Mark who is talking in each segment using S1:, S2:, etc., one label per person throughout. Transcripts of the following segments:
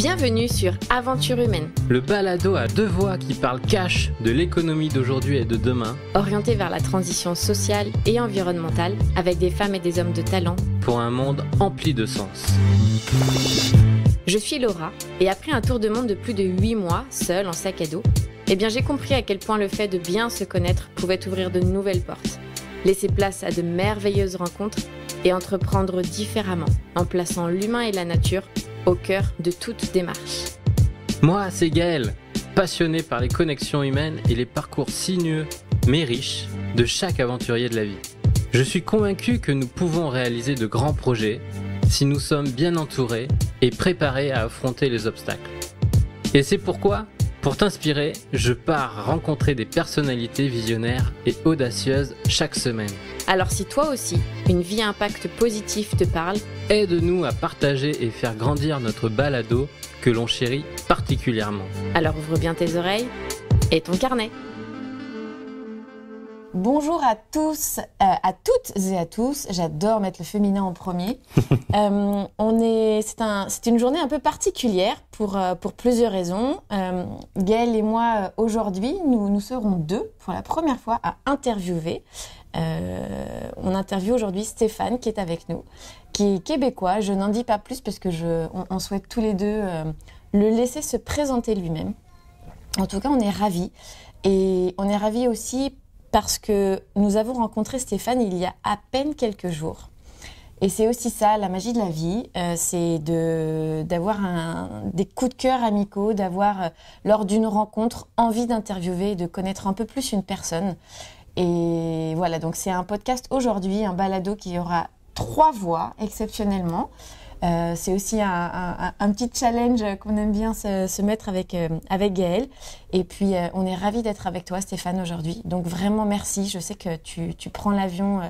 S1: Bienvenue sur Aventure Humaine,
S2: le balado à deux voix qui parle cash de l'économie d'aujourd'hui et de demain,
S1: orienté vers la transition sociale et environnementale avec des femmes et des hommes de talent
S2: pour un monde empli de sens.
S1: Je suis Laura et après un tour de monde de plus de 8 mois, seule en sac à dos, j'ai compris à quel point le fait de bien se connaître pouvait ouvrir de nouvelles portes, laisser place à de merveilleuses rencontres et entreprendre différemment en plaçant l'humain et la nature au cœur de toute démarche.
S2: Moi, c'est Gaël, passionné par les connexions humaines et les parcours sinueux, mais riches, de chaque aventurier de la vie. Je suis convaincu que nous pouvons réaliser de grands projets si nous sommes bien entourés et préparés à affronter les obstacles. Et c'est pourquoi, pour t'inspirer, je pars rencontrer des personnalités visionnaires et audacieuses chaque semaine.
S1: Alors si toi aussi, une vie à impact positif te parle,
S2: aide-nous à partager et faire grandir notre balado que l'on chérit particulièrement.
S1: Alors ouvre bien tes oreilles et ton carnet. Bonjour à tous, à toutes et à tous. J'adore mettre le féminin en premier. C'est une journée un peu particulière pour plusieurs raisons. Gaël et moi, aujourd'hui, nous serons deux pour la première fois à interviewer. On interviewe aujourd'hui Stéphane qui est avec nous, qui est québécois. Je n'en dis pas plus parce que on souhaite tous les deux le laisser se présenter lui-même. En tout cas, on est ravis. Et on est ravis aussi parce que nous avons rencontré Stéphane il y a à peine quelques jours. Et c'est aussi ça, la magie de la vie, c'est d'avoir des coups de cœur amicaux, d'avoir, lors d'une rencontre, envie d'interviewer, de connaître un peu plus une personne. Et voilà, donc c'est un podcast aujourd'hui, un balado qui aura 3 voix, exceptionnellement. C'est aussi un petit challenge qu'on aime bien se mettre avec Gaël. Et puis, on est ravis d'être avec toi, Stéphane, aujourd'hui. Donc, vraiment, merci. Je sais que tu prends l'avion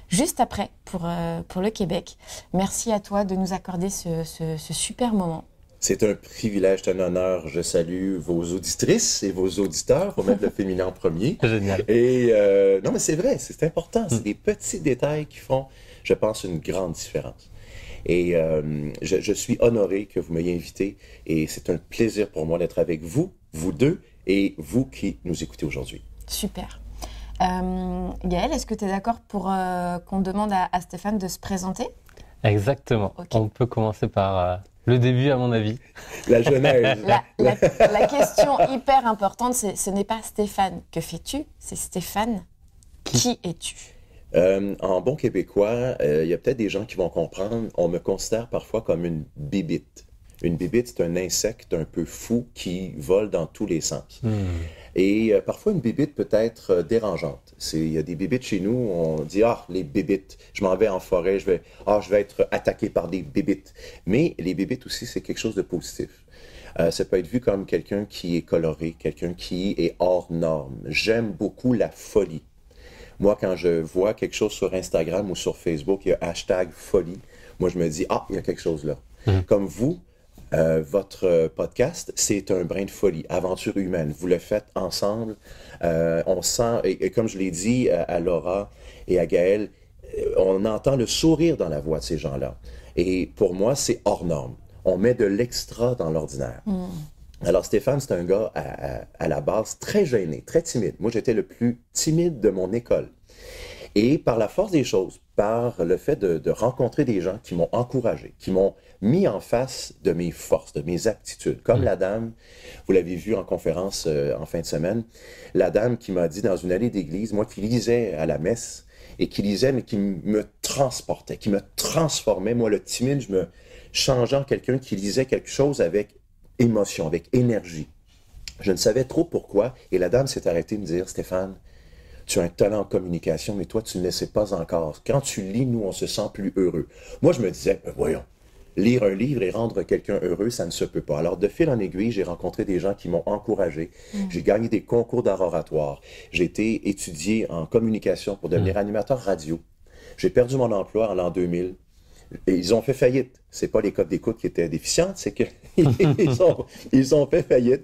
S1: juste après pour le Québec. Merci à toi de nous accorder ce super moment.
S3: C'est un privilège, c'est un honneur. Je salue vos auditrices et vos auditeurs pour mettre le féminin en premier.
S2: Génial.
S3: Et non, mais c'est vrai, c'est important. C'est des petits détails qui font, je pense, une grande différence. Et je suis honoré que vous m'ayez invité et c'est un plaisir pour moi d'être avec vous, vous deux, et vous qui nous écoutez aujourd'hui.
S1: Super. Gaël, est-ce que tu es d'accord pour qu'on demande à Stéphane de se présenter ?
S2: Exactement. Okay. On peut commencer par le début, à mon avis.
S3: La genèse.
S1: La question hyper importante, ce n'est pas Stéphane, que fais-tu ? C'est Stéphane, qui es-tu ?
S3: En bon québécois, il y a peut-être des gens qui vont comprendre, on me considère parfois comme une bébite. Une bébite, c'est un insecte un peu fou qui vole dans tous les sens. Et parfois, une bébite peut être dérangeante. Il y a des bébites chez nous, on dit « Ah, les bébites, je m'en vais en forêt, je vais être attaqué par des bébites. » Mais les bébites aussi, c'est quelque chose de positif. Ça peut être vu comme quelqu'un qui est coloré, quelqu'un qui est hors norme. J'aime beaucoup la folie. Moi, quand je vois quelque chose sur Instagram ou sur Facebook, il y a #folie. Moi, je me dis, il y a quelque chose là. Comme vous, votre podcast, c'est un brin de folie, aventure humaine. Vous le faites ensemble. On sent, et comme je l'ai dit à Laura et à Gaël, on entend le sourire dans la voix de ces gens-là. Et pour moi, c'est hors norme. On met de l'extra dans l'ordinaire. Alors, Stéphane, c'est un gars à la base très gêné, très timide. Moi, j'étais le plus timide de mon école. Et par la force des choses, par le fait de rencontrer des gens qui m'ont encouragé, qui m'ont mis en face de mes forces, de mes aptitudes, comme la dame, vous l'avez vu en conférence en fin de semaine, la dame qui m'a dit dans une allée d'église, moi qui lisais à la messe, et qui lisait, mais qui me transportait, qui me transformait. Moi, le timide, je me changeais en quelqu'un qui lisait quelque chose avec émotion, avec énergie. Je ne savais trop pourquoi, et la dame s'est arrêtée de me dire, Stéphane, tu as un talent en communication, mais toi, tu ne le sais pas encore. Quand tu lis, nous, on se sent plus heureux. Moi, je me disais, voyons, lire un livre et rendre quelqu'un heureux, ça ne se peut pas. Alors, de fil en aiguille, j'ai rencontré des gens qui m'ont encouragé. J'ai gagné des concours d'art oratoire. J'ai été étudié en communication pour devenir animateur radio. J'ai perdu mon emploi en l'an 2000. Et ils ont fait faillite. C'est pas les codes d'écoute qui étaient déficientes, c'est qu'ils ont fait faillite.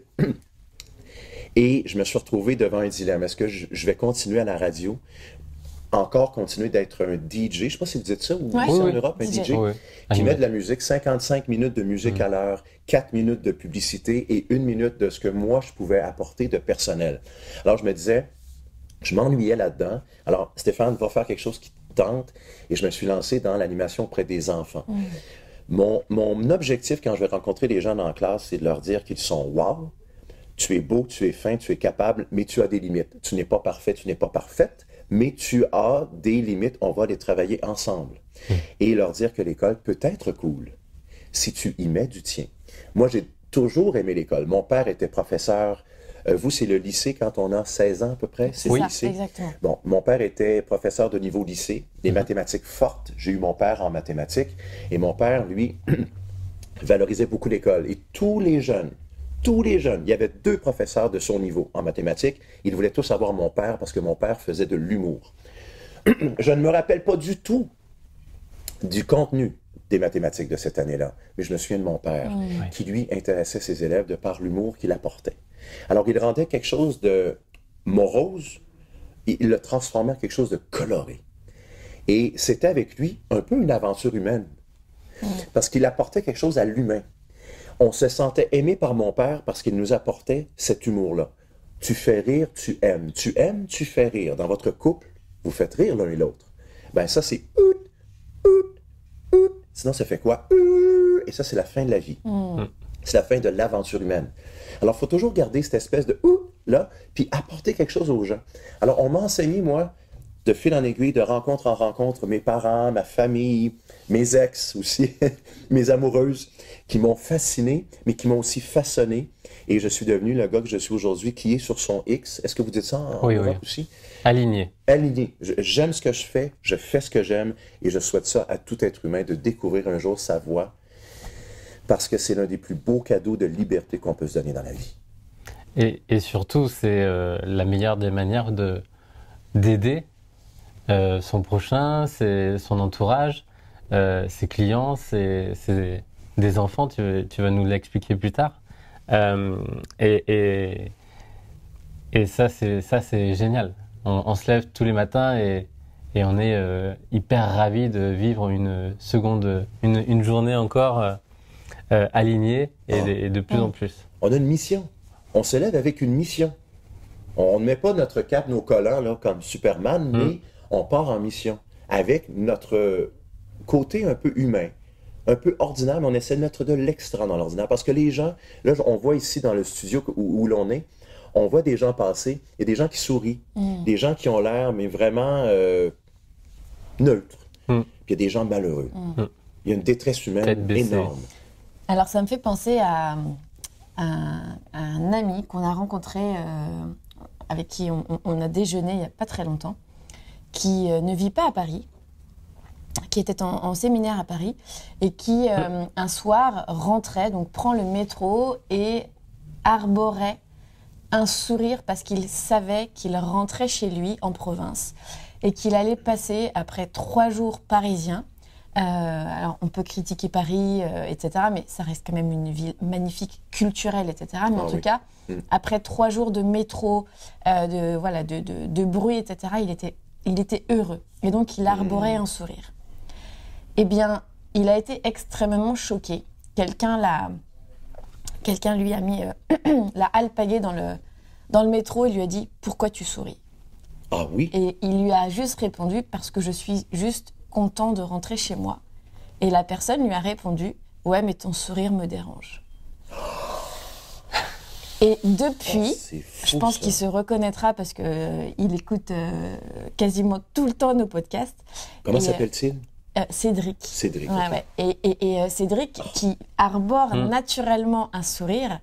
S3: Et je me suis retrouvé devant un dilemme. Est-ce que je vais continuer à la radio encore continuer d'être un DJ. Je ne sais pas si vous dites ça ou
S1: Ouais.
S3: ici en
S2: Oui.
S3: Europe, un DJ
S2: Oui.
S3: qui met de la musique, 55 minutes de musique à l'heure, 4 minutes de publicité et 1 minute de ce que moi, je pouvais apporter de personnel. Alors, je me disais, je m'ennuyais là-dedans. Alors, Stéphane, va faire quelque chose qui te tente. Et je me suis lancé dans l'animation auprès des enfants. Mon objectif quand je vais rencontrer les gens dans la classe, c'est de leur dire qu'ils sont « wow ». Tu es beau, tu es fin, tu es capable, mais tu as des limites. Tu n'es pas parfait, tu n'es pas parfaite, mais tu as des limites. On va les travailler ensemble. Et leur dire que l'école peut être cool si tu y mets du tien. Moi, j'ai toujours aimé l'école. Mon père était professeur. Vous, c'est le lycée quand on a 16 ans à peu près? C'est
S1: Oui,
S3: le lycée?
S1: exactement.
S3: Bon, mon père était professeur de niveau lycée, des mathématiques fortes. J'ai eu mon père en mathématiques. Et mon père, lui, valorisait beaucoup l'école. Et tous les jeunes, il y avait 2 professeurs de son niveau en mathématiques. Ils voulaient tous avoir mon père parce que mon père faisait de l'humour. Je ne me rappelle pas du tout du contenu des mathématiques de cette année-là, mais je me souviens de mon père qui, lui, intéressait ses élèves de par l'humour qu'il apportait. Alors, il rendait quelque chose de morose, et il le transformait en quelque chose de coloré. Et c'était avec lui un peu une aventure humaine, parce qu'il apportait quelque chose à l'humain. On se sentait aimé par mon père parce qu'il nous apportait cet humour-là. Tu fais rire, tu aimes. Tu aimes, tu fais rire. Dans votre couple, vous faites rire l'un et l'autre. Ben ça, c'est sinon, ça fait quoi? Et ça, c'est la fin de la vie. C'est la fin de l'aventure humaine. Alors, il faut toujours garder cette espèce de là, puis apporter quelque chose aux gens. Alors, on m'a enseigné, moi, de fil en aiguille, de rencontre en rencontre, mes parents, ma famille, mes ex aussi, mes amoureuses, qui m'ont fasciné, mais qui m'ont aussi façonné. Et je suis devenu le gars que je suis aujourd'hui, qui est sur son X. Est-ce que vous dites ça en Europe aussi?
S2: Aligné.
S3: Aligné. J'aime ce que je fais ce que j'aime, et je souhaite ça à tout être humain, de découvrir un jour sa voie, parce que c'est l'un des plus beaux cadeaux de liberté qu'on peut se donner dans la vie.
S2: Et surtout, c'est la meilleure des manières d'aider son prochain, son entourage, ses clients, des enfants, tu vas nous l'expliquer plus tard. Et ça, c'est génial. On se lève tous les matins et on est hyper ravis de vivre une journée encore alignée et de plus en plus.
S3: On a une mission. On se lève avec une mission. On ne met pas notre cape, nos collants là, comme Superman, mais on part en mission avec notre côté un peu humain, un peu ordinaire, mais on essaie de mettre de l'extra dans l'ordinaire. Parce que les gens, là, on voit ici dans le studio où l'on est, on voit des gens passer, il y a des gens qui sourient, des gens qui ont l'air, mais vraiment neutres. Puis il y a des gens malheureux. Il y a une détresse humaine énorme.
S1: Alors, ça me fait penser à un ami qu'on a rencontré, avec qui on a déjeuné il n'y a pas très longtemps, qui ne vit pas à Paris, qui était en séminaire à Paris et qui, un soir, rentrait, donc prend le métro et arborait un sourire parce qu'il savait qu'il rentrait chez lui en province et qu'il allait passer, après 3 jours parisiens, alors on peut critiquer Paris, etc., mais ça reste quand même une ville magnifique, culturelle, etc., mais en tout cas, après 3 jours de métro, de bruit, etc., il était heureux. Et donc, il arborait un sourire. Eh bien, il a été extrêmement choqué. Quelqu'un lui a mis l'a alpagué dans le métro et lui a dit « Pourquoi tu souris ?»
S3: Ah oui?
S1: Et il lui a juste répondu « Parce que je suis juste content de rentrer chez moi. » Et la personne lui a répondu « Ouais, mais ton sourire me dérange. » Et depuis, je pense qu'il se reconnaîtra parce qu'il écoute quasiment tout le temps nos podcasts.
S3: Comment s'appelle-t-il?
S1: Cédric.
S3: Cédric.
S1: Ouais. Et Cédric qui arbore naturellement un sourire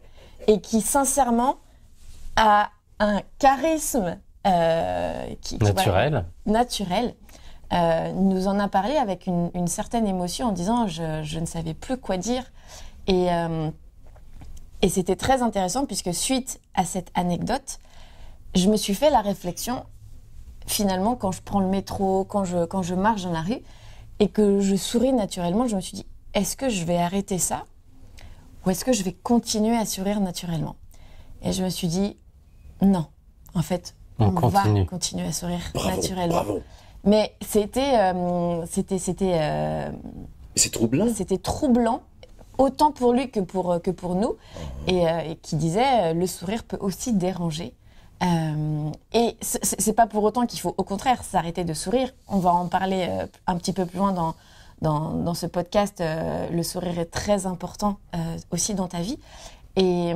S1: et qui sincèrement a un charisme naturel, nous en a parlé avec une certaine émotion en disant je ne savais plus quoi dire et c'était très intéressant puisque suite à cette anecdote, je me suis fait la réflexion finalement quand je prends le métro, quand je marche dans la rue et que je souris naturellement, je me suis dit est-ce que je vais arrêter ça ou est-ce que je vais continuer à sourire naturellement? Et je me suis dit non, en fait, on va continuer à sourire naturellement.
S3: Bravo.
S1: Mais c'était
S3: C'est troublant.
S1: c'était troublant, autant pour lui que pour nous, et qui disait le sourire peut aussi déranger. Et c'est pas pour autant qu'il faut au contraire s'arrêter de sourire. On va en parler un petit peu plus loin dans ce podcast. Le sourire est très important aussi dans ta vie. Et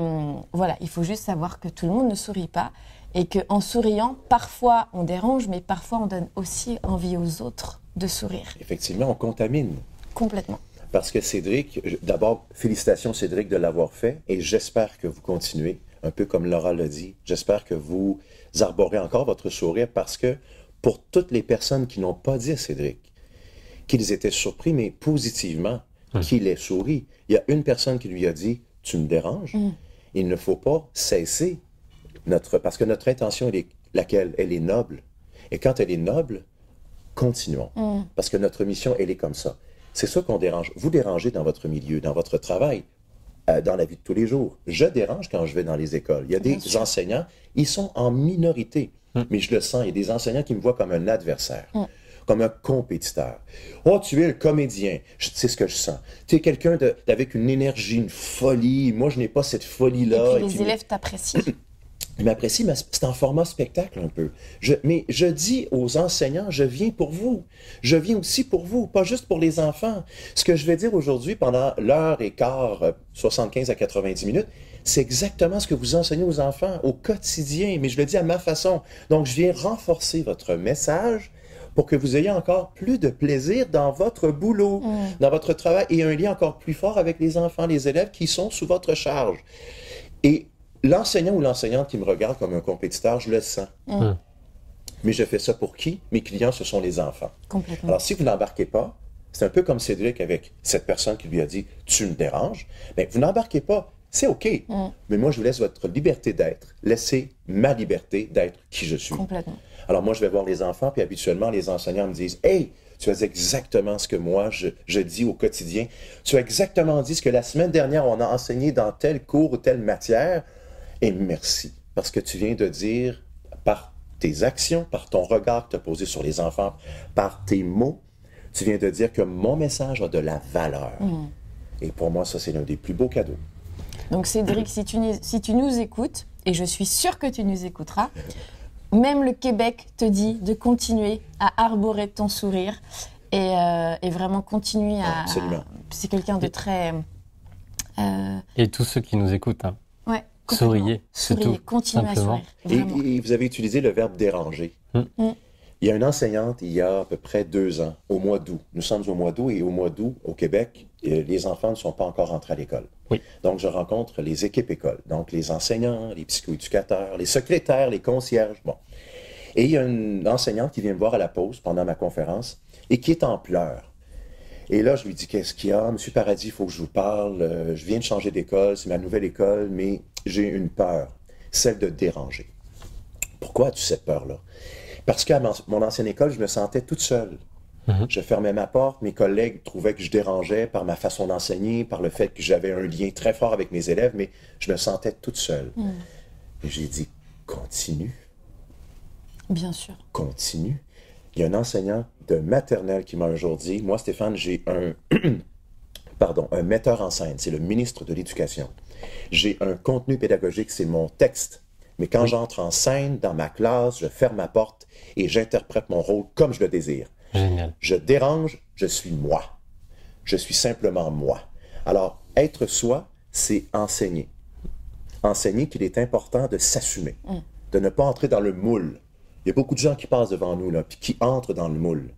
S1: voilà, il faut juste savoir que tout le monde ne sourit pas et qu'en souriant, parfois on dérange, mais parfois on donne aussi envie aux autres de sourire.
S3: Effectivement, on contamine.
S1: Complètement.
S3: Parce que Cédric, d'abord, félicitations Cédric de l'avoir fait et j'espère que vous continuez, un peu comme Laura l'a dit. J'espère que vous arborez encore votre sourire parce que pour toutes les personnes qui n'ont pas dit à Cédric qu'ils étaient surpris, mais positivement, qu'il ait souri, il y a une personne qui lui a dit « Tu me déranges ». Il ne faut pas cesser parce que notre intention, elle est laquelle? Elle est noble. Et quand elle est noble, continuons. Parce que notre mission, elle est comme ça. C'est ça qu'on dérange. Vous dérangez dans votre milieu, dans votre travail, dans la vie de tous les jours. Je dérange quand je vais dans les écoles. Il y a des enseignants, ils sont en minorité, mais je le sens. Il y a des enseignants qui me voient comme un adversaire, comme un compétiteur. Oh, tu es le comédien. C'est ce que je sens. Tu es quelqu'un avec une énergie, une folie. Moi, je n'ai pas cette folie-là.
S1: Et puis les élèves t'apprécient.
S3: Ils m'apprécient, mais c'est en format spectacle un peu. Mais je dis aux enseignants, je viens pour vous. Je viens aussi pour vous, pas juste pour les enfants. Ce que je vais dire aujourd'hui pendant l'heure et quart, 75 à 90 minutes, c'est exactement ce que vous enseignez aux enfants au quotidien, mais je le dis à ma façon. Donc, je viens renforcer votre message pour que vous ayez encore plus de plaisir dans votre boulot, dans votre travail, et un lien encore plus fort avec les enfants, les élèves qui sont sous votre charge. Et l'enseignant ou l'enseignante qui me regarde comme un compétiteur, je le sens. Mais je fais ça pour qui? Mes clients, ce sont les enfants.
S1: Complètement.
S3: Alors, si vous n'embarquez pas, c'est un peu comme Cédric avec cette personne qui lui a dit « Tu me déranges », bien, vous n'embarquez pas. C'est OK. Mais moi, je vous laisse votre liberté d'être. Laissez ma liberté d'être qui je suis.
S1: Complètement.
S3: Alors, moi, je vais voir les enfants, puis habituellement, les enseignants me disent « Hey, tu as exactement ce que moi, je dis au quotidien. Tu as exactement dit ce que la semaine dernière, on a enseigné dans tel cours ou telle matière. » Et merci, parce que tu viens de dire, par tes actions, par ton regard que tu as posé sur les enfants, par tes mots, tu viens de dire que mon message a de la valeur. Et pour moi, ça, c'est l'un des plus beaux cadeaux.
S1: Donc Cédric, si tu nous écoutes, et je suis sûre que tu nous écouteras, même le Québec te dit de continuer à arborer ton sourire et vraiment continuer à...
S3: Absolument.
S1: C'est quelqu'un de très...
S2: Et tous ceux qui nous écoutent, hein.
S1: Ouais.
S2: Souriez, c'est tout.
S1: Continuez
S2: simplement.
S1: à sourire.
S3: Et vous avez utilisé le verbe déranger. Il y a une enseignante, il y a à peu près 2 ans, au mois d'août. Nous sommes au mois d'août et au mois d'août, au Québec, les enfants ne sont pas encore rentrés à l'école.
S2: Oui.
S3: Donc, je rencontre les équipes écoles. Donc, les enseignants, les psychoéducateurs, les secrétaires, les concierges. Bon. Et il y a une enseignante qui vient me voir à la pause pendant ma conférence et qui est en pleurs. Et là, je lui dis, qu'est-ce qu'il y a? Monsieur Paradis, il faut que je vous parle. Je viens de changer d'école, c'est ma nouvelle école, mais j'ai une peur, celle de déranger. Pourquoi as-tu cette peur-là? Parce qu'à mon ancienne école, je me sentais toute seule. Je fermais ma porte, mes collègues trouvaient que je dérangeais par ma façon d'enseigner, par le fait que j'avais un lien très fort avec mes élèves, mais je me sentais toute seule. Et j'ai dit, continue.
S1: Bien sûr.
S3: Continue. Il y a un enseignant de maternelle qui m'a un jour dit, moi Stéphane, j'ai un metteur en scène, c'est le ministre de l'Éducation. J'ai un contenu pédagogique, c'est mon texte. Mais quand j'entre en scène, dans ma classe, je ferme ma porte et j'interprète mon rôle comme je le désire.
S2: Génial.
S3: Je dérange, je suis moi. Je suis simplement moi. Alors, être soi, c'est enseigner. Enseigner qu'il est important de s'assumer, de ne pas entrer dans le moule. Il y a beaucoup de gens qui passent devant nous, là, puis qui entrent dans le moule.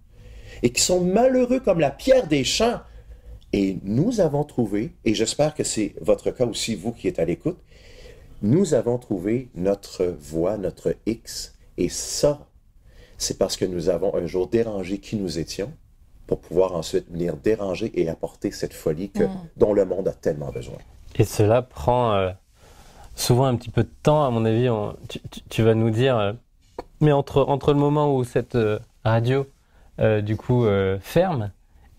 S3: Et qui sont malheureux comme la pierre des champs. Et nous avons trouvé, et j'espère que c'est votre cas aussi, vous qui êtes à l'écoute, nous avons trouvé notre voie, notre X. Et ça, c'est parce que nous avons un jour dérangé qui nous étions pour pouvoir ensuite venir déranger et apporter cette folie dont le monde a tellement besoin.
S2: Et cela prend souvent un petit peu de temps, à mon avis. Tu vas nous dire... mais entre le moment où cette radio, ferme,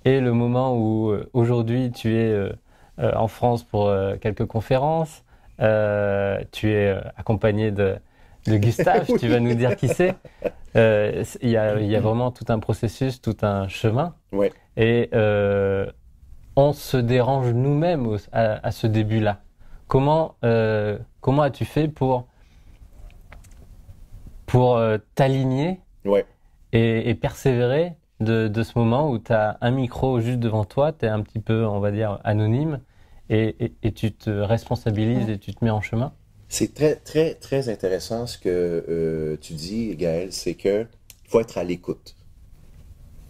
S2: et le moment où aujourd'hui tu es en France pour quelques conférences, tu es accompagné de Gustave,
S3: Oui.
S2: tu vas nous dire qui c'est. Il y a vraiment tout un processus, tout un chemin.
S3: Oui.
S2: Et on se dérange nous-mêmes à ce début-là. Comment as-tu fait pour t'aligner
S3: Ouais.
S2: et persévérer de ce moment où tu as un micro juste devant toi, tu es un petit peu, on va dire, anonyme, et tu te responsabilises et tu te mets en chemin?
S3: C'est très, très, très intéressant ce que tu dis, Gaël, c'est que faut être à l'écoute.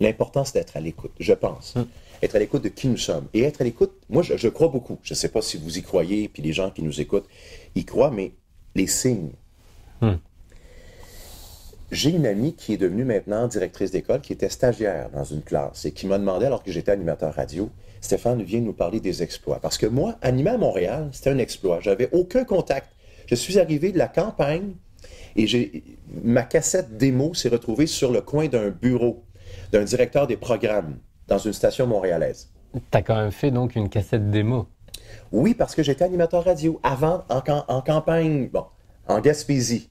S3: L'important, c'est d'être à l'écoute, je pense. Être à l'écoute de qui nous sommes. Et être à l'écoute, moi, je crois beaucoup. Je ne sais pas si vous y croyez, puis les gens qui nous écoutent y croient, mais les signes. J'ai une amie qui est devenue maintenant directrice d'école, qui était stagiaire dans une classe et qui m'a demandé, alors que j'étais animateur radio, Stéphane, viens nous parler des exploits. Parce que moi, animer à Montréal, c'était un exploit. J'avais aucun contact. Je suis arrivé de la campagne et ma cassette démo s'est retrouvée sur le coin d'un bureau d'un directeur des programmes dans une station montréalaise.
S2: Tu as quand même fait donc une cassette démo.
S3: Oui, parce que j'étais animateur radio avant, en campagne, bon, en Gaspésie.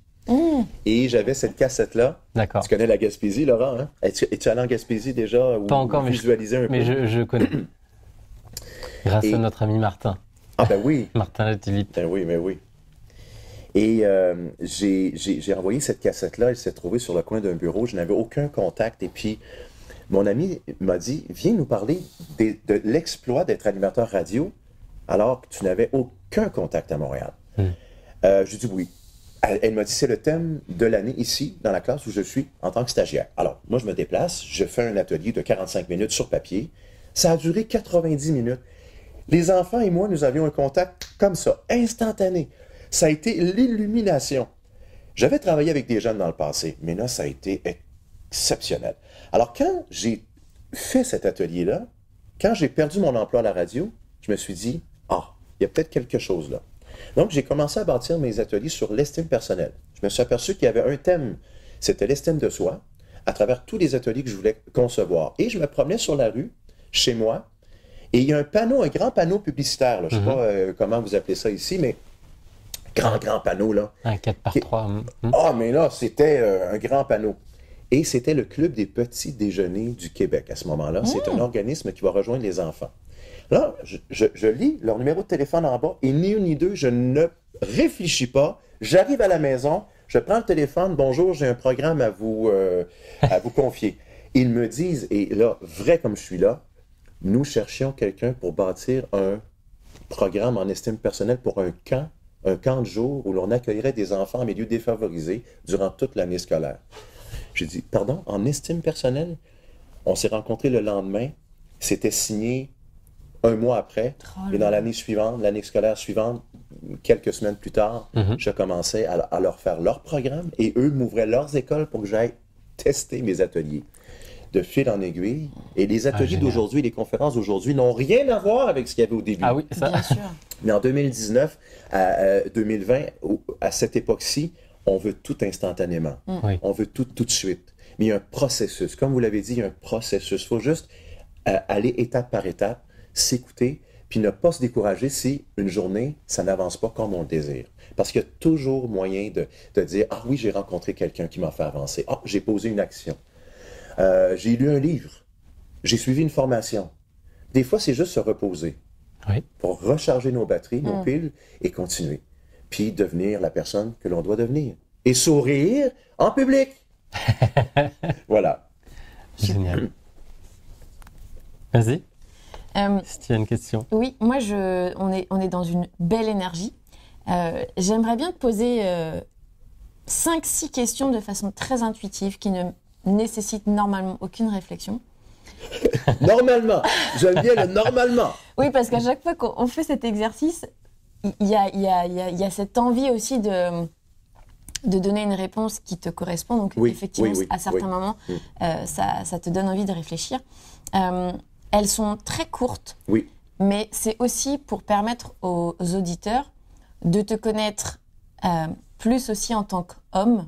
S3: Et j'avais cette cassette-là.
S2: D'accord.
S3: Tu connais la Gaspésie, Laurent, hein? Es-tu allé en Gaspésie déjà?
S2: Pas encore, mais
S3: visualiser un peu?
S2: Mais je connais. Grâce à notre ami Martin.
S3: Ah ben oui.
S2: Martin Letilippe.
S3: Ben oui, mais oui. Et j'ai envoyé cette cassette-là, elle s'est trouvée sur le coin d'un bureau, je n'avais aucun contact. Et puis, mon ami m'a dit, viens nous parler de l'exploit d'être animateur radio, alors que tu n'avais aucun contact à Montréal. Je dis oui. Elle m'a dit, c'est le thème de l'année ici, dans la classe où je suis, en tant que stagiaire. Alors, moi, je me déplace, je fais un atelier de 45 minutes sur papier. Ça a duré 90 minutes. Les enfants et moi, nous avions un contact comme ça, instantané. Ça a été l'illumination. J'avais travaillé avec des jeunes dans le passé, mais là, ça a été exceptionnel. Alors, quand j'ai fait cet atelier-là, quand j'ai perdu mon emploi à la radio, je me suis dit, ah, il y a peut-être quelque chose là. Donc, j'ai commencé à bâtir mes ateliers sur l'estime personnelle. Je me suis aperçu qu'il y avait un thème, c'était l'estime de soi, à travers tous les ateliers que je voulais concevoir. Et je me promenais sur la rue, chez moi, et il y a un panneau, un grand panneau publicitaire, là, je ne sais pas comment vous appelez ça ici, mais grand panneau, là.
S2: Un 4x3.
S3: Ah, mais là, c'était un grand panneau. Et c'était le Club des petits déjeuners du Québec à ce moment-là. C'est un organisme qui va rejoindre les enfants. Là, je lis leur numéro de téléphone en bas, et ni une ni deux, je ne réfléchis pas. J'arrive à la maison, je prends le téléphone, bonjour, j'ai un programme à vous confier. Ils me disent, et là, vrai comme je suis là, nous cherchions quelqu'un pour bâtir un programme en estime personnelle pour un camp de jour où l'on accueillerait des enfants en milieu défavorisé durant toute l'année scolaire. J'ai dit, pardon, en estime personnelle? On s'est rencontrés le lendemain, c'était signé un mois après, et dans l'année suivante, l'année scolaire suivante, quelques semaines plus tard, je commençais à leur faire leur programme et eux m'ouvraient leurs écoles pour que j'aille tester mes ateliers. De fil en aiguille. Et les ateliers d'aujourd'hui, les conférences d'aujourd'hui n'ont rien à voir avec ce qu'il y avait au début.
S2: Ah oui, ça.
S1: Bien sûr.
S3: Mais en 2019, 2020, à cette époque-ci, on veut tout instantanément.
S2: Oui.
S3: On veut tout de suite. Mais il y a un processus. Comme vous l'avez dit, il y a un processus. Il faut juste aller étape par étape, s'écouter, puis ne pas se décourager si une journée, ça n'avance pas comme on le désire. Parce qu'il y a toujours moyen de dire « Ah oui, j'ai rencontré quelqu'un qui m'a fait avancer. Ah, j'ai posé une action. J'ai lu un livre. J'ai suivi une formation. » Des fois, c'est juste se reposer pour recharger nos batteries, nos piles et continuer. Puis devenir la personne que l'on doit devenir. Et sourire en public. Voilà.
S2: Génial. Vas-y. Si tu as une question.
S1: Oui, moi, on est dans une belle énergie. J'aimerais bien te poser 5-6 questions de façon très intuitive qui ne nécessitent normalement aucune réflexion.
S3: Normalement. J'aime bien le normalement.
S1: Oui, parce qu'à chaque fois qu'on fait cet exercice, il y a cette envie aussi de donner une réponse qui te correspond. Donc, effectivement, à certains moments, ça te donne envie de réfléchir. Elles sont très courtes, mais c'est aussi pour permettre aux auditeurs de te connaître plus aussi en tant qu'homme.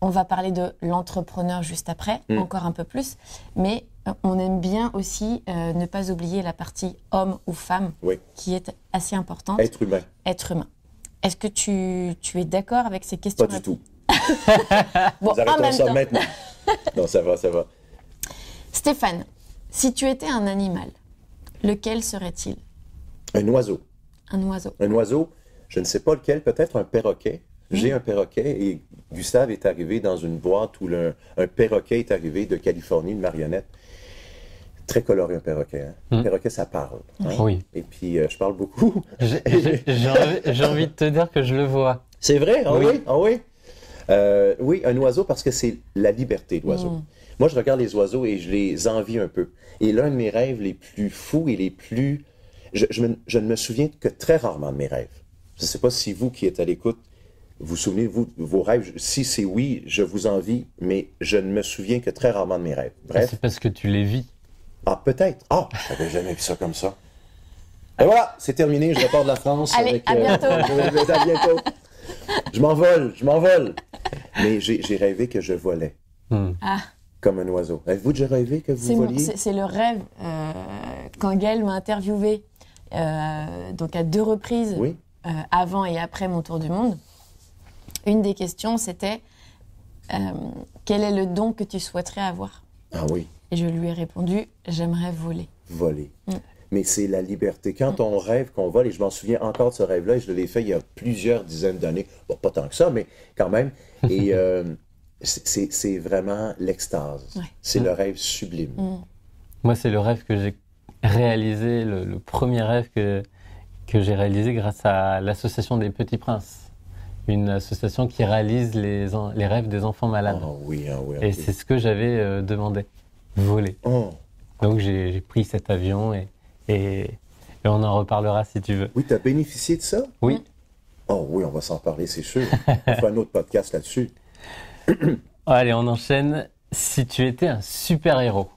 S1: On va parler de l'entrepreneur juste après, encore un peu plus, mais on aime bien aussi ne pas oublier la partie homme ou femme qui est assez importante.
S3: Être humain.
S1: Être humain. Est-ce que tu es d'accord avec ces questions?
S3: Pas du tout.
S1: Bon,
S3: Nous
S1: en
S3: arrêtons
S1: même
S3: ça
S1: temps.
S3: maintenant. Non, ça va, ça va.
S1: Stéphane, si tu étais un animal, lequel serait-il?
S3: Un oiseau.
S1: Un oiseau.
S3: Un oiseau, je ne sais pas lequel, peut-être un perroquet. J'ai un perroquet et Gustave est arrivé dans une boîte où un perroquet est arrivé de Californie, une marionnette. Très coloré, un perroquet. Hein? Un perroquet, ça parle. Hein?
S2: Oui.
S3: Et puis, je parle beaucoup.
S2: J'ai envie de te dire que je le vois.
S3: C'est vrai? Ah
S2: Oui.
S3: oui? Ah oui? Oui, un oiseau parce que c'est la liberté de l'oiseau. Moi, je regarde les oiseaux et je les envie un peu. Et l'un de mes rêves les plus fous et les plus... Je ne me souviens que très rarement de mes rêves. Je ne sais pas si vous qui êtes à l'écoute, vous souvenez-vous de vos rêves. Si c'est oui, je vous envie, mais je ne me souviens que très rarement de mes rêves. Bref.
S2: C'est parce que tu les vis.
S3: Ah, peut-être. Ah, j'avais jamais vu ça comme ça. Et voilà, c'est terminé. Je repars de la France.
S1: Allez, à bientôt.
S3: À bientôt. Je m'envole. Mais j'ai rêvé que je volais.
S1: Ah,
S3: Comme un oiseau. Avez-vous déjà rêvé que vous voliez?
S1: c'est le rêve. Quand Gaël m'a interviewé, donc à 2 reprises,
S3: Oui.
S1: avant et après mon tour du monde, une des questions c'était quel est le don que tu souhaiterais avoir?
S3: Ah oui,
S1: Et je lui ai répondu, j'aimerais voler.
S3: voler. Mais c'est la liberté. Quand on rêve qu'on vole, et je m'en souviens encore de ce rêve-là, et je l'ai fait il y a plusieurs dizaines d'années, bon, pas tant que ça, mais quand même, et c'est vraiment l'extase.
S1: Ouais.
S3: C'est le rêve sublime.
S2: Moi, c'est le rêve que j'ai réalisé, le premier rêve que j'ai réalisé grâce à l'Association des Petits Princes. Une association qui réalise les rêves des enfants malades.
S3: Ah oui, ah oui.
S2: Et c'est ce que j'avais demandé, voler.
S3: Oh.
S2: Donc j'ai pris cet avion et on en reparlera si tu veux.
S3: Oui, tu as bénéficié de ça?
S2: Oui.
S3: Oh oui, on va s'en parler, c'est sûr. On fera un autre podcast là-dessus.
S2: Allez, on enchaîne. Si tu étais un super-héros,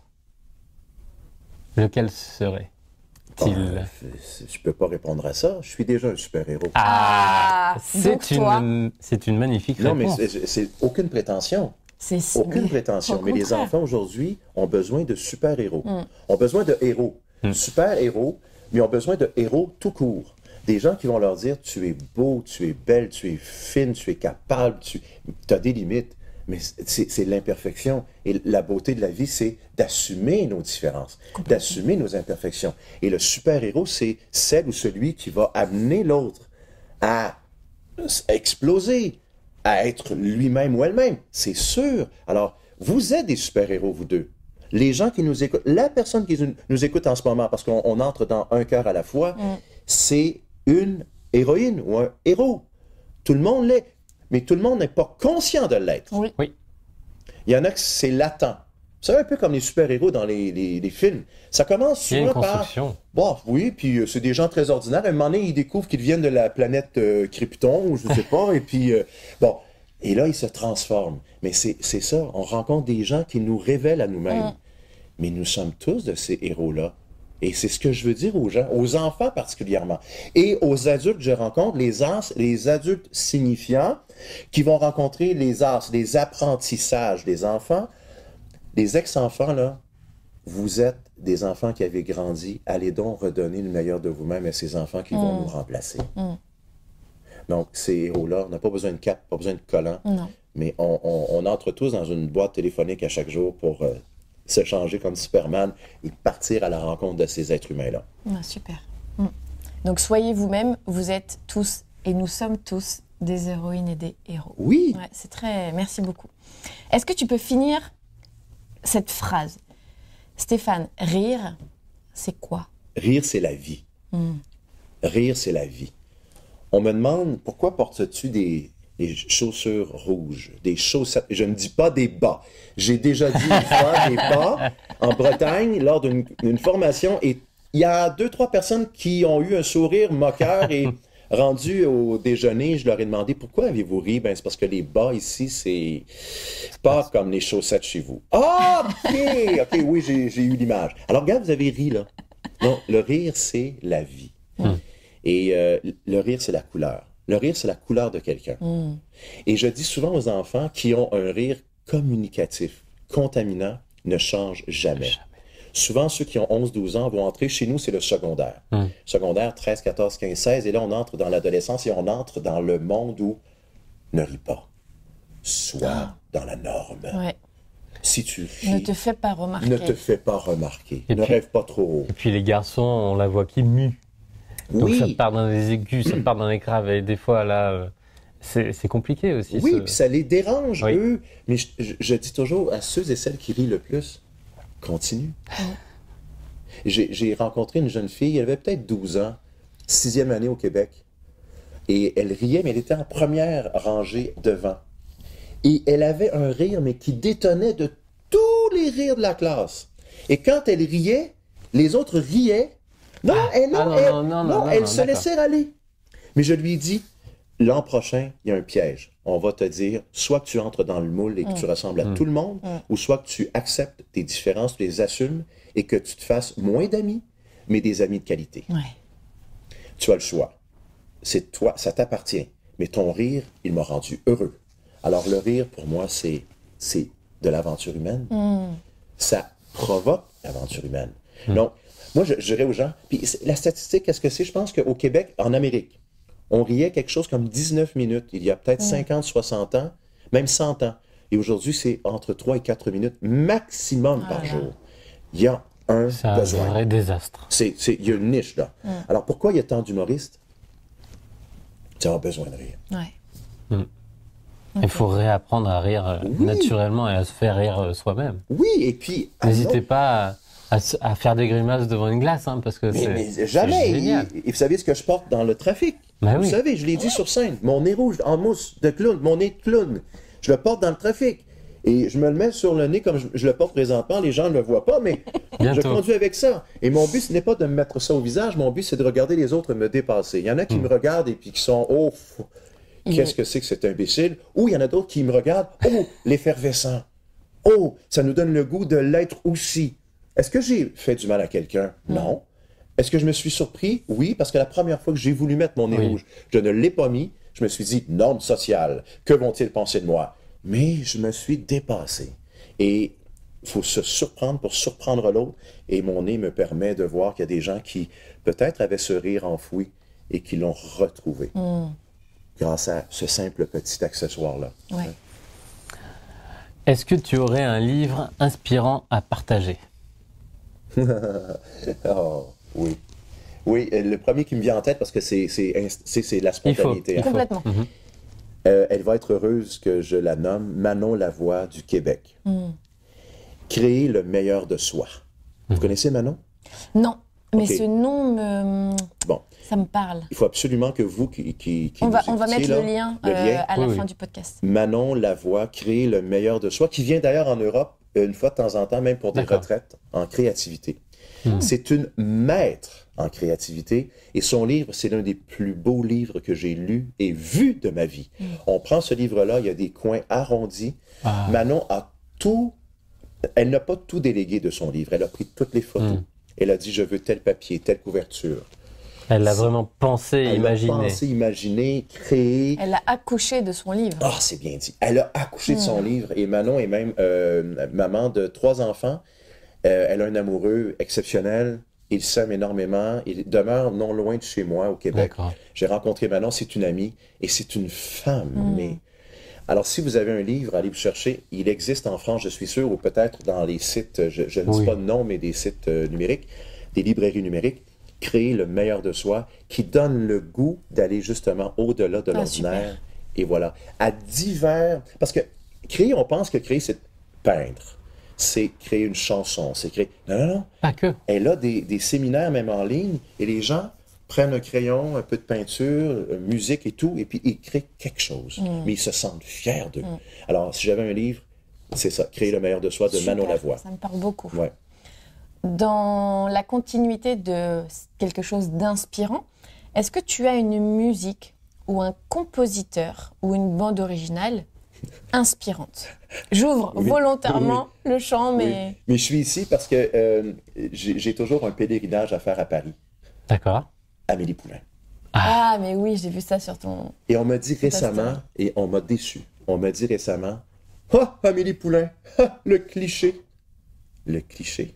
S2: lequel serait-il?
S3: Je peux pas répondre à ça. Je suis déjà un super-héros.
S1: Ah, donc
S2: c'est une magnifique
S3: Non, mais
S2: réponse.
S3: c'est aucune prétention. Aucune prétention. Mais les enfants aujourd'hui ont besoin de super-héros. Ont besoin de héros. Super-héros, mais ont besoin de héros tout court. Des gens qui vont leur dire tu es beau, tu es belle, tu es fine, tu es capable, tu as des limites. Mais c'est l'imperfection. Et la beauté de la vie, c'est d'assumer nos différences, d'assumer nos imperfections. Et le super-héros, c'est celle ou celui qui va amener l'autre à exploser, à être lui-même ou elle-même. C'est sûr. Alors, vous êtes des super-héros, vous deux. Les gens qui nous écoutent, la personne qui nous écoute en ce moment, parce qu'on entre dans un cœur à la fois, c'est une héroïne ou un héros. Tout le monde l'est. Mais tout le monde n'est pas conscient de l'être.
S2: Oui.
S3: Il y en a que c'est latent. C'est un peu comme les super-héros dans les films. Ça commence
S2: Il y a une
S3: souvent par...
S2: construction.
S3: Bon, oui, puis c'est des gens très ordinaires. À un moment donné, ils découvrent qu'ils viennent de la planète Krypton, ou je ne sais pas, et puis... bon, et là, ils se transforment. Mais c'est ça, on rencontre des gens qui nous révèlent à nous-mêmes. Mais nous sommes tous de ces héros-là. Et c'est ce que je veux dire aux gens, aux enfants particulièrement. Et aux adultes que je rencontre, les adultes signifiants qui vont rencontrer les apprentissages des enfants. Les ex-enfants, là, vous êtes des enfants qui avaient grandi. Allez donc redonner le meilleur de vous-même à ces enfants qui vont nous remplacer. Donc, ces héros-là, on n'a pas besoin de cape, pas besoin de collant.
S1: Non.
S3: Mais on entre tous dans une boîte téléphonique à chaque jour pour... se changer comme Superman et partir à la rencontre de ces êtres humains-là.
S1: Ah, super. Donc soyez vous-même, vous êtes tous et nous sommes tous des héroïnes et des héros.
S3: Oui.
S1: Ouais, c'est très... Merci beaucoup. Est-ce que tu peux finir cette phrase? Stéphane, rire, c'est quoi?
S3: Rire, c'est la vie. Rire, c'est la vie. On me demande, pourquoi portes-tu des chaussures rouges, des chaussettes, je ne dis pas des bas. J'ai déjà dit une fois des bas en Bretagne lors d'une formation et il y a 2-3 personnes qui ont eu un sourire moqueur et rendu au déjeuner, je leur ai demandé pourquoi avez-vous ri? Ben, c'est parce que les bas ici, c'est pas comme les chaussettes chez vous. Ah, ok, oui, j'ai eu l'image. Alors regarde, vous avez ri là. Non, le rire, c'est la vie. Et le rire, c'est la couleur. Le rire, c'est la couleur de quelqu'un. Et je dis souvent aux enfants qui ont un rire communicatif, contaminant, ne changent jamais. Souvent, ceux qui ont 11-12 ans vont entrer chez nous, c'est le secondaire. Secondaire, 13, 14, 15, 16. Et là, on entre dans l'adolescence et on entre dans le monde où ne ris pas. sois dans la norme.
S1: Ouais.
S3: Si tu ris,
S1: Ne te fais pas remarquer.
S3: ne te fais pas remarquer.
S2: Et
S3: Ne
S2: puis-
S3: rêve pas trop haut.
S2: Et puis les garçons, on la voit qui mue. Donc
S3: Oui.
S2: ça part dans les aigus, ça part dans les graves. Et des fois, là, c'est compliqué aussi.
S3: Oui, puis ça les dérange,
S2: Oui.
S3: eux. Mais je dis toujours à ceux et celles qui rient le plus, continue. J'ai rencontré une jeune fille, elle avait peut-être 12 ans, 6e année au Québec. Et elle riait, mais elle était en première rangée devant. Et elle avait un rire, mais qui détonnait de tous les rires de la classe. Et quand elle riait, les autres riaient. Non, elle se
S2: d'accord.
S3: laissait aller. Mais je lui ai dit, l'an prochain, il y a un piège. On va te dire, soit que tu entres dans le moule et que tu ressembles à tout le monde, ou soit que tu acceptes tes différences, tu les assumes, et que tu te fasses moins d'amis, mais des amis de qualité.
S1: Ouais.
S3: Tu as le choix. C'est toi, ça t'appartient. Mais ton rire, il m'a rendu heureux. Alors le rire, pour moi, c'est de l'aventure humaine. Ça provoque l'aventure humaine. Donc, moi, je dirais aux gens, puis la statistique, qu'est-ce que c'est? Je pense qu'au Québec, en Amérique, on riait quelque chose comme 19 minutes, il y a peut-être 50, 60 ans, même 100 ans. Et aujourd'hui, c'est entre 3 et 4 minutes maximum par jour. Il y a un
S2: C'est un
S3: besoin.
S2: vrai désastre.
S3: Il y a une niche, là. Alors, pourquoi il y a tant d'humoristes? Tu as besoin de rire.
S1: Ouais.
S2: Il faut réapprendre à rire
S3: Oui.
S2: naturellement et à se faire rire soi-même.
S3: Oui, et puis...
S2: N'hésitez pas à faire des grimaces devant une glace, hein, parce que
S3: Mais
S2: c'est
S3: jamais.
S2: génial.
S3: Et vous savez ce que je porte dans le trafic?
S2: Ben
S3: Vous
S2: oui.
S3: savez, je l'ai dit sur scène. Mon nez rouge en mousse de clown, mon nez de clown. Je le porte dans le trafic. Et je me le mets sur le nez comme je le porte présentement. Les gens ne le voient pas, mais je
S2: Bientôt.
S3: conduis avec ça. Et mon but, ce n'est pas de me mettre ça au visage. Mon but, c'est de regarder les autres me dépasser. Il y en a qui me regardent et puis qui sont « Oh, qu'est-ce que c'est que cet imbécile? » Ou il y en a d'autres qui me regardent « Oh, l'effervescent. Oh, ça nous donne le goût de l'être aussi. » Est-ce que j'ai fait du mal à quelqu'un? Non. Est-ce que je me suis surpris? Oui, parce que la première fois que j'ai voulu mettre mon nez
S2: Oui.
S3: rouge, je ne l'ai pas mis. Je me suis dit, norme sociale, que vont-ils penser de moi? Mais je me suis dépassé. Et il faut se surprendre pour surprendre l'autre. Et mon nez me permet de voir qu'il y a des gens qui, peut-être, avaient ce rire enfoui et qui l'ont retrouvé. Grâce à ce simple petit accessoire-là.
S1: Ouais.
S2: Est-ce que tu aurais un livre inspirant à partager?
S3: Oh, oui. Oui, le premier qui me vient en tête, parce que c'est la spontanéité.
S2: Il faut.
S1: Complètement.
S3: Elle va être heureuse que je la nomme Manon Lavoie du Québec. Créer le meilleur de soi. Vous connaissez Manon?
S1: Non, mais
S3: Ok.
S1: ce nom
S3: Bon,
S1: ça me parle.
S3: il faut absolument que vous qui
S1: On
S3: nous
S1: va
S3: écoutiez,
S1: mettre
S3: là,
S1: le lien,
S3: le lien.
S1: à la
S2: Oui,
S1: fin
S2: oui.
S1: du podcast.
S3: Manon Lavoie, créer le meilleur de soi, qui vient d'ailleurs en Europe une fois de temps en temps, même pour des
S2: D'accord.
S3: retraites en créativité. C'est une maître en créativité et son livre, c'est l'un des plus beaux livres que j'ai lus et vus de ma vie. On prend ce livre-là, il y a des coins arrondis.
S2: Ah.
S3: Manon a tout, elle n'a pas tout délégué de son livre, elle a pris toutes les photos. Elle a dit, je veux tel papier, telle couverture.
S2: Elle l'a vraiment pensé,
S3: Elle a
S2: imaginé.
S3: pensé, imaginé, créé.
S1: Elle a accouché de son livre.
S3: Ah, c'est bien dit. Elle a accouché de son livre et Manon est même maman de 3 enfants. Elle a un amoureux exceptionnel. Il s'aime énormément. Il demeure non loin de chez moi au Québec.
S2: D'accord.
S3: J'ai rencontré Manon, c'est une amie et c'est une femme. Mais... Alors, si vous avez un livre, allez vous chercher. Il existe en France, je suis sûr, ou peut-être dans les sites, je ne dis
S2: Oui.
S3: pas de nom, mais des sites numériques, des librairies numériques. Créer le meilleur de soi qui donne le goût d'aller justement au-delà de l'ordinaire.
S1: super.
S3: Et voilà. À divers... Parce que créer, on pense que créer, c'est peindre. C'est créer une chanson. C'est créer... Non, non, non.
S2: Pas que.
S3: Elle a des séminaires même en ligne et les gens prennent un crayon, un peu de peinture, musique et tout, et puis ils créent quelque chose. Mais ils se sentent fiers d'eux. Alors, si j'avais un livre, c'est ça, Créer le meilleur de soi de
S1: Super,
S3: Manon Lavoie.
S1: ça me parle beaucoup.
S3: Ouais.
S1: Dans la continuité de quelque chose d'inspirant, est-ce que tu as une musique ou un compositeur ou une bande originale inspirante? J'ouvre
S3: Oui,
S1: volontairement le champ, mais...
S3: Oui. Mais je suis ici parce que j'ai toujours un pèlerinage à faire à Paris.
S2: D'accord.
S3: Amélie Poulain.
S1: Ah, mais oui, j'ai vu ça sur ton...
S3: Et on m'a dit récemment, et on m'a déçu, on m'a dit récemment, « Ah, Amélie Poulain, ah, le cliché. » Le cliché.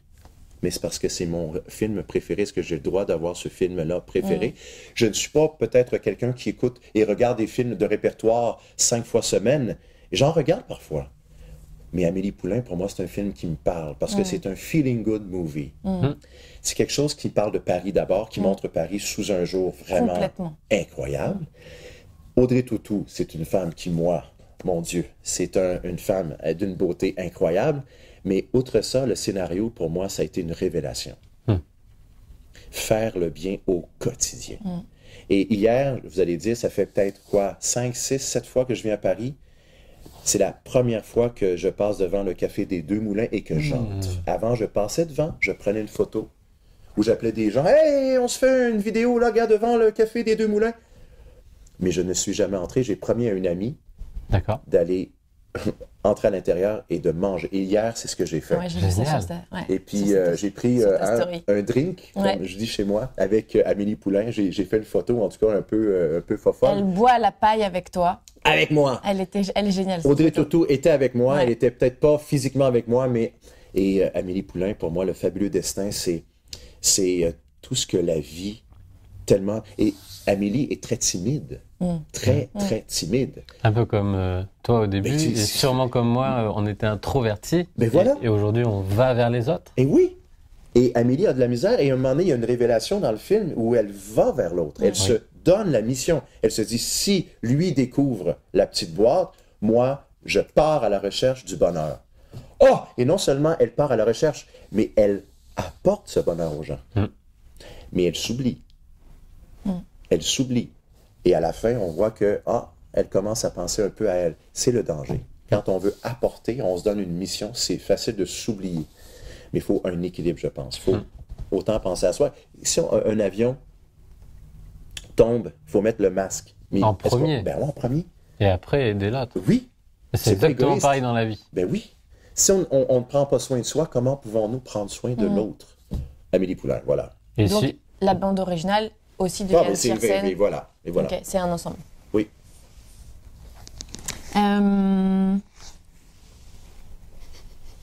S3: Mais c'est parce que c'est mon film préféré, est-ce que j'ai le droit d'avoir ce film-là préféré? Je ne suis pas peut-être quelqu'un qui écoute et regarde des films de répertoire 5 fois semaine, Et j'en regarde parfois. Mais Amélie Poulain, pour moi, c'est un film qui me parle parce que c'est un feeling good movie. C'est quelque chose qui parle de Paris d'abord, qui montre Paris sous un jour vraiment incroyable. Audrey Tautou, c'est une femme qui, moi, mon Dieu, c'est une femme d'une beauté incroyable. Mais outre ça, le scénario, pour moi, ça a été une révélation. Faire le bien au quotidien. Et hier, vous allez dire, ça fait peut-être quoi, 5, 6, 7 fois que je viens à Paris. C'est la première fois que je passe devant le café des Deux Moulins et que j'entre. Avant, je passais devant, je prenais une photo où j'appelais des gens. « Hey, on se fait une vidéo là, regarde, devant le café des Deux Moulins. » Mais je ne suis jamais entré. J'ai promis à une amie d'aller entrer à l'intérieur et de manger. Et hier, c'est ce que j'ai fait.
S1: Ouais, j'ai vu ça.
S3: Et puis, j'ai pris un drink, comme je dis chez moi, avec Amélie Poulain. J'ai fait une photo, en tout cas, un peu fofolle.
S1: Elle boit la paille avec toi.
S3: Avec moi.
S1: Elle est géniale.
S3: Audrey Tautou était avec moi. Elle était peut-être pas physiquement avec moi, mais... Et Amélie Poulain, pour moi, le fabuleux destin, c'est tout ce que la vie, tellement... Et Amélie est très timide. Très timide.
S2: Un peu comme toi au début, et sûrement comme moi, on était introvertis.
S3: Mais voilà.
S2: Et aujourd'hui, on va vers les autres.
S3: Et oui. Et Amélie a de la misère, et à un moment donné, il y a une révélation dans le film où elle va vers l'autre. Elle se donne la mission. Elle se dit, si lui découvre la petite boîte, moi, je pars à la recherche du bonheur. Oh! Et non seulement elle part à la recherche, mais elle apporte ce bonheur aux gens. Mais elle s'oublie. Elle s'oublie. Et à la fin, on voit que, elle commence à penser un peu à elle. C'est le danger. Quand on veut apporter, on se donne une mission, c'est facile de s'oublier. Mais il faut un équilibre, je pense. Il faut autant penser à soi. Si un avion tombe, il faut mettre le masque. Mais
S2: en premier.
S3: En premier.
S2: Et après, aider l'autre.
S3: Oui.
S2: C'est exactement pareil dans la vie.
S3: Ben oui. Si on ne prend pas soin de soi, comment pouvons-nous prendre soin de l'autre? Amélie Poulain, voilà.
S2: Et
S1: donc, la bande originale aussi de Yann Tiersen.
S3: Et voilà.
S1: Ok, c'est un ensemble.
S3: Oui.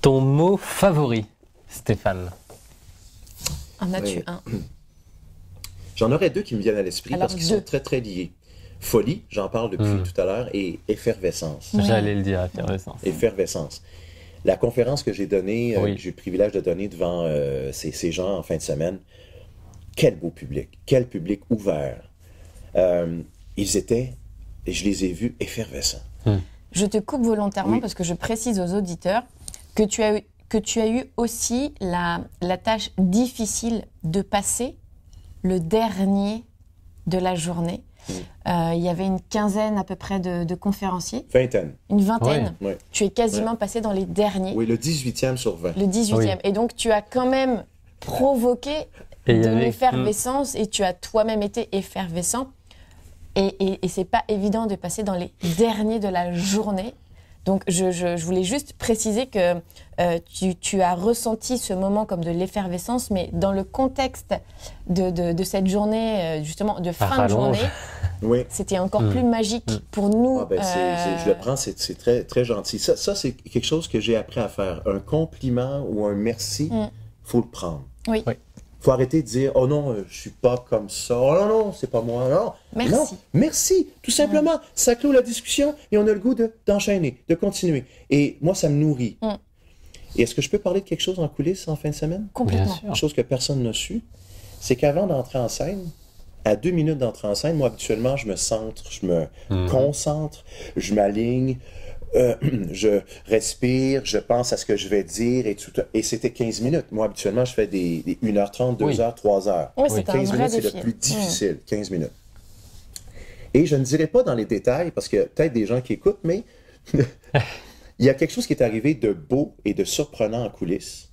S2: Ton mot favori, Stéphane?
S1: En as-tu un?
S3: J'en aurais deux qui me viennent à l'esprit parce qu'ils sont très, très liés. Folie, j'en parle depuis tout à l'heure, et effervescence.
S2: J'allais le dire, effervescence.
S3: Effervescence. La conférence que j'ai donnée, que j'ai eu le privilège de donner devant ces gens en fin de semaine, quel beau public, quel public ouvert. Ils étaient, et je les ai vus, effervescents.
S1: Je te coupe volontairement parce que je précise aux auditeurs que tu as eu aussi la tâche difficile de passer le dernier de la journée. Il y avait une quinzaine à peu près de conférenciers. Une vingtaine.
S3: Oui.
S1: Tu es quasiment passé dans les derniers.
S3: Oui, le 18e sur 20.
S1: Le 18e. Oui. Et donc, tu as quand même provoqué de l'effervescence et tu as toi-même été effervescent. Et c'est pas évident de passer dans les derniers de la journée. Donc, je voulais juste préciser que tu as ressenti ce moment comme de l'effervescence, mais dans le contexte de cette journée, justement, de fin de journée, c'était encore plus magique pour nous.
S3: Je le prends, c'est très, très gentil. Ça, c'est quelque chose que j'ai appris à faire. Un compliment ou un merci, faut le prendre.
S1: Oui.
S3: Faut arrêter de dire « Oh non, je suis pas comme ça. Oh non, non, c'est pas moi. » Non.
S1: Merci.
S3: Non, merci. Tout simplement. Ça clôt la discussion et on a le goût d'enchaîner, de continuer. Et moi, ça me nourrit. Et est-ce que je peux parler de quelque chose en coulisses en fin de semaine?
S1: Complètement.
S3: Une chose que personne n'a su, c'est qu'avant d'entrer en scène, à 2 minutes d'entrer en scène, moi, habituellement, je me centre, je me concentre, je m'aligne, je respire, je pense à ce que je vais dire et c'était 15 minutes. Moi, habituellement, je fais des 1h30, 2h, 3h.
S1: Oui, c'est
S3: 15 minutes, c'est le plus difficile, 15 minutes. Et je ne dirai pas dans les détails, parce qu'il y a peut-être des gens qui écoutent, mais il y a quelque chose qui est arrivé de beau et de surprenant en coulisses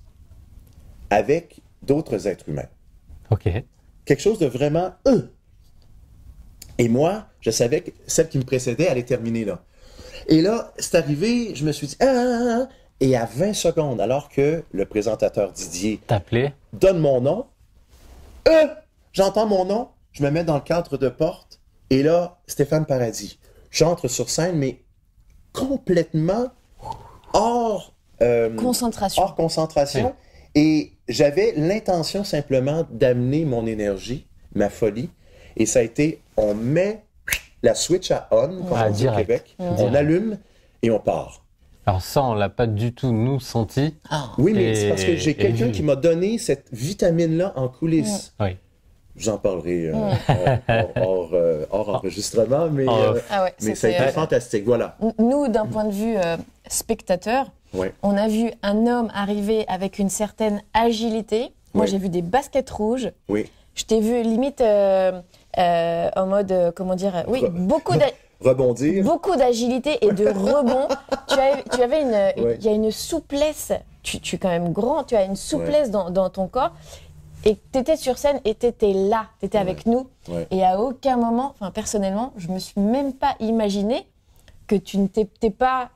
S3: avec d'autres êtres humains.
S2: OK.
S3: Quelque chose de vraiment... Et moi, je savais que celle qui me précédait allait terminer là. Et là, c'est arrivé, je me suis dit, et à 20 secondes, alors que le présentateur Didier donne mon nom, j'entends mon nom, je me mets dans le cadre de porte, et là, Stéphane Paradis. J'entre sur scène, mais complètement hors concentration. Et j'avais l'intention simplement d'amener mon énergie, ma folie, et ça a été, on met la switch à on, comme on dit au Québec. On allume et on part.
S2: Alors ça, on l'a pas du tout, nous, senti.
S3: Oui, mais c'est parce que j'ai quelqu'un qui m'a donné cette vitamine-là en coulisses.
S2: Oui.
S3: Je vous en parlerai hors enregistrement, mais, mais ça a été fantastique. Voilà.
S1: Nous, d'un point de vue spectateur, on a vu un homme arriver avec une certaine agilité. Moi, j'ai vu des baskets rouges.
S3: Oui.
S1: Je t'ai vu limite en mode, comment dire,
S3: rebondir.
S1: Beaucoup d'agilité et de rebond. tu avais il y a une souplesse. Tu es quand même grand, tu as une souplesse dans ton corps. Et tu étais sur scène et tu étais là, tu étais avec nous.
S3: Ouais.
S1: Et à aucun moment, enfin personnellement, je me suis même pas imaginé que tu ne t'étais pas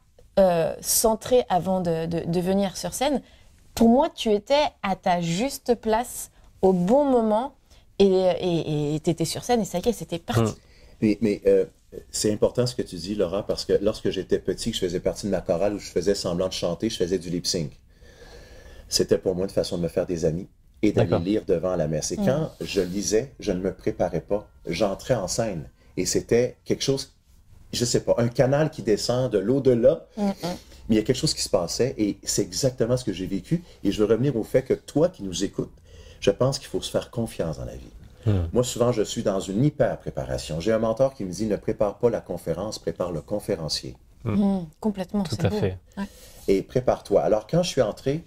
S1: centré avant de venir sur scène. Pour moi, tu étais à ta juste place au bon moment et tu étais sur scène et ça y est, c'était parti.
S3: Mais c'est important ce que tu dis, Laura, parce que lorsque j'étais petit, que je faisais partie de ma chorale où je faisais semblant de chanter, je faisais du lip-sync. C'était pour moi une façon de me faire des amis et d'aller lire devant la messe. Et quand je lisais, je ne me préparais pas. J'entrais en scène. Et c'était quelque chose, je sais pas, un canal qui descend de l'au-delà. Mais il y a quelque chose qui se passait et c'est exactement ce que j'ai vécu. Et je veux revenir au fait que toi qui nous écoutes, je pense qu'il faut se faire confiance dans la vie. Moi, souvent, je suis dans une hyper-préparation. J'ai un mentor qui me dit, ne prépare pas la conférence, prépare le conférencier.
S1: Complètement,
S2: tout à fait.
S1: Ouais.
S3: Et prépare-toi. Alors, quand je suis entré,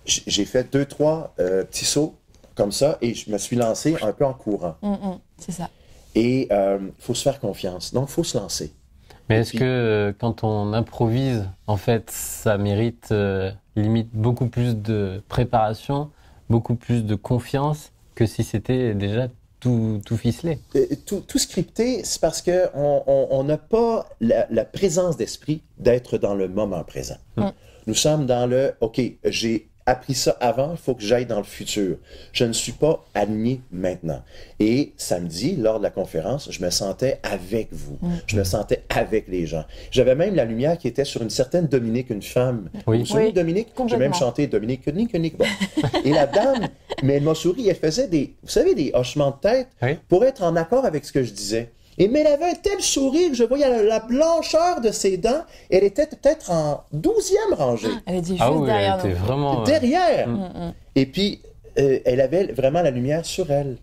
S3: j'ai fait 2-3 petits sauts comme ça et je me suis lancé un peu en courant.
S1: C'est ça.
S3: Et il faut se faire confiance. Donc, il faut se lancer.
S2: Mais est-ce que quand on improvise, en fait, ça mérite limite beaucoup plus de préparation, beaucoup plus de confiance que si c'était déjà tout ficelé?
S3: Tout scripté, c'est parce qu'on n'a pas la présence d'esprit d'être dans le moment présent. Nous sommes dans le « OK, j'ai appris ça avant, il faut que j'aille dans le futur. Je ne suis pas aligné maintenant. » Et samedi, lors de la conférence, je me sentais avec vous. Je me sentais avec les gens. J'avais même la lumière qui était sur une certaine Dominique, une femme.
S2: Oui.
S3: Vous vous souvenez de Dominique? J'ai même chanté Dominique. Bon. Et la dame, mais elle m'a souri, elle faisait vous savez, des hochements de tête pour être en accord avec ce que je disais. Mais elle avait un tel sourire, je voyais la blancheur de ses dents. Elle était peut-être en 12e rangée.
S1: Elle était juste derrière
S2: elle était vraiment...
S3: Derrière. Et puis, elle avait vraiment la lumière sur elle.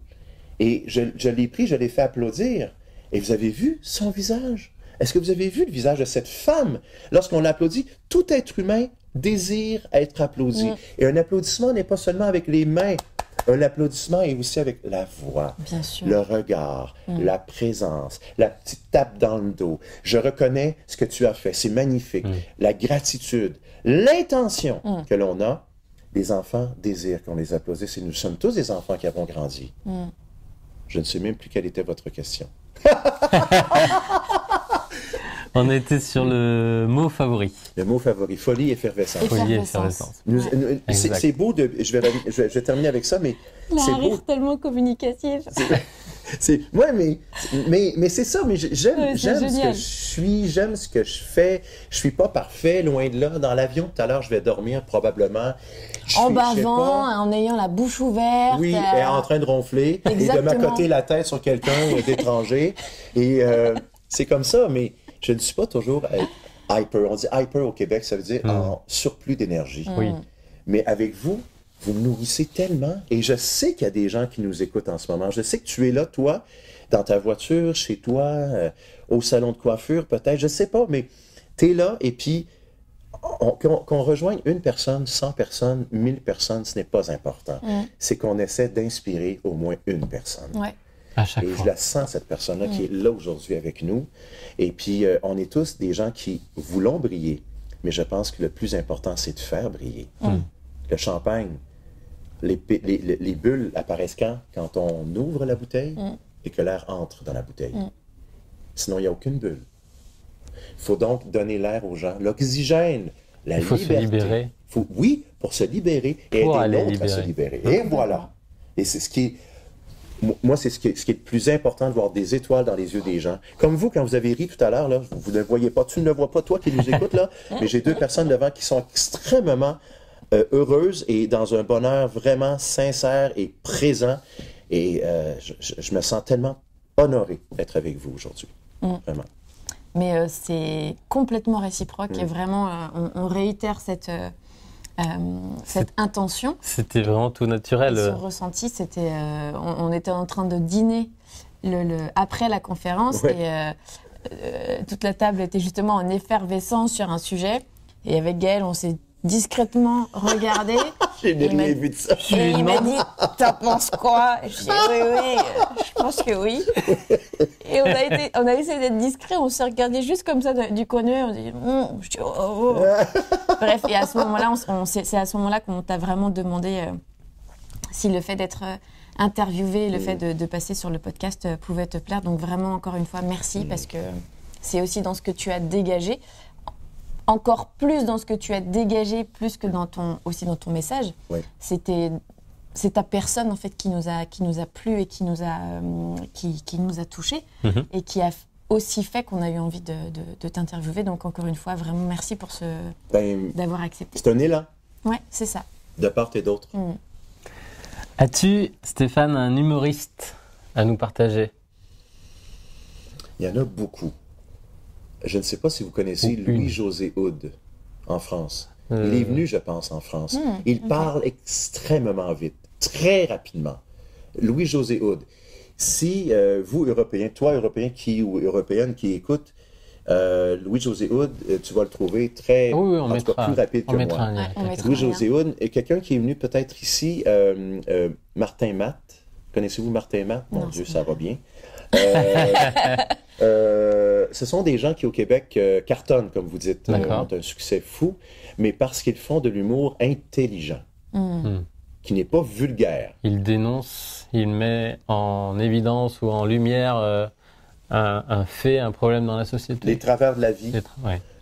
S3: Et je l'ai pris, je l'ai fait applaudir. Et vous avez vu son visage? Est-ce que vous avez vu le visage de cette femme? Lorsqu'on l'applaudit, tout être humain désire être applaudi. Et un applaudissement n'est pas seulement avec les mains. Un applaudissement est aussi avec la voix, le regard, la présence, la petite tape dans le dos. Je reconnais ce que tu as fait, c'est magnifique. La gratitude, l'intention que l'on a. Les enfants désirent qu'on les applaudisse et nous sommes tous des enfants qui avons grandi. Je ne sais même plus quelle était votre question.
S2: On était sur le mot favori.
S3: Le mot favori, folie, effervescence.
S2: Folie, effervescence.
S3: C'est beau de... Je vais terminer avec ça, mais c'est beau.
S1: Tellement communicatif.
S3: Ouais, mais c'est ça, mais j'aime ce que je suis, j'aime ce que je fais. Je suis pas parfait, loin de là. Dans l'avion, tout à l'heure, je vais dormir probablement.
S1: En bavant, en ayant la bouche ouverte.
S3: Oui, et en train de ronfler.
S1: Exactement.
S3: Et de m'accoter la tête sur quelqu'un d'étranger. Et c'est comme ça, mais je ne suis pas toujours hyper. On dit hyper au Québec, ça veut dire en surplus d'énergie.
S2: Oui.
S3: Mais avec vous, vous me nourrissez tellement. Et je sais qu'il y a des gens qui nous écoutent en ce moment. Je sais que tu es là, toi, dans ta voiture, chez toi, au salon de coiffure, peut-être. Je ne sais pas, mais tu es là. Et puis, qu'on rejoigne une personne, 100 personnes, 1000 personnes, ce n'est pas important. C'est qu'on essaie d'inspirer au moins une personne.
S1: Ouais.
S2: À chaque fois.
S3: Je la sens, cette personne-là, qui est là aujourd'hui avec nous. Et puis, on est tous des gens qui voulons briller. Mais je pense que le plus important, c'est de faire briller. Le champagne, les bulles apparaissent quand on ouvre la bouteille et que l'air entre dans la bouteille. Sinon, il n'y a aucune bulle. Il faut donc donner l'air aux gens. L'oxygène, la liberté.
S2: Il faut se libérer.
S3: Oui, pour se libérer et
S2: pour
S3: aider l'autre à se libérer. Et voilà. Et c'est ce qui est... Moi, c'est ce qui est le plus important, de voir des étoiles dans les yeux des gens. Comme vous, quand vous avez ri tout à l'heure, là, vous ne voyez pas, tu ne le vois pas, toi qui nous écoutes, là, mais j'ai deux personnes devant qui sont extrêmement heureuses et dans un bonheur vraiment sincère et présent. Et je me sens tellement honoré d'être avec vous aujourd'hui. Vraiment.
S1: mais c'est complètement réciproque et vraiment, on réitère cette intention.
S2: C'était vraiment tout naturel.
S1: Ce ressenti, c'était, on était en train de dîner après la conférence et toute la table était justement en effervescence sur un sujet. Et avec Gaël, on s'est discrètement regardé.
S3: J'ai rien vu de ça.
S1: Et il m'a dit, t'en penses quoi? Je dis, oui, je pense que oui. Et on a essayé d'être discret, on s'est regardé juste comme ça du coin de l'œil, on dit, je dis, oh. Bref, et à ce moment-là, c'est à ce moment-là qu'on t'a vraiment demandé si le fait d'être interviewé, le fait de passer sur le podcast pouvait te plaire. Donc vraiment, encore une fois, merci, parce que c'est aussi dans ce que tu as dégagé. Encore plus dans ce que tu as dégagé, plus que aussi dans ton message. Ouais. C'est ta personne en fait qui nous a plu et qui nous a touchés et qui a aussi fait qu'on a eu envie de t'interviewer. Donc encore une fois, vraiment merci pour d'avoir accepté.
S3: C'est un élan.
S1: Ouais, c'est ça.
S3: De part et d'autre.
S2: As-tu, Stéphane, un humoriste à nous partager?
S3: Il y en a beaucoup. Je ne sais pas si vous connaissez Louis-José Hood en France. Il est venu, je pense, en France. Il parle extrêmement vite, très rapidement. Louis-José Hood. Si vous, Européens, toi, Européen ou Européenne qui écoute, Louis-José Hood, tu vas le trouver très, plus rapide que moi. Louis-José Hood est quelqu'un qui est venu peut-être ici, Martin Matt. Connaissez-vous Martin Matt? Mon Dieu, ça va bien. Ce sont des gens qui, au Québec, cartonnent, comme vous dites, ont un succès fou, mais parce qu'ils font de l'humour intelligent, qui n'est pas vulgaire.
S2: Il dénonce, il met en évidence ou en lumière un fait, un problème dans la société.
S3: Les travers de la vie.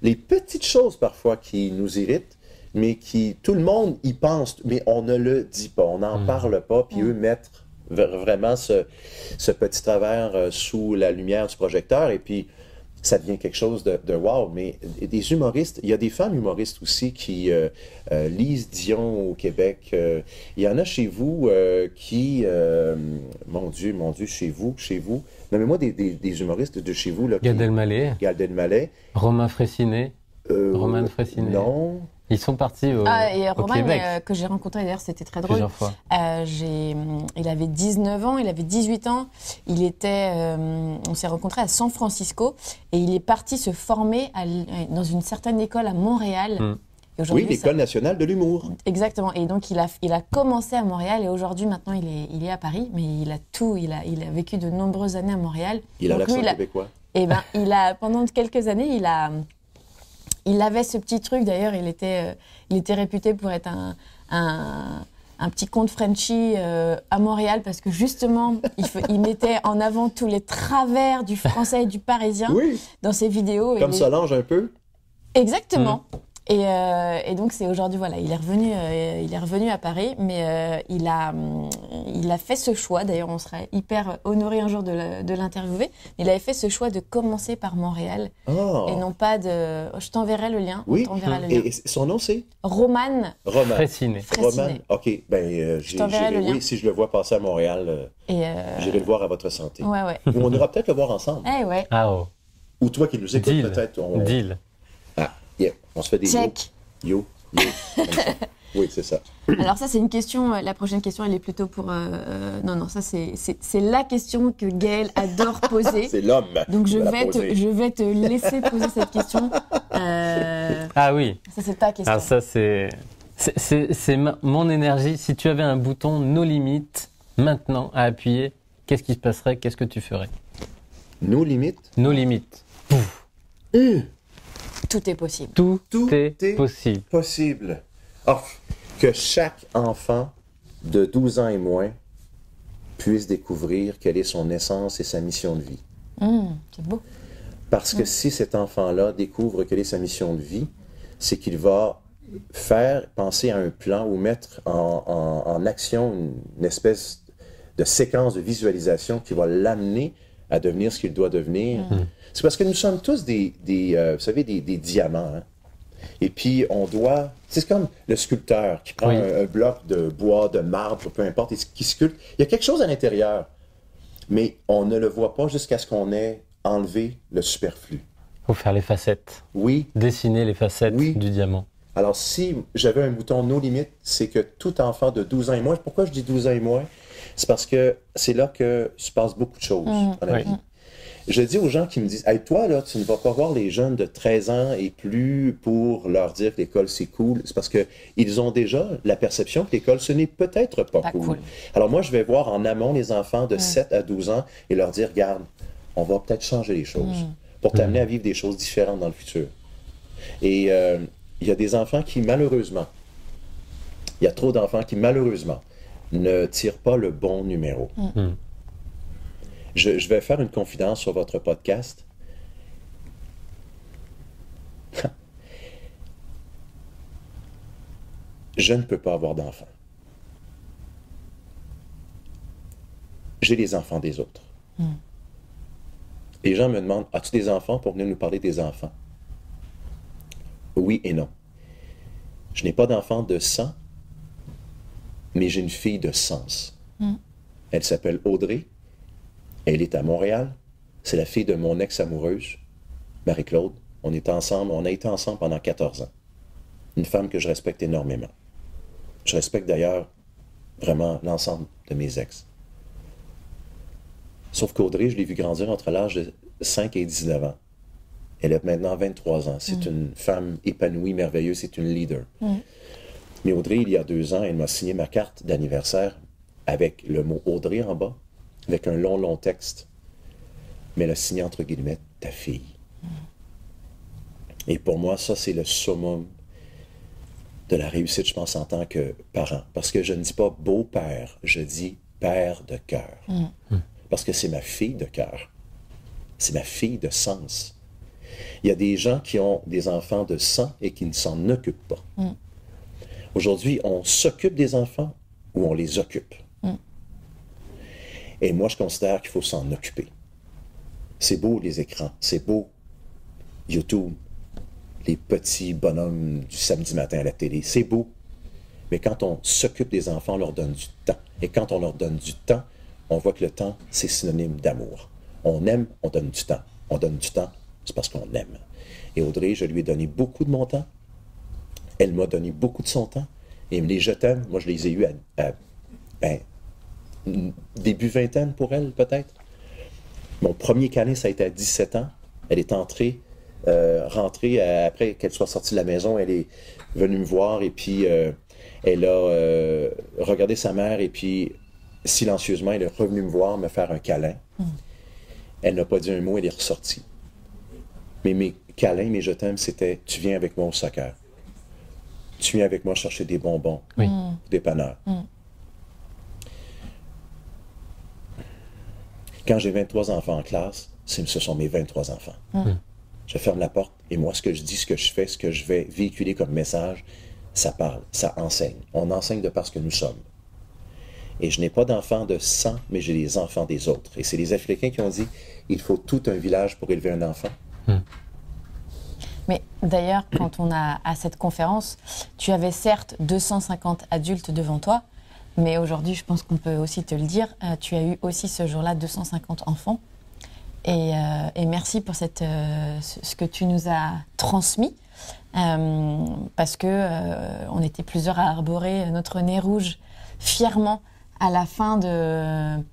S3: Les petites choses, parfois, qui nous irritent, mais qui, tout le monde y pense, mais on ne le dit pas, on n'en parle pas, puis eux mettent vraiment ce petit travers sous la lumière du projecteur, et puis ça devient quelque chose de wow. Mais des humoristes, il y a des femmes humoristes aussi qui Lise Dion au Québec, il y en a chez vous qui, mon Dieu, chez vous, nommez-moi des humoristes de chez vous. Là,
S2: Gad Elmaleh. Romain Frécinet.
S3: Romain Frécinet. Non.
S2: Ils sont partis au
S1: Romain,
S2: Québec.
S1: Que j'ai rencontré d'ailleurs, c'était très drôle.
S2: Plusieurs fois.
S1: Il avait 19 ans, il avait 18 ans. On s'est rencontrés à San Francisco et il est parti se former dans une certaine école à Montréal. Et
S3: oui, l'École nationale de l'humour.
S1: Exactement. Et donc, il a commencé à Montréal et aujourd'hui, maintenant, il est à Paris. Mais il a vécu de nombreuses années à Montréal.
S3: Il a l'accent québécois.
S1: Eh ben, pendant quelques années, il avait ce petit truc, d'ailleurs, il était réputé pour être un petit conte Frenchie à Montréal parce que justement, il mettait en avant tous les travers du français et du parisien dans ses vidéos.
S3: Comme Solange un peu.
S1: Exactement. Et donc c'est aujourd'hui, voilà, il est revenu à Paris, mais il a fait ce choix. D'ailleurs, on serait hyper honoré un jour de l'interviewer. Il avait fait ce choix de commencer par Montréal et non pas de. Je t'enverrai le lien.
S3: Oui. Et son nom c'est
S2: Roman Frécinet.
S3: Roman. Ok. Je t'enverrai le lien. Oui, si je le vois passer à Montréal, j'irai le voir à votre santé.
S1: Ouais.
S3: Ou on ira peut-être le voir ensemble.
S1: Ouais.
S3: Ou toi qui nous écoutes peut-être.
S2: Deal.
S3: Yeah. On se fait des
S1: check.
S3: Yo. Oui, c'est ça.
S1: Alors ça, c'est une question. La prochaine question, elle est plutôt pour. Non, ça c'est la question que Gaël adore poser.
S3: C'est l'homme.
S1: Donc je vais te laisser poser cette question.
S2: Ah oui.
S1: Ça c'est ta question.
S2: Alors ça c'est mon énergie. Si tu avais un bouton No Limit maintenant à appuyer, qu'est-ce qui se passerait? Qu'est-ce que tu ferais?
S3: No Limit.
S2: No Limit. Pouf.
S1: Tout est possible.
S2: Tout est
S3: possible. Que chaque enfant de 12 ans et moins puisse découvrir quelle est son essence et sa mission de vie.
S1: C'est beau.
S3: Parce que si cet enfant-là découvre quelle est sa mission de vie, c'est qu'il va penser à un plan ou mettre en action une espèce de séquence de visualisation qui va l'amener à devenir ce qu'il doit devenir. C'est parce que nous sommes tous des vous savez, des diamants. Hein? Et puis, c'est comme le sculpteur qui prend un bloc de bois, de marbre, peu importe, et qui sculpte. Il y a quelque chose à l'intérieur, mais on ne le voit pas jusqu'à ce qu'on ait enlevé le superflu.
S2: Faut faire les facettes.
S3: Oui.
S2: Dessiner les facettes du diamant.
S3: Alors, si j'avais un bouton no limite, c'est que tout enfant de 12 ans et moins, pourquoi je dis 12 ans et moins? C'est parce que c'est là que se passe beaucoup de choses dans la vie. Je dis aux gens qui me disent, hey, toi, là, tu ne vas pas voir les jeunes de 13 ans et plus pour leur dire que l'école, c'est cool. C'est parce qu'ils ont déjà la perception que l'école, ce n'est peut-être pas cool. Alors moi, je vais voir en amont les enfants de 7 à 12 ans et leur dire, regarde, on va peut-être changer les choses pour t'amener à vivre des choses différentes dans le futur. Et il y a des enfants qui, malheureusement, il y a trop d'enfants qui, malheureusement, ne tirent pas le bon numéro. Je vais faire une confidence sur votre podcast. Je ne peux pas avoir d'enfants. J'ai les enfants des autres. Les gens me demandent, as-tu des enfants pour venir nous parler des enfants? Oui et non. Je n'ai pas d'enfant de sang, mais j'ai une fille de sens. Elle s'appelle Audrey. Elle est à Montréal. C'est la fille de mon ex-amoureuse, Marie-Claude. On a été ensemble pendant 14 ans. Une femme que je respecte énormément. Je respecte d'ailleurs vraiment l'ensemble de mes ex. Sauf qu'Audrey, je l'ai vue grandir entre l'âge de 5 et 19 ans. Elle a maintenant 23 ans. C'est une femme épanouie, merveilleuse, c'est une leader. Mais Audrey, il y a 2 ans, elle m'a signé ma carte d'anniversaire avec le mot Audrey en bas, avec un long texte. Mais elle a signé entre guillemets ta fille. Et pour moi, ça, c'est le summum de la réussite, je pense, en tant que parent. Parce que je ne dis pas beau-père, je dis père de cœur. Parce que c'est ma fille de cœur. C'est ma fille de sens. Il y a des gens qui ont des enfants de sang et qui ne s'en occupent pas. Aujourd'hui, on s'occupe des enfants ou on les occupe. Et moi, je considère qu'il faut s'en occuper. C'est beau, les écrans. C'est beau, YouTube, les petits bonhommes du samedi matin à la télé. C'est beau. Mais quand on s'occupe des enfants, on leur donne du temps. Et quand on leur donne du temps, on voit que le temps, c'est synonyme d'amour. On aime, on donne du temps. On donne du temps, c'est parce qu'on aime. Et Audrey, je lui ai donné beaucoup de mon temps. Elle m'a donné beaucoup de son temps. Et les je t'aime, moi, je les ai eus à début vingtaine pour elle, peut-être. Mon premier câlin, ça a été à 17 ans. Elle est rentrée après qu'elle soit sortie de la maison. Elle est venue me voir et puis elle a regardé sa mère et puis silencieusement, elle est revenue me voir, me faire un câlin. Elle n'a pas dit un mot, elle est ressortie. Mais mes câlins, mes je t'aime, c'était « Tu viens avec moi au soccer. Tu viens avec moi chercher des bonbons, des dépanneurs. » Quand j'ai 23 enfants en classe, ce sont mes 23 enfants. Je ferme la porte et moi, ce que je dis, ce que je fais, ce que je vais véhiculer comme message, ça parle, ça enseigne. On enseigne de par ce que nous sommes. Et je n'ai pas d'enfants de sang, mais j'ai des enfants des autres. Et c'est les Africains qui ont dit, il faut tout un village pour élever un enfant.
S1: Mais d'ailleurs, quand on a à cette conférence, tu avais certes 250 adultes devant toi, mais aujourd'hui, je pense qu'on peut aussi te le dire, tu as eu aussi ce jour-là 250 enfants. Et merci pour ce que tu nous as transmis, parce que on était plusieurs à arborer notre nez rouge fièrement à la fin de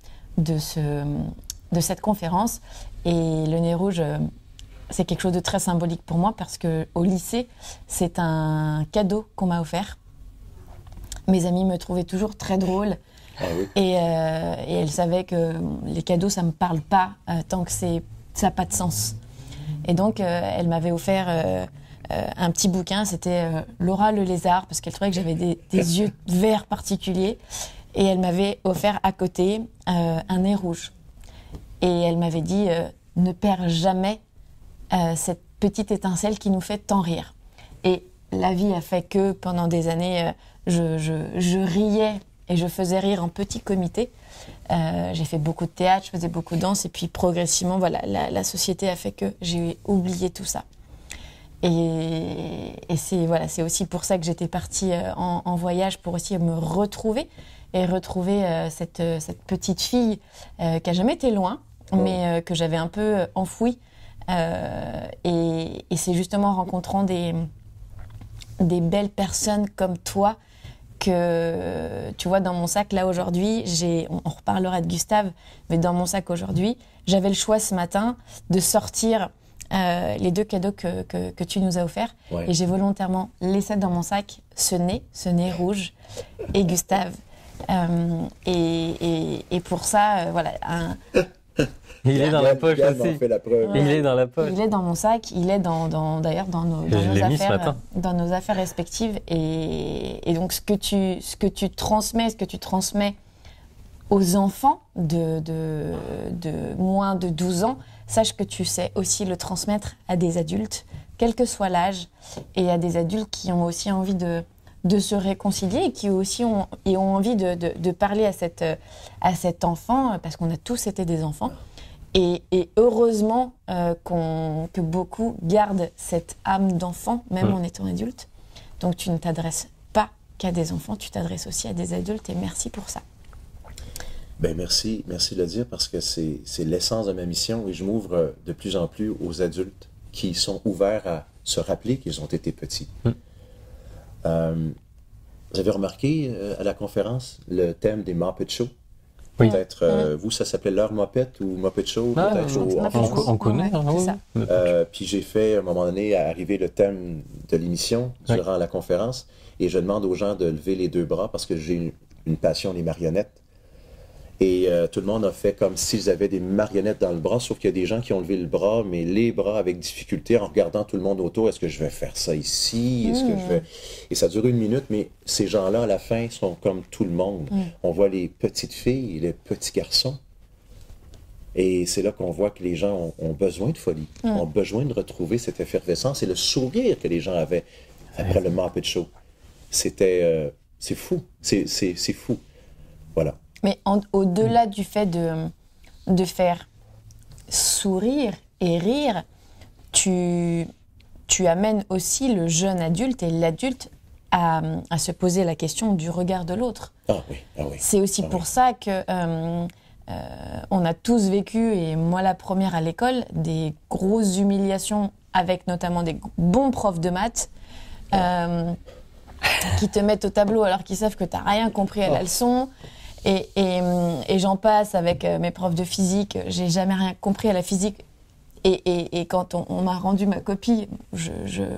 S1: cette conférence. Et le nez rouge, c'est quelque chose de très symbolique pour moi, parce qu'au lycée, c'est un cadeau qu'on m'a offert. Mes amies me trouvaient toujours très drôle.
S3: Ah oui.
S1: Et elles savaient que les cadeaux, ça ne me parle pas tant que ça n'a pas de sens. Et donc, elle m'avait offert un petit bouquin. C'était Laura le lézard, parce qu'elle trouvait que j'avais des yeux verts particuliers. Et elle m'avait offert à côté un nez rouge. Et elle m'avait dit, ne perds jamais cette petite étincelle qui nous fait tant rire. Et la vie a fait que pendant des années, je riais et je faisais rire en petit comité. J'ai fait beaucoup de théâtre, je faisais beaucoup de danse, et puis progressivement, voilà, la société a fait que j'ai oublié tout ça. Et c'est aussi pour ça que j'étais partie en voyage, pour aussi me retrouver et retrouver cette petite fille qui a jamais été loin, mais que j'avais un peu enfouie Et c'est justement en rencontrant des belles personnes comme toi que, tu vois, dans mon sac, là, aujourd'hui, on reparlera de Gustave, mais dans mon sac, aujourd'hui, j'avais le choix ce matin de sortir les 2 cadeaux que tu nous as offerts. Ouais. Et j'ai volontairement laissé dans mon sac ce nez rouge, et Gustave. Et pour ça, voilà.
S2: Il est dans la poche aussi.
S3: Fait la preuve.
S2: Il est dans la poche.
S1: Il est dans mon sac. Il est d'ailleurs dans nos affaires respectives. Et donc ce que tu transmets aux enfants de moins de 12 ans, sache que tu sais aussi le transmettre à des adultes, quel que soit l'âge, et à des adultes qui ont aussi envie de se réconcilier et qui aussi ont envie de parler à cet enfant, parce qu'on a tous été des enfants. Et heureusement que beaucoup gardent cette âme d'enfant, même en étant adulte. Donc tu ne t'adresses pas qu'à des enfants, tu t'adresses aussi à des adultes, et merci pour ça.
S3: Ben merci de le dire, parce que c'est l'essence de ma mission, et je m'ouvre de plus en plus aux adultes qui sont ouverts à se rappeler qu'ils ont été petits. Vous avez remarqué à la conférence le thème des Muppet Show?
S2: Oui.
S3: Peut-être, vous, ça s'appelait L'heure Muppet ou Muppet Show?
S2: On connaît.
S3: Puis j'ai fait, à un moment donné, arriver le thème de l'émission durant la conférence, et je demande aux gens de lever les 2 bras, parce que j'ai une passion des marionnettes. Et tout le monde a fait comme s'ils avaient des marionnettes dans le bras, sauf qu'il y a des gens qui ont levé le bras, mais les bras avec difficulté, en regardant tout le monde autour. Est-ce que je vais faire ça ici? Est-ce que je vais... Et ça dure 1 minute, mais ces gens-là, à la fin, sont comme tout le monde. On voit les petites filles et les petits garçons. Et c'est là qu'on voit que les gens ont besoin de folie, ont besoin de retrouver cette effervescence et le sourire que les gens avaient après le Muppet Show. C'était... c'est fou. C'est fou. Voilà.
S1: Mais au-delà du fait de faire sourire et rire, tu amènes aussi le jeune adulte et l'adulte à se poser la question du regard de l'autre.
S3: Ah oui.
S1: C'est aussi pour ça que on a tous vécu, et moi la première à l'école, des grosses humiliations avec notamment des bons profs de maths qui te mettent au tableau alors qu'ils savent que tu n'as rien compris à la leçon. Et j'en passe avec mes profs de physique. J'ai jamais rien compris à la physique. Et quand on m'a rendu ma copie,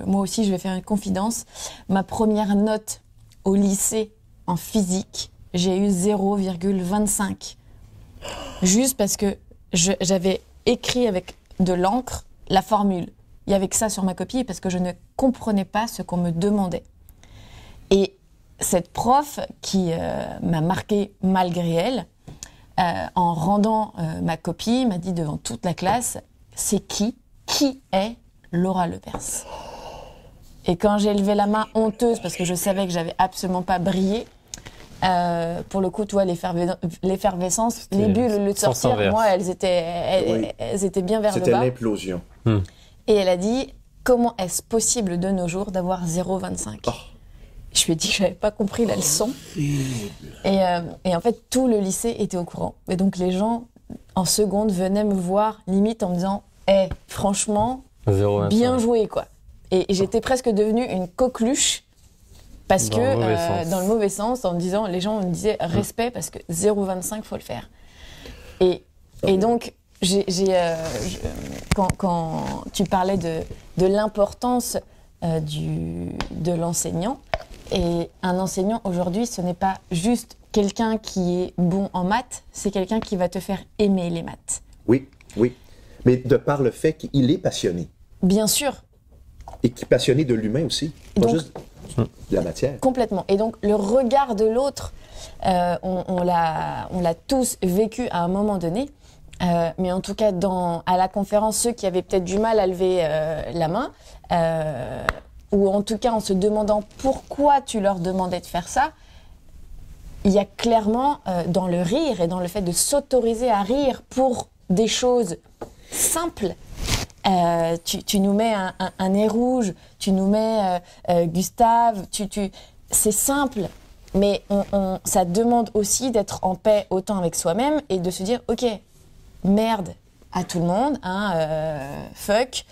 S1: moi aussi, je vais faire une confidence. Ma première note au lycée en physique, j'ai eu 0,25. Juste parce que j'avais écrit avec de l'encre la formule. Il y avait que ça sur ma copie, parce que je ne comprenais pas ce qu'on me demandait. Et cette prof qui m'a marquée malgré elle, en rendant ma copie, m'a dit devant toute la classe, c'est qui est Laura Lepers? Et quand j'ai levé la main honteuse, parce que je savais que j'avais absolument pas brillé, pour le coup, tu vois, l'effervescence, les bulles, le sortir, moi, elles étaient bien vers le bas.
S3: C'était l'implosion.
S1: Et elle a dit, comment est-ce possible de nos jours d'avoir 0,25 ? Je lui ai dit que je n'avais pas compris la leçon. Et en fait, tout le lycée était au courant. Et donc, les gens, en seconde, venaient me voir, limite, en me disant « franchement, 0, bien joué, quoi ». Et j'étais presque devenue une coqueluche, parce que, dans le mauvais sens, en me disant, les gens me disaient « respect », parce que 0,25, il faut le faire. Et donc, quand tu parlais de l'importance de l'enseignant, et un enseignant, aujourd'hui, ce n'est pas juste quelqu'un qui est bon en maths, c'est quelqu'un qui va te faire aimer les maths.
S3: Oui. Mais de par le fait qu'il est passionné.
S1: Bien sûr.
S3: Et qui est passionné de l'humain aussi, pas juste de la matière.
S1: Complètement. Et donc, le regard de l'autre, on l'a tous vécu à un moment donné. Mais en tout cas, à la conférence, ceux qui avaient peut-être du mal à lever la main, ou en tout cas en se demandant pourquoi tu leur demandais de faire ça, il y a clairement dans le rire et dans le fait de s'autoriser à rire pour des choses simples. Tu nous mets un nez rouge, tu nous mets Gustave, c'est simple, mais ça demande aussi d'être en paix autant avec soi-même et de se dire « Ok, merde, à tout le monde, fuck.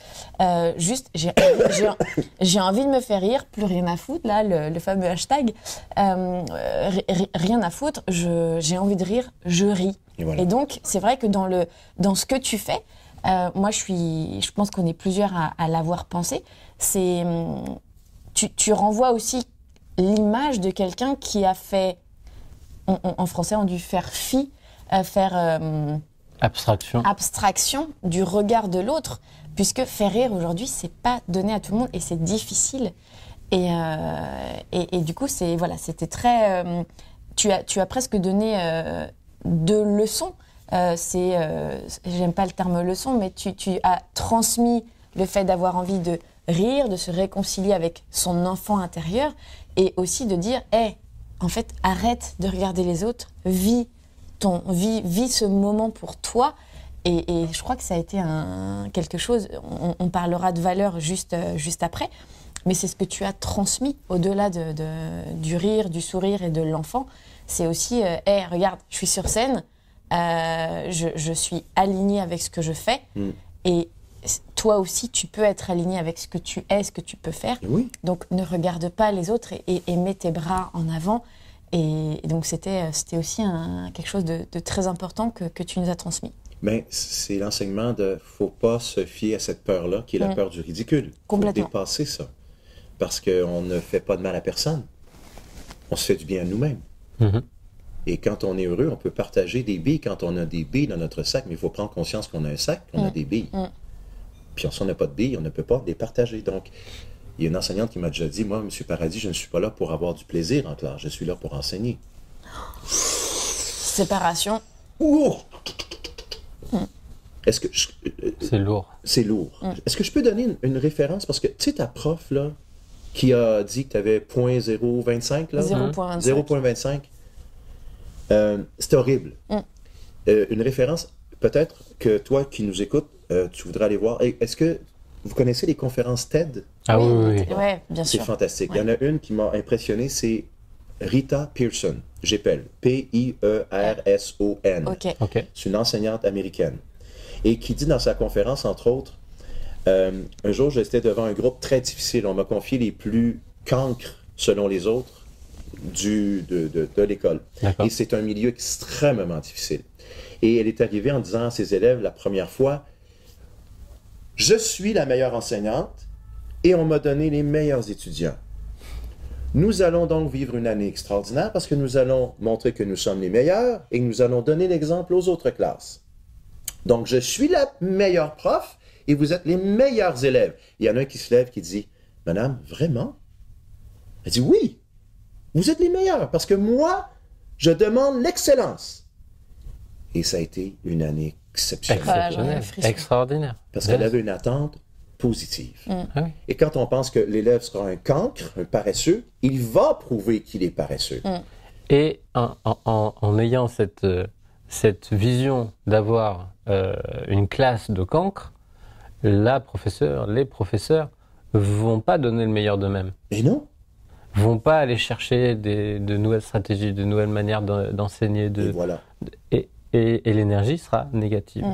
S1: Juste, j'ai envie de me faire rire, plus rien à foutre, là, le fameux hashtag. Rien à foutre, j'ai envie de rire, je ris.
S3: Voilà.
S1: Et donc, c'est vrai que dans ce que tu fais, moi, je pense qu'on est plusieurs à l'avoir pensé, c'est, tu renvoies aussi l'image de quelqu'un qui a fait, en français, on dit faire fi, abstraction du regard de l'autre, puisque faire rire aujourd'hui, c'est pas donné à tout le monde et c'est difficile. Et du coup, c'était très. Tu as presque donné 2 leçons. J'aime pas le terme leçon, mais tu as transmis le fait d'avoir envie de rire, de se réconcilier avec son enfant intérieur, et aussi de dire, en fait, arrête de regarder les autres, vis ce moment pour toi. Et je crois que ça a été quelque chose, on parlera de valeur juste après, mais c'est ce que tu as transmis au-delà du rire, du sourire et de l'enfant. C'est aussi, regarde, je suis sur scène, je suis alignée avec ce que je fais, et toi aussi, tu peux être aligné avec ce que tu es, ce que tu peux faire.
S3: Oui.
S1: Donc, ne regarde pas les autres et mets tes bras en avant. Et donc, c'était aussi quelque chose de très important que tu nous as transmis.
S3: Mais c'est l'enseignement de faut pas se fier à cette peur-là, qui est la peur du ridicule.
S1: Complètement.
S3: Faut dépasser ça. Parce qu'on ne fait pas de mal à personne. On se fait du bien à nous-mêmes.
S2: Mm-hmm.
S3: Et quand on est heureux, on peut partager des billes quand on a des billes dans notre sac, mais il faut prendre conscience qu'on a un sac, qu'on a des billes. Puis si on n'a pas de billes, on ne peut pas les partager. Donc, il y a une enseignante qui m'a déjà dit, moi, M. Paradis, je ne suis pas là pour avoir du plaisir en classe, je suis là pour enseigner.
S1: Séparation.
S3: Ouh! Est-ce que
S2: c'est lourd.
S3: C'est lourd. Est-ce que je peux donner une référence? Parce que, tu sais, ta prof, là, qui a dit que tu avais 0.025, là?
S1: 0.25.
S3: 0.25. C'est horrible. Une référence, peut-être que toi qui nous écoutes, tu voudrais aller voir. Est-ce que vous connaissez les conférences TED?
S2: Ah oui.
S1: Ouais, bien sûr.
S3: C'est fantastique. Il y en a une qui m'a impressionné, c'est Rita Pierson. J'appelle P-I-E-R-S-O-N.
S1: OK.
S3: C'est une enseignante américaine. Et qui dit dans sa conférence, entre autres, un jour, j'étais devant un groupe très difficile. On m'a confié les plus cancres, selon les autres, de l'école.
S2: D'accord.
S3: Et c'est un milieu extrêmement difficile. Et elle est arrivée en disant à ses élèves la première fois, « Je suis la meilleure enseignante et on m'a donné les meilleurs étudiants. Nous allons donc vivre une année extraordinaire parce que nous allons montrer que nous sommes les meilleurs et que nous allons donner l'exemple aux autres classes. Donc, je suis la meilleure prof et vous êtes les meilleurs élèves. » Il y en a un qui se lève qui dit, « Madame, vraiment? » Elle dit, « Oui, vous êtes les meilleurs parce que moi, je demande l'excellence. » Et ça a été une année exceptionnelle.
S2: Extraordinaire.
S3: Parce qu'elle avait une attente positive.
S2: Ah oui.
S3: Et quand on pense que l'élève sera un cancre, un paresseux, il va prouver qu'il est paresseux.
S2: Et en ayant cette vision d'avoir une classe de cancres, les professeurs vont pas donner le meilleur d'eux-mêmes.
S3: Et non.
S2: Vont pas aller chercher de nouvelles stratégies, de nouvelles manières d'enseigner.
S3: Et voilà.
S2: Et l'énergie sera négative.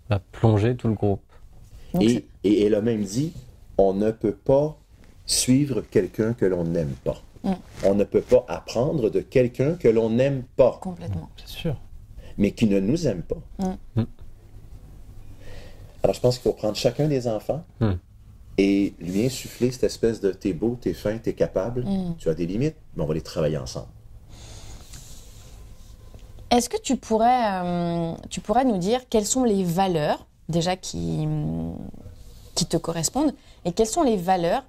S2: Va plonger tout le groupe.
S3: Et elle a même dit, on ne peut pas suivre quelqu'un que l'on n'aime pas. On ne peut pas apprendre de quelqu'un que l'on n'aime pas.
S1: Complètement.
S2: C'est sûr.
S3: Mais qui ne nous aime pas. Alors, je pense qu'il faut prendre chacun des enfants et lui insuffler cette espèce de « t'es beau, t'es fin, t'es capable, tu as des limites, mais on va les travailler ensemble. »
S1: Est-ce que tu pourrais nous dire quelles sont les valeurs, déjà, qui te correspondent, et quelles sont les valeurs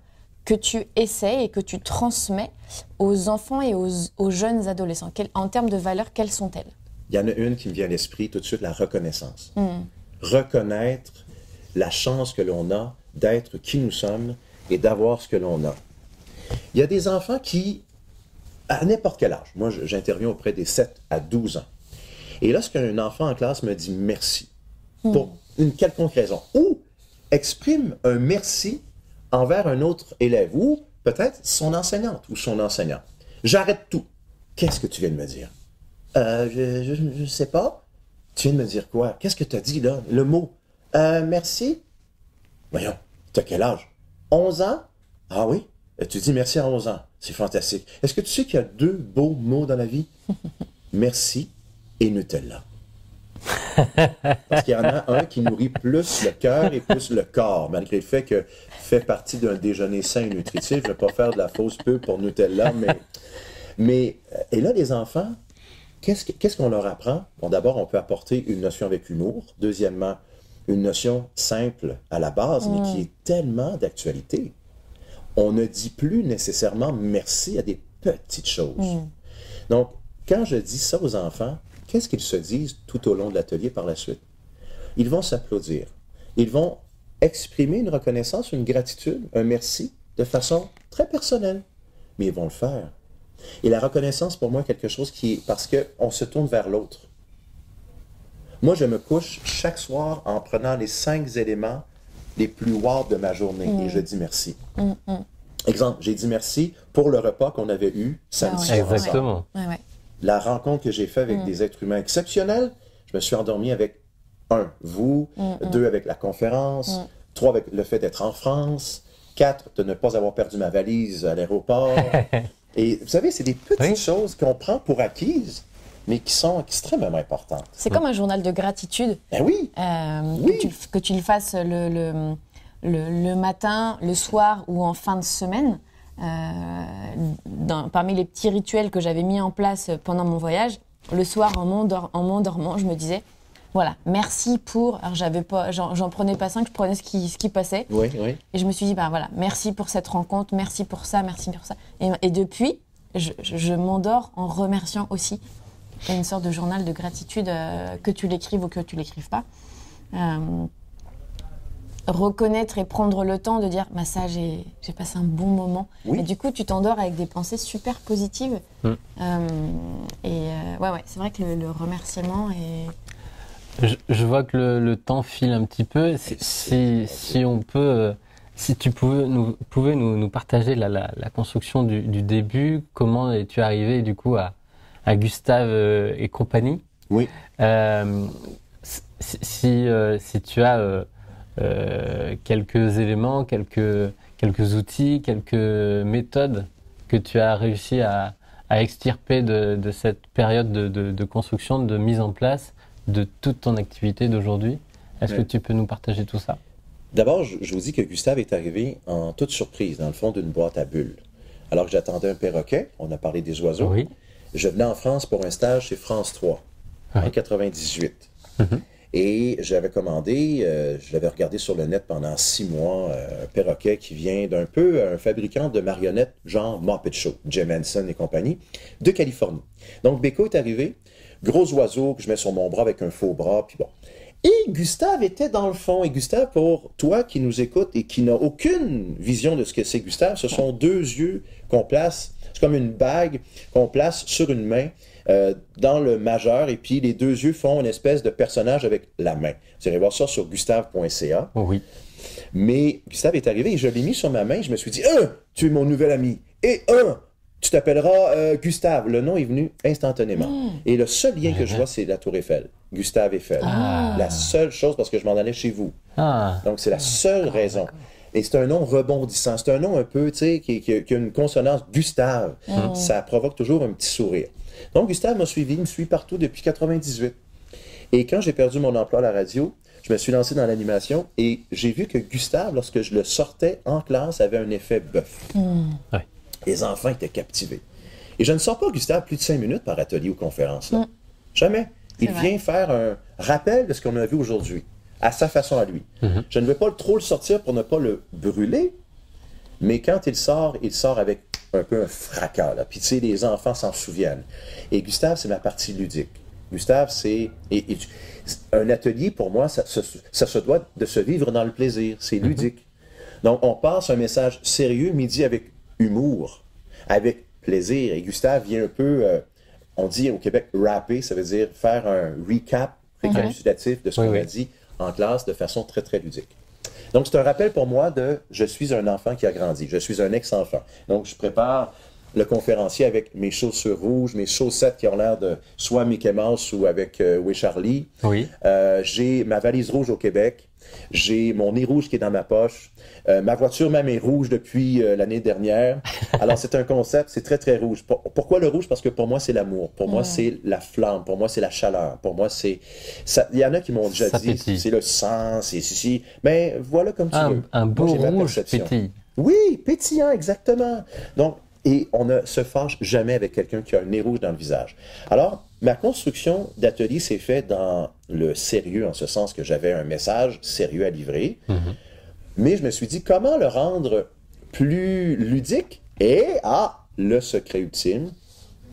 S1: que tu essaies et que tu transmets aux enfants et aux jeunes adolescents? En termes de valeurs, quelles sont-elles?
S3: Il y en a une qui me vient à l'esprit tout de suite, la reconnaissance. Reconnaître la chance que l'on a d'être qui nous sommes et d'avoir ce que l'on a. Il y a des enfants qui, à n'importe quel âge, moi j'interviens auprès des 7 à 12 ans, et lorsqu'un enfant en classe me dit merci, pour une quelconque raison, ou exprime un merci envers un autre élève, ou peut-être son enseignante ou son enseignant, j'arrête tout. Qu'est-ce que tu viens de me dire? Je sais pas. Tu viens de me dire quoi? Qu'est-ce que tu as dit là? Le mot. Merci. Voyons, t'as quel âge? 11 ans? Ah oui? Tu dis merci à 11 ans. C'est fantastique. Est-ce que tu sais qu'il y a 2 beaux mots dans la vie? Merci et Nutella. Parce qu'il y en a un qui nourrit plus le cœur et plus le corps, malgré le fait que fait partie d'un déjeuner sain et nutritif. Je ne vais pas faire de la fausse pub pour Nutella, mais et là, les enfants, qu'est-ce qu'on leur apprend? Bon, d'abord, on peut apporter une notion avec humour. Deuxièmement, une notion simple à la base, mais qui est tellement d'actualité. On ne dit plus nécessairement merci à des petites choses. Donc, quand je dis ça aux enfants, qu'est-ce qu'ils se disent tout au long de l'atelier par la suite? Ils vont s'applaudir. Ils vont exprimer une reconnaissance, une gratitude, un merci de façon très personnelle. Mais ils vont le faire. Et la reconnaissance, pour moi, est quelque chose qui est... Parce qu'on se tourne vers l'autre. Moi, je me couche chaque soir en prenant les 5 éléments les plus wow de ma journée et je dis merci. Exemple, j'ai dit merci pour le repas qu'on avait eu samedi soir.
S2: Exactement.
S1: Ouais.
S3: La rencontre que j'ai faite avec des êtres humains exceptionnels, je me suis endormi avec 1, vous, 2, avec la conférence, 3, avec le fait d'être en France, 4, de ne pas avoir perdu ma valise à l'aéroport. Et vous savez, c'est des petites choses qu'on prend pour acquises, mais qui sont extrêmement importantes.
S1: C'est comme un journal de gratitude.
S3: Ben oui!
S1: Que tu le fasses le matin, le soir ou en fin de semaine. Parmi les petits rituels que j'avais mis en place pendant mon voyage, le soir en m'endormant, je me disais, voilà, merci pour... Alors j'en prenais pas 5, je prenais ce qui passait.
S3: Oui.
S1: Et je me suis dit, voilà, merci pour cette rencontre, merci pour ça, merci pour ça. Et depuis, je m'endors en remerciant aussi. C'est une sorte de journal de gratitude, que tu l'écrives ou que tu l'écrives pas. Reconnaître et prendre le temps de dire ça, j'ai passé un bon moment. Et du coup, tu t'endors avec des pensées super positives. Ouais, c'est vrai que le remerciement est...
S2: Je vois que le temps file un petit peu. Si on peut... Si tu pouvais nous partager la construction du début, comment es-tu arrivé du coup à Gustave et compagnie?
S3: Oui.
S2: Si tu as quelques éléments, quelques outils, quelques méthodes que tu as réussi à extirper de cette période de construction, de mise en place de toute ton activité d'aujourd'hui. Est-ce que tu peux nous partager tout ça?
S3: D'abord, je vous dis que Gustave est arrivé en toute surprise, dans le fond d'une boîte à bulles. Alors que j'attendais un perroquet, on a parlé des oiseaux.
S2: Oui.
S3: Je venais en France pour un stage chez France 3, en 98. Et j'avais commandé, je l'avais regardé sur le net pendant 6 mois, un perroquet qui vient un fabricant de marionnettes, genre Muppet Show, Jim Henson et compagnie, de Californie. Donc, Beko est arrivé, gros oiseau que je mets sur mon bras avec un faux bras, puis bon. Et Gustave était dans le fond. Et Gustave, pour toi qui nous écoutes et qui n'a aucune vision de ce que c'est Gustave, ce sont 2 yeux qu'on place, c'est comme une bague qu'on place sur une main dans le majeur, et puis les 2 yeux font une espèce de personnage avec la main. Vous allez voir ça sur gustave.ca.
S2: Oh oui.
S3: Mais Gustave est arrivé et je l'ai mis sur ma main, je me suis dit, tu es mon nouvel ami, et tu t'appelleras Gustave. Le nom est venu instantanément. Et le seul lien que je vois, c'est la Tour Eiffel. Gustave Eiffel. La seule chose, parce que je m'en allais chez vous. Donc, c'est la seule raison. Et c'est un nom rebondissant. C'est un nom un peu, tu sais, qui a une consonance Gustave. Ça provoque toujours un petit sourire. Donc, Gustave m'a suivi, il me suit partout depuis 98. Et quand j'ai perdu mon emploi à la radio, je me suis lancé dans l'animation et j'ai vu que Gustave, lorsque je le sortais en classe, avait un effet bœuf. Les enfants étaient captivés. Et je ne sors pas Gustave plus de 5 minutes par atelier ou conférence. Là. Jamais. Il vient faire un rappel de ce qu'on a vu aujourd'hui, à sa façon à lui. Je ne veux pas trop le sortir pour ne pas le brûler, mais quand il sort avec un peu un fracas. Là. Puis tu sais, les enfants s'en souviennent. Et Gustave, c'est ma partie ludique. Gustave, c'est... un atelier, pour moi, ça se doit de se vivre dans le plaisir. C'est ludique. Donc, on passe un message sérieux, midi avec humour, avec plaisir. Et Gustave vient un peu, on dit au Québec, rapper, ça veut dire faire un recap récapitulatif de ce qu'on a dit en classe de façon très, très ludique. Donc, c'est un rappel pour moi de « je suis un enfant qui a grandi, je suis un ex-enfant ». Donc, je prépare le conférencier avec mes chaussures rouges, mes chaussettes qui ont l'air de soit Mickey Mouse ou avec Oui Charlie. J'ai ma valise rouge au Québec. J'ai mon nez rouge qui est dans ma poche. Ma voiture même est rouge depuis l'année dernière. Alors, c'est un concept, c'est très, très rouge. Pourquoi le rouge? Parce que pour moi, c'est l'amour. Pour moi, c'est la flamme. Pour moi, c'est la chaleur. Pour moi, c'est... Il y en a qui m'ont déjà dit, c'est le sang, c'est ceci. Mais voilà comme tu veux.
S2: Un beau
S3: moi,
S2: rouge pétille.
S3: Oui, pétillant, exactement. Donc, et on ne se fâche jamais avec quelqu'un qui a un nez rouge dans le visage. Alors, ma construction d'atelier s'est faite dans le sérieux, en ce sens que j'avais un message sérieux à livrer. Mais je me suis dit, comment le rendre plus ludique? Et, le secret ultime,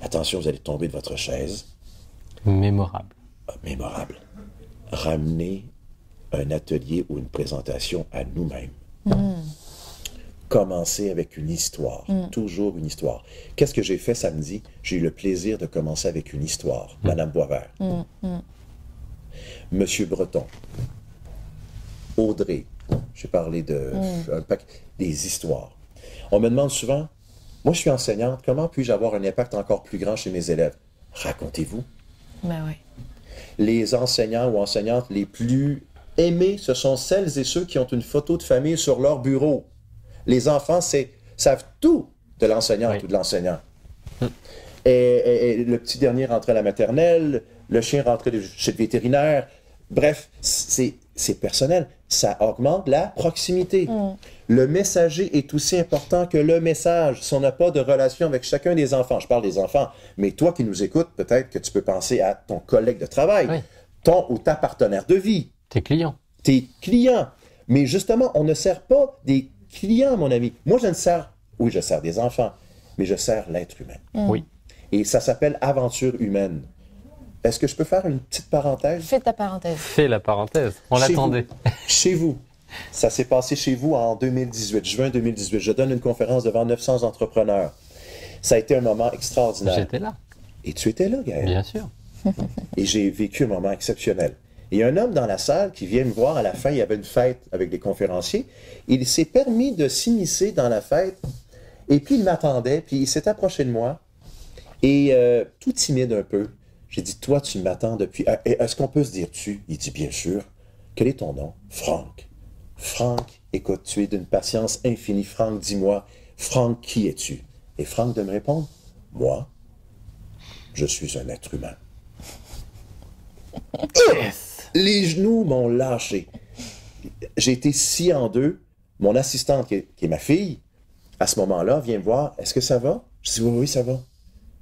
S3: attention, vous allez tomber de votre chaise.
S2: Mémorable.
S3: Mémorable. Ramener un atelier ou une présentation à nous-mêmes. Commencer avec une histoire, toujours une histoire. Qu'est-ce que j'ai fait samedi? J'ai eu le plaisir de commencer avec une histoire, Madame Boisvert, Monsieur Breton, Audrey, j'ai parlé de des histoires. On me demande souvent, moi je suis enseignante, comment puis-je avoir un impact encore plus grand chez mes élèves? Racontez-vous.
S1: Ben ouais.
S3: Les enseignants ou enseignantes les plus aimés, ce sont celles et ceux qui ont une photo de famille sur leur bureau. Les enfants savent tout de l'enseignante ou de l'enseignant. Et le petit dernier rentrait à la maternelle, le chien rentrait chez le vétérinaire. Bref, c'est personnel. Ça augmente la proximité. Le messager est aussi important que le message. Si on n'a pas de relation avec chacun des enfants, je parle des enfants, mais toi qui nous écoutes, peut-être que tu peux penser à ton collègue de travail, ton ou ta partenaire de vie.
S2: Tes clients.
S3: Tes clients. Mais justement, on ne sert pas des clients, mon ami. Moi, je sers des enfants, mais je sers l'être humain.
S2: Oui.
S3: Et ça s'appelle aventure humaine. Est-ce que je peux faire une petite parenthèse?
S1: Fais ta parenthèse.
S2: Fais la parenthèse. On l'attendait.
S3: Chez vous. Ça s'est passé chez vous en 2018, juin 2018. Je donne une conférence devant 900 entrepreneurs. Ça a été un moment extraordinaire.
S2: J'étais là.
S3: Et tu étais là, Gaël.
S2: Bien sûr.
S3: Et j'ai vécu un moment exceptionnel. Il y a un homme dans la salle qui vient me voir à la fin, il y avait une fête avec des conférenciers. Il s'est permis de s'immiscer dans la fête. Et puis il m'attendait, puis il s'est approché de moi. Et tout timide un peu, j'ai dit, toi, tu m'attends depuis... Est-ce qu'on peut se dire tu? Il dit, bien sûr. Quel est ton nom? Franck. Franck, écoute, tu es d'une patience infinie. Franck, dis-moi, Franck, qui es-tu? Et Franck de me répondre, moi, je suis un être humain.
S2: Yes.
S3: Les genoux m'ont lâché. J'ai été scié en deux. Mon assistante, qui est ma fille, à ce moment-là, vient me voir. Est-ce que ça va? Je dis, oui, ça va.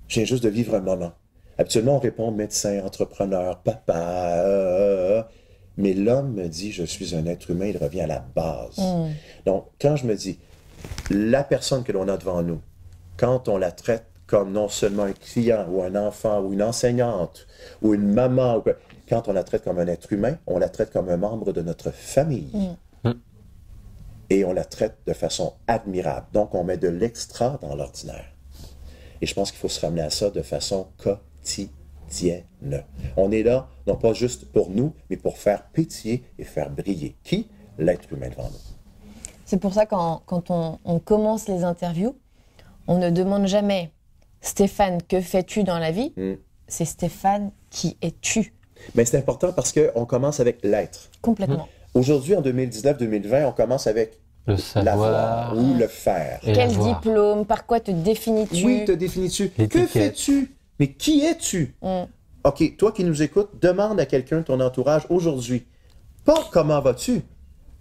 S3: Je viens juste de vivre un moment. Habituellement, on répond médecin, entrepreneur, papa. Mais l'homme me dit, je suis un être humain, il revient à la base. Donc, quand je me dis, la personne que l'on a devant nous, quand on la traite comme non seulement un client ou un enfant ou une enseignante ou une maman, quand on la traite comme un être humain, on la traite comme un membre de notre famille. Et on la traite de façon admirable. Donc, on met de l'extra dans l'ordinaire. Et je pense qu'il faut se ramener à ça de façon quotidienne. On est là, non pas juste pour nous, mais pour faire pétiller et faire briller. Qui? L'être humain devant nous.
S1: C'est pour ça quand on commence les interviews, on ne demande jamais « Stéphane, que fais-tu dans la vie ?» C'est « Stéphane, qui es-tu »
S3: Mais c'est important parce qu'on commence avec l'être.
S1: Complètement.
S3: Aujourd'hui, en 2019-2020, on commence avec
S2: le savoir
S3: ou le faire.
S1: Quel diplôme? Par quoi te définis-tu?
S3: Oui, te définis-tu. Que fais-tu? Mais qui es-tu? OK, toi qui nous écoutes, demande à quelqu'un de ton entourage aujourd'hui, pas comment vas-tu?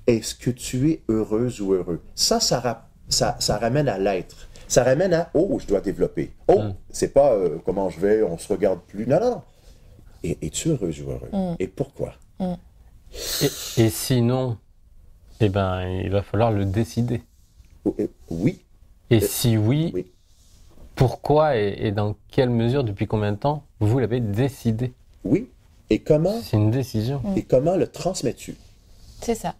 S3: Est-ce que tu es heureuse ou heureux? Ça ramène à l'être. Ça ramène à, oh, je dois développer. Oh, c'est pas comment je vais, on se regarde plus. Non, non, non. Es-tu heureuse ou heureux? Et pourquoi?
S2: Et sinon, eh ben, il va falloir le décider.
S3: Oui.
S2: Et si oui, pourquoi et dans quelle mesure, depuis combien de temps, vous l'avez décidé?
S3: Oui. Et comment?
S2: C'est une décision.
S3: Et comment le transmets-tu?
S1: C'est ça.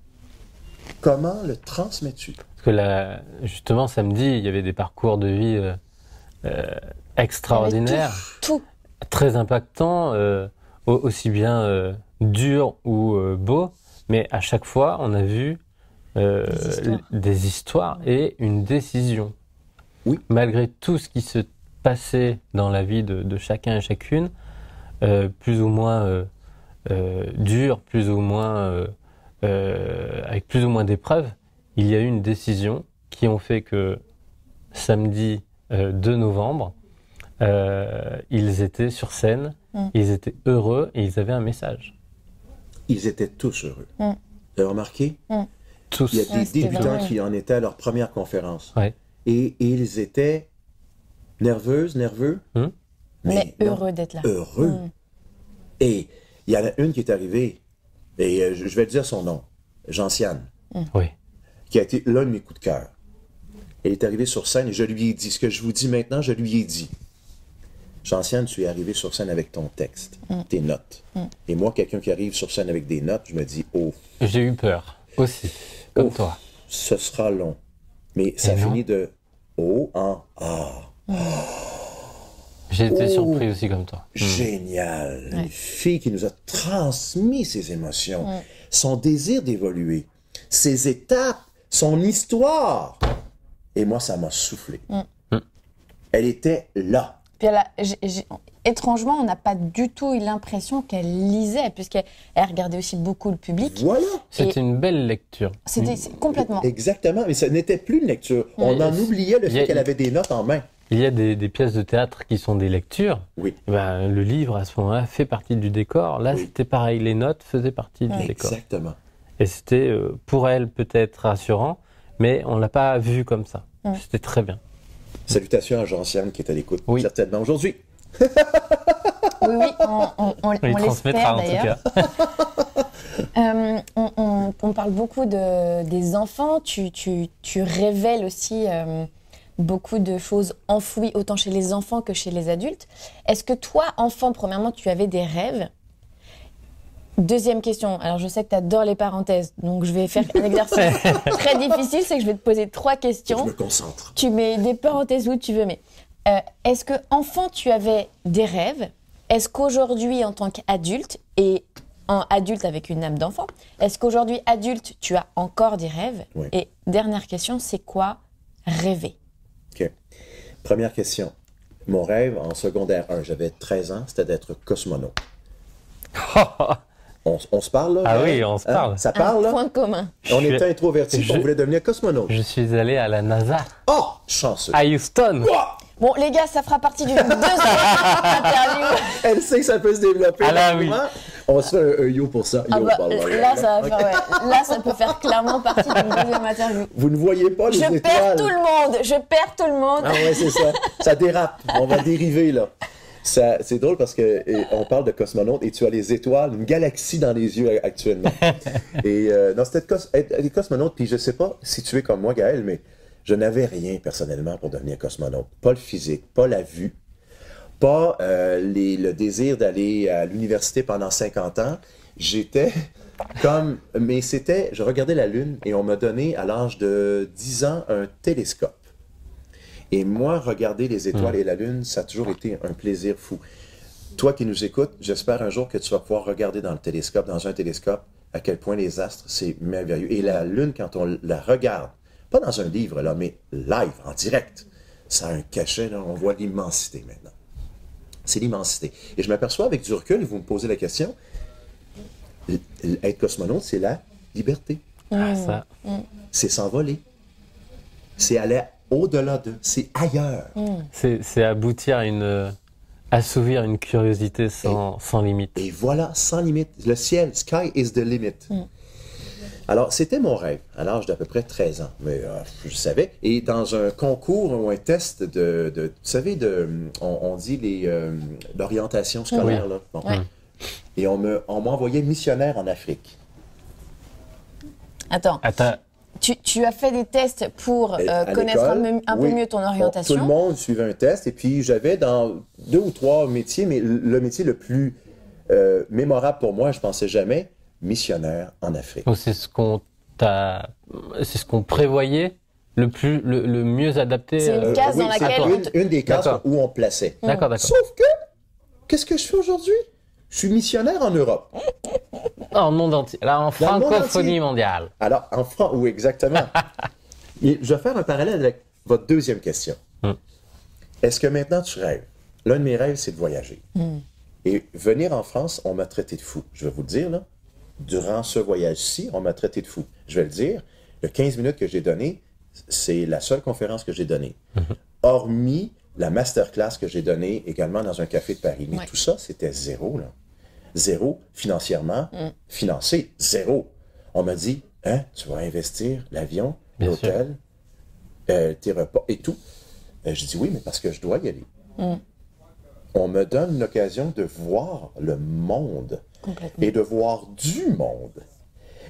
S3: Comment le transmets-tu?
S2: Parce que justement, samedi, il y avait des parcours de vie extraordinaires.
S1: Tout.
S2: Très impactants, aussi bien durs ou beaux. Mais à chaque fois, on a vu des histoires et une décision.
S3: Oui.
S2: Malgré tout ce qui se passait dans la vie de chacun et chacune, plus ou moins dur, plus ou moins avec plus ou moins d'épreuves, il y a eu une décision qui ont fait que samedi 2 novembre, ils étaient sur scène, ils étaient heureux et ils avaient un message.
S3: Ils étaient tous heureux. Vous avez remarqué?
S2: Tous.
S3: Il y a des débutants
S1: vraiment...
S3: qui en étaient à leur première conférence.
S2: Ouais.
S3: Et ils étaient nerveux,
S1: Mais
S3: non,
S1: heureux d'être là.
S3: Heureux. Et il y en a une qui est arrivée, et je vais dire son nom, Gentiane,
S2: Oui.
S3: qui a été l'un de mes coups de cœur. Elle est arrivée sur scène et je lui ai dit, ce que je vous dis maintenant, je lui ai dit. Gentiane, tu es arrivée sur scène avec ton texte, tes notes. Et moi, quelqu'un qui arrive sur scène avec des notes, je me dis, oh.
S2: J'ai eu peur aussi, comme toi.
S3: Ce sera long. Mais ça finit de O en A.
S2: J'ai été surpris aussi comme toi.
S3: Génial. Une fille qui nous a transmis ses émotions, son désir d'évoluer, ses étapes, son histoire. Et moi, ça m'a soufflé. Elle était là.
S1: Puis étrangement, on n'a pas du tout eu l'impression qu'elle lisait, puisqu'elle regardait aussi beaucoup le public.
S3: Voilà.
S2: C'était une belle lecture.
S1: C'était complètement.
S3: Exactement. Mais ça n'était plus une lecture. On en oubliait le fait qu'elle avait des notes en main.
S2: Il y a des pièces de théâtre qui sont des lectures.
S3: Oui.
S2: Ben, le livre, à ce moment-là, fait partie du décor. Là, c'était pareil. Les notes faisaient partie du décor.
S3: Exactement.
S2: Et c'était, pour elle, peut-être rassurant, mais on ne l'a pas vu comme ça. C'était très bien.
S3: Salutations à Gentiane qui est à l'écoute, certainement aujourd'hui.
S1: Oui, on
S2: lui transmettra
S1: l'espère d'ailleurs. On parle beaucoup des enfants. Tu révèles aussi beaucoup de choses enfouies, autant chez les enfants que chez les adultes. Est-ce que toi, enfant, premièrement, tu avais des rêves? Deuxième question. Alors, je sais que tu adores les parenthèses, donc je vais faire un exercice très difficile, c'est que je vais te poser 3 questions.
S3: Je me concentre.
S1: Tu mets des parenthèses où tu veux, mais est-ce que enfant, tu avais des rêves? Est-ce qu'aujourd'hui, en tant qu'adulte, et en adulte avec une âme d'enfant, est-ce qu'aujourd'hui, adulte, tu as encore des rêves?
S3: Oui.
S1: Et dernière question, c'est quoi rêver?
S3: OK. Première question. Mon rêve en secondaire 1, j'avais 13 ans, c'était d'être cosmonaute. On se parle, là?
S2: Ah oui, on se parle.
S3: Ça parle, là?
S1: Point commun.
S3: On était introvertis, on voulait devenir cosmonaute.
S2: Je suis allé à la NASA.
S3: Oh! Chanceux.
S2: À Houston.
S1: Bon, les gars, ça fera partie d'une deuxième interview.
S3: Elle sait que ça peut se développer.
S2: Ah là, oui.
S3: On se fait un yo pour ça.
S1: Ah
S3: Yo,
S1: bah,
S3: blablabla.
S1: là, ça va faire, là, ça peut faire clairement partie d'une deuxième interview.
S3: Vous ne voyez pas les
S1: Je
S3: étoiles.
S1: perds tout le monde.
S3: Ah ouais, c'est ça. Ça dérape. On va dériver, là. C'est drôle parce que on parle de cosmonautes et tu as les étoiles, une galaxie dans les yeux actuellement. Et non, c'était être des cosmonautes, puis je sais pas si tu es comme moi, Gaël, mais je n'avais rien personnellement pour devenir cosmonaute. Pas le physique, pas la vue, pas le désir d'aller à l'université pendant 50 ans. J'étais comme... Mais c'était... Je regardais la Lune et on m'a donné à l'âge de 10 ans un télescope. Et moi, regarder les étoiles et la Lune, ça a toujours été un plaisir fou. Toi qui nous écoutes, j'espère un jour que tu vas pouvoir regarder dans un télescope, à quel point les astres, c'est merveilleux. Et la Lune, quand on la regarde, pas dans un livre, là, mais live, en direct, ça a un cachet, là, on voit l'immensité maintenant. C'est l'immensité. Et je m'aperçois avec du recul, vous me posez la question, être cosmonaute, c'est la liberté.
S2: Ah, ça.
S3: C'est s'envoler. C'est aller au-delà de, c'est ailleurs.
S2: C'est aboutir à assouvir une curiosité sans limite.
S3: Et voilà, sans limite. Le ciel, sky is the limit. Alors, c'était mon rêve, à l'âge d'à peu près 13 ans. Mais je savais. Et dans un concours ou un test vous savez, on dit l'orientation scolaire, là. Bon. Et on m'a envoyé missionnaire en Afrique.
S1: Attends. Tu as fait des tests pour connaître un peu mieux ton orientation.
S3: Tout le monde suivait un test et puis j'avais dans 2 ou 3 métiers, mais le métier le plus mémorable pour moi, je pensais jamais, missionnaire en Afrique.
S2: Donc c'est ce qu'on prévoyait le mieux adapté.
S1: C'est une case dans laquelle
S3: une des cases où on plaçait.
S2: D'accord.
S3: Sauf que, qu'est-ce que je fais aujourd'hui? Je suis missionnaire en Europe.
S2: En monde entier. Là, en francophonie mondiale.
S3: Alors, oui, exactement. Et je vais faire un parallèle avec votre deuxième question. Est-ce que maintenant tu rêves? L'un de mes rêves, c'est de voyager. Et venir en France, on m'a traité de fou. Je vais vous le dire, là. durant ce voyage-ci, on m'a traité de fou. Je vais le dire, le 15 minutes que j'ai donné, c'est la seule conférence que j'ai donnée. Hormis la masterclass que j'ai donnée également dans un café de Paris. Mais tout ça, c'était zéro, là. Zéro financièrement, financé, zéro. On m'a dit, hein, tu vas investir l'avion, l'hôtel, tes repas et tout. J'ai dit oui, mais parce que je dois y aller. On me donne l'occasion de voir le monde et de voir du monde.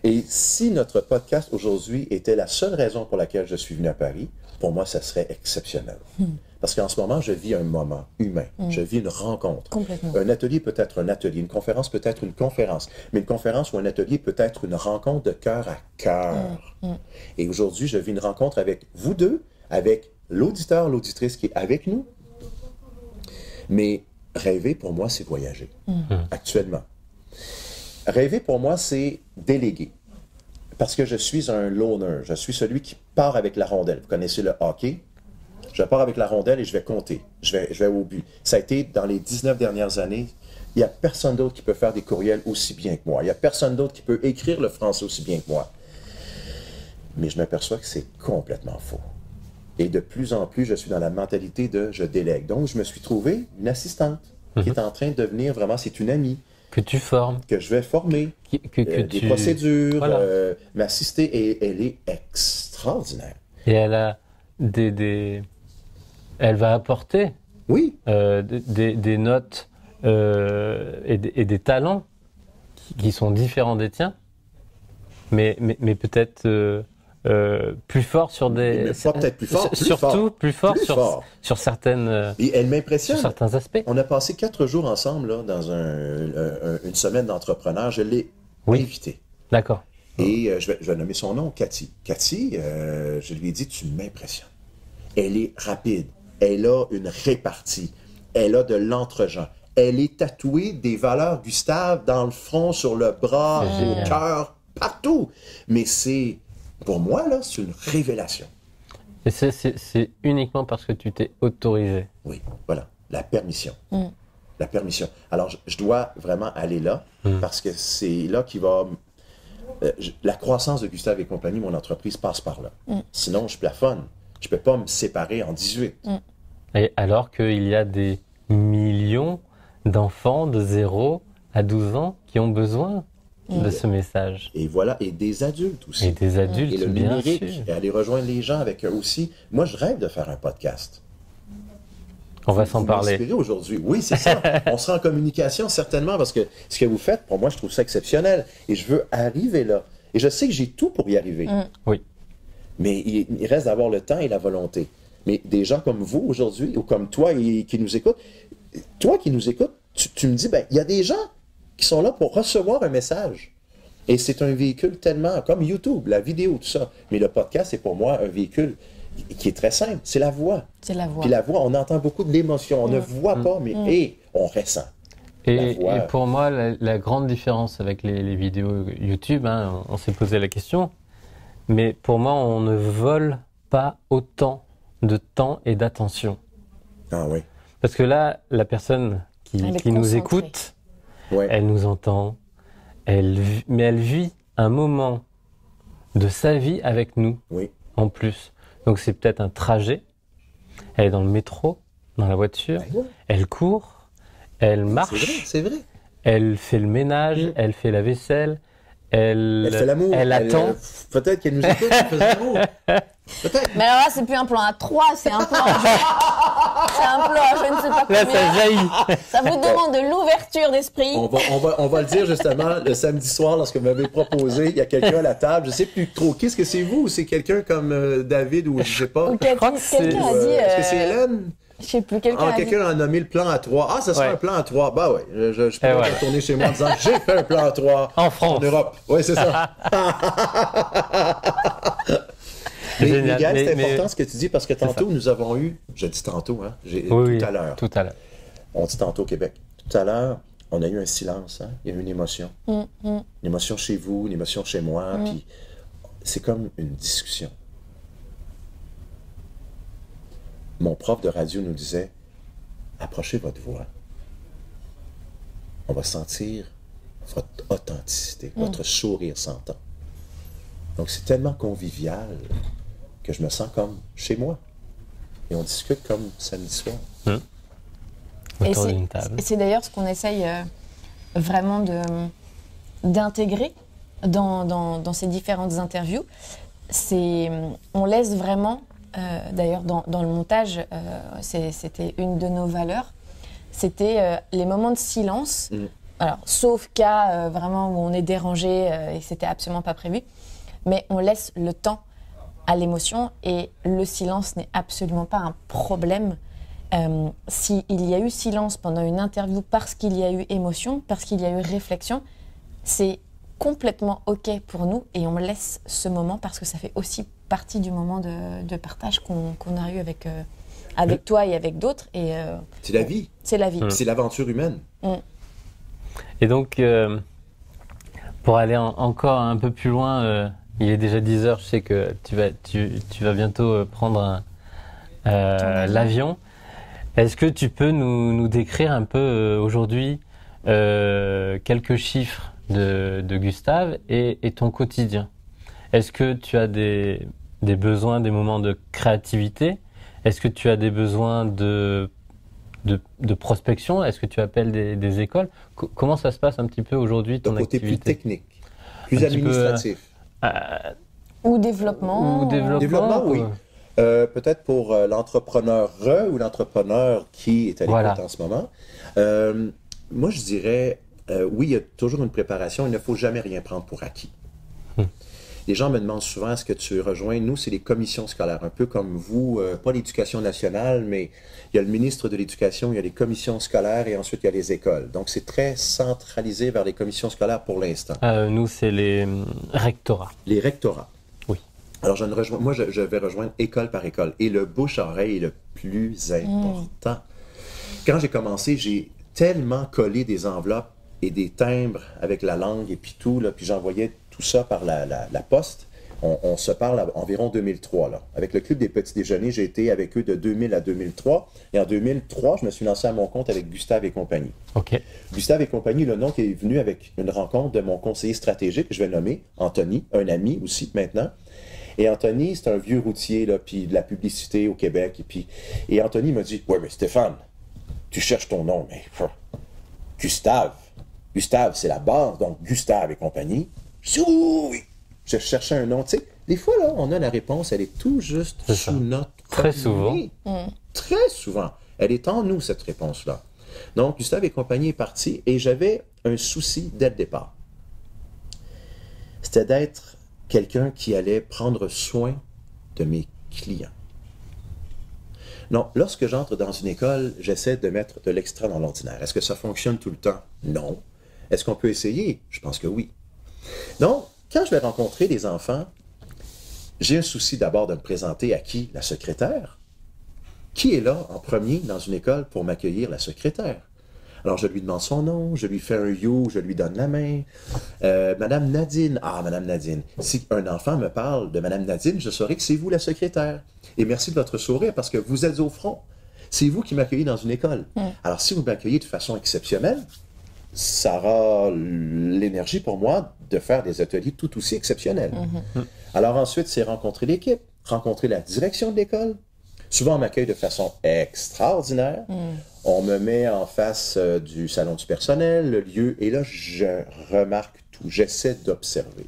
S3: Et si notre podcast aujourd'hui était la seule raison pour laquelle je suis venu à Paris, pour moi, ça serait exceptionnel. Parce qu'en ce moment, je vis un moment humain. Je vis une rencontre. Un atelier peut être un atelier. Une conférence peut être une conférence. Mais une conférence ou un atelier peut être une rencontre de cœur à cœur. Et aujourd'hui, je vis une rencontre avec vous deux, avec l'auditeur, l'auditrice qui est avec nous. Mais rêver, pour moi, c'est voyager. Actuellement. Rêver, pour moi, c'est déléguer. Parce que je suis un loner. Je suis celui qui part avec la rondelle. Vous connaissez le hockey? Je pars avec la rondelle et je vais compter. Je vais au but. Ça a été dans les 19 dernières années. Il n'y a personne d'autre qui peut faire des courriels aussi bien que moi. Il n'y a personne d'autre qui peut écrire le français aussi bien que moi. Mais je m'aperçois que c'est complètement faux. Et de plus en plus, je suis dans la mentalité de je délègue. Donc, je me suis trouvé une assistante qui est en train de devenir vraiment, c'est une amie.
S2: Que tu formes.
S3: Que je vais former. Des procédures,
S2: voilà.
S3: m'assister. Et elle est extraordinaire.
S2: Et elle a elle va apporter des notes et des talents qui sont différents des tiens, mais peut-être plus forts sur des...
S3: Mais pas peut-être plus fort,
S2: plus fort sur certaines...
S3: Et elle m'impressionne.
S2: Sur certains aspects.
S3: On a passé 4 jours ensemble là, dans une semaine d'entrepreneurs. Je l'ai invitée.
S2: D'accord.
S3: Et je vais nommer son nom, Cathy. Cathy, je lui ai dit, tu m'impressionnes. Elle est rapide. Elle a une répartie. Elle a de l'entre-gens. Elle est tatouée des valeurs Gustave dans le front, sur le bras, au cœur, partout. Mais c'est, pour moi, là, c'est une révélation.
S2: Et c'est uniquement parce que tu t'es autorisé.
S3: Oui, voilà. La permission. La permission. Alors, je dois vraiment aller là, parce que c'est là qui va... la croissance de Gustave et compagnie, mon entreprise, passe par là. Sinon, je plafonne. Je ne peux pas me séparer en 18.
S2: Et alors qu'il y a des millions d'enfants de 0 à 12 ans qui ont besoin de ce message.
S3: Et voilà, et des adultes aussi.
S2: Et des adultes,
S3: et le
S2: bien
S3: numérique,
S2: sûr.
S3: et aller rejoindre les gens avec eux aussi. Moi, je rêve de faire un podcast.
S2: On va s'en parler.
S3: Inspiré aujourd'hui. Oui, c'est ça. On sera en communication, certainement, parce que ce que vous faites, pour moi, je trouve ça exceptionnel. Et je veux arriver là. Et je sais que j'ai tout pour y arriver.
S2: Oui.
S3: Mais il reste d'avoir le temps et la volonté. Mais des gens comme vous aujourd'hui, ou comme toi qui nous écoutent, tu me dis, ben, il y a des gens qui sont là pour recevoir un message. Et c'est un véhicule tellement, comme YouTube, la vidéo, tout ça. Mais le podcast, c'est pour moi un véhicule qui est très simple. C'est la voix.
S1: C'est la voix.
S3: Puis la voix, on entend beaucoup de l'émotion. On ne voit pas, mais on ressent.
S2: Et pour moi, la grande différence avec les vidéos YouTube, hein, on s'est posé la question, mais pour moi, on ne vole pas autant de temps et d'attention.
S3: Ah oui.
S2: Parce que là, la personne qui nous écoute, elle nous entend, mais elle vit un moment de sa vie avec nous, en plus. Donc c'est peut-être un trajet, elle est dans le métro, dans la voiture, elle court, elle marche,
S3: c'est vrai.
S2: Elle fait le ménage, elle fait la vaisselle, elle
S3: fait l'amour.
S2: Elle attend.
S3: Peut-être qu'elle nous écoute, elle fait l'amour. Peut-être.
S1: Mais alors là, c'est plus un plan à 3, c'est un plan à... c'est un plan à je ne sais pas combien.
S2: Là, ça jaillit.
S1: Ça vous demande de l'ouverture d'esprit.
S3: On va le dire justement le samedi soir lorsque vous m'avez proposé, il y a quelqu'un à la table, je sais plus trop qui, est-ce que c'est vous ou c'est quelqu'un comme David ou je sais pas.
S1: Quelqu'un a dit...
S3: Est-ce que c'est Hélène?
S1: Je sais plus, quelqu'un
S3: a nommé le plan à 3. Ah, ça serait un plan à 3. Bah ouais, je peux retourner chez moi en disant j'ai fait un plan à 3
S2: en France.
S3: En Europe. Oui, c'est ça. Mais Miguel, c'est important ce que tu dis parce que tantôt nous avons eu, je dis tantôt, hein, tout à l'heure.
S2: Tout à l'heure.
S3: On dit tantôt au Québec. Tout à l'heure, on a eu un silence, hein? Il y a eu une émotion. Une émotion chez vous, une émotion chez moi, puis c'est comme une discussion. Mon prof de radio nous disait, approchez votre voix. On va sentir votre authenticité, votre sourire s'entend. Donc, c'est tellement convivial que je me sens comme chez moi. Et on discute comme samedi soir.
S2: Autour d'une table.
S1: Et c'est d'ailleurs ce qu'on essaye vraiment d'intégrer dans ces différentes interviews. On laisse vraiment, d'ailleurs dans le montage, c'était une de nos valeurs, c'était les moments de silence. Alors, sauf cas vraiment où on est dérangé et c'était absolument pas prévu, mais on laisse le temps à l'émotion et le silence n'est absolument pas un problème. S'il y a eu silence pendant une interview parce qu'il y a eu émotion, parce qu'il y a eu réflexion, c'est complètement OK pour nous et on laisse ce moment parce que ça fait aussi partie du moment de partage qu'on a eu avec toi et avec d'autres.
S3: C'est la vie.
S1: C'est la vie.
S3: C'est l'aventure humaine.
S2: Et donc, pour aller encore un peu plus loin, il est déjà 10h, je sais que tu vas bientôt prendre l'avion. Est-ce que tu peux nous décrire un peu aujourd'hui quelques chiffres de Gustave et ton quotidien? Est-ce que tu as des besoins, des moments de créativité? Est-ce que tu as des besoins de prospection? Est-ce que tu appelles des écoles? Comment ça se passe un petit peu aujourd'hui, ton activité?
S3: Côté plus technique, plus administratif.
S1: Ou développement.
S3: Développement, oui. Peut-être pour l'entrepreneur ou l'entrepreneur qui est à l'écoute en ce moment. Moi, je dirais, oui, il y a toujours une préparation. Il ne faut jamais rien prendre pour acquis. Les gens me demandent souvent, est-ce que tu rejoins? Nous, c'est les commissions scolaires, un peu comme vous, pas l'Éducation nationale, mais il y a le ministre de l'Éducation, il y a les commissions scolaires et ensuite il y a les écoles. Donc, c'est très centralisé vers les commissions scolaires pour l'instant.
S2: Nous, c'est les rectorats.
S3: Les rectorats.
S2: Oui.
S3: Alors, je vais rejoindre école par école. Et le bouche-oreille est le plus important. Quand j'ai commencé, j'ai tellement collé des enveloppes et des timbres avec la langue et puis tout, là, puis j'envoyais tout ça par la poste. On se parle environ 2003. Là. Avec le Club des Petits Déjeuners, j'ai été avec eux de 2000 à 2003. Et en 2003, je me suis lancé à mon compte avec Gustave et compagnie.
S2: OK.
S3: Gustave et compagnie, le nom qui est venu avec une rencontre de mon conseiller stratégique, que je vais nommer Anthony, un ami aussi maintenant. Et Anthony, c'est un vieux routier, là, puis de la publicité au Québec. Et Anthony m'a dit, « Ouais, mais Stéphane, tu cherches ton nom, mais Gustave, c'est la base, donc Gustave et compagnie. » Je dis, oui. Je cherchais un nom. Tu sais, des fois, là, on a la réponse, elle est tout juste sous notre
S2: Très souvent.
S3: Très souvent. Elle est en nous, cette réponse-là. Donc, Gustave et compagnie est parti et j'avais un souci dès le départ. C'était d'être quelqu'un qui allait prendre soin de mes clients. Non, lorsque j'entre dans une école, j'essaie de mettre de l'extra dans l'ordinaire. Est-ce que ça fonctionne tout le temps? Non. Est-ce qu'on peut essayer? Je pense que oui. Donc, quand je vais rencontrer des enfants, j'ai un souci d'abord de me présenter à qui? La secrétaire. Qui est là en premier dans une école pour m'accueillir? La secrétaire. Alors, je lui demande son nom, je lui fais un you, je lui donne la main. Madame Nadine. Ah, Madame Nadine. Si un enfant me parle de Madame Nadine, je saurai que c'est vous la secrétaire. Et merci de votre sourire parce que vous êtes au front. C'est vous qui m'accueillez dans une école. Alors, si vous m'accueillez de façon exceptionnelle, ça aura l'énergie pour moi de faire des ateliers tout aussi exceptionnels. Alors ensuite, c'est rencontrer l'équipe, rencontrer la direction de l'école. Souvent, on m'accueille de façon extraordinaire. On me met en face du salon du personnel, le lieu, et là, je remarque tout. J'essaie d'observer.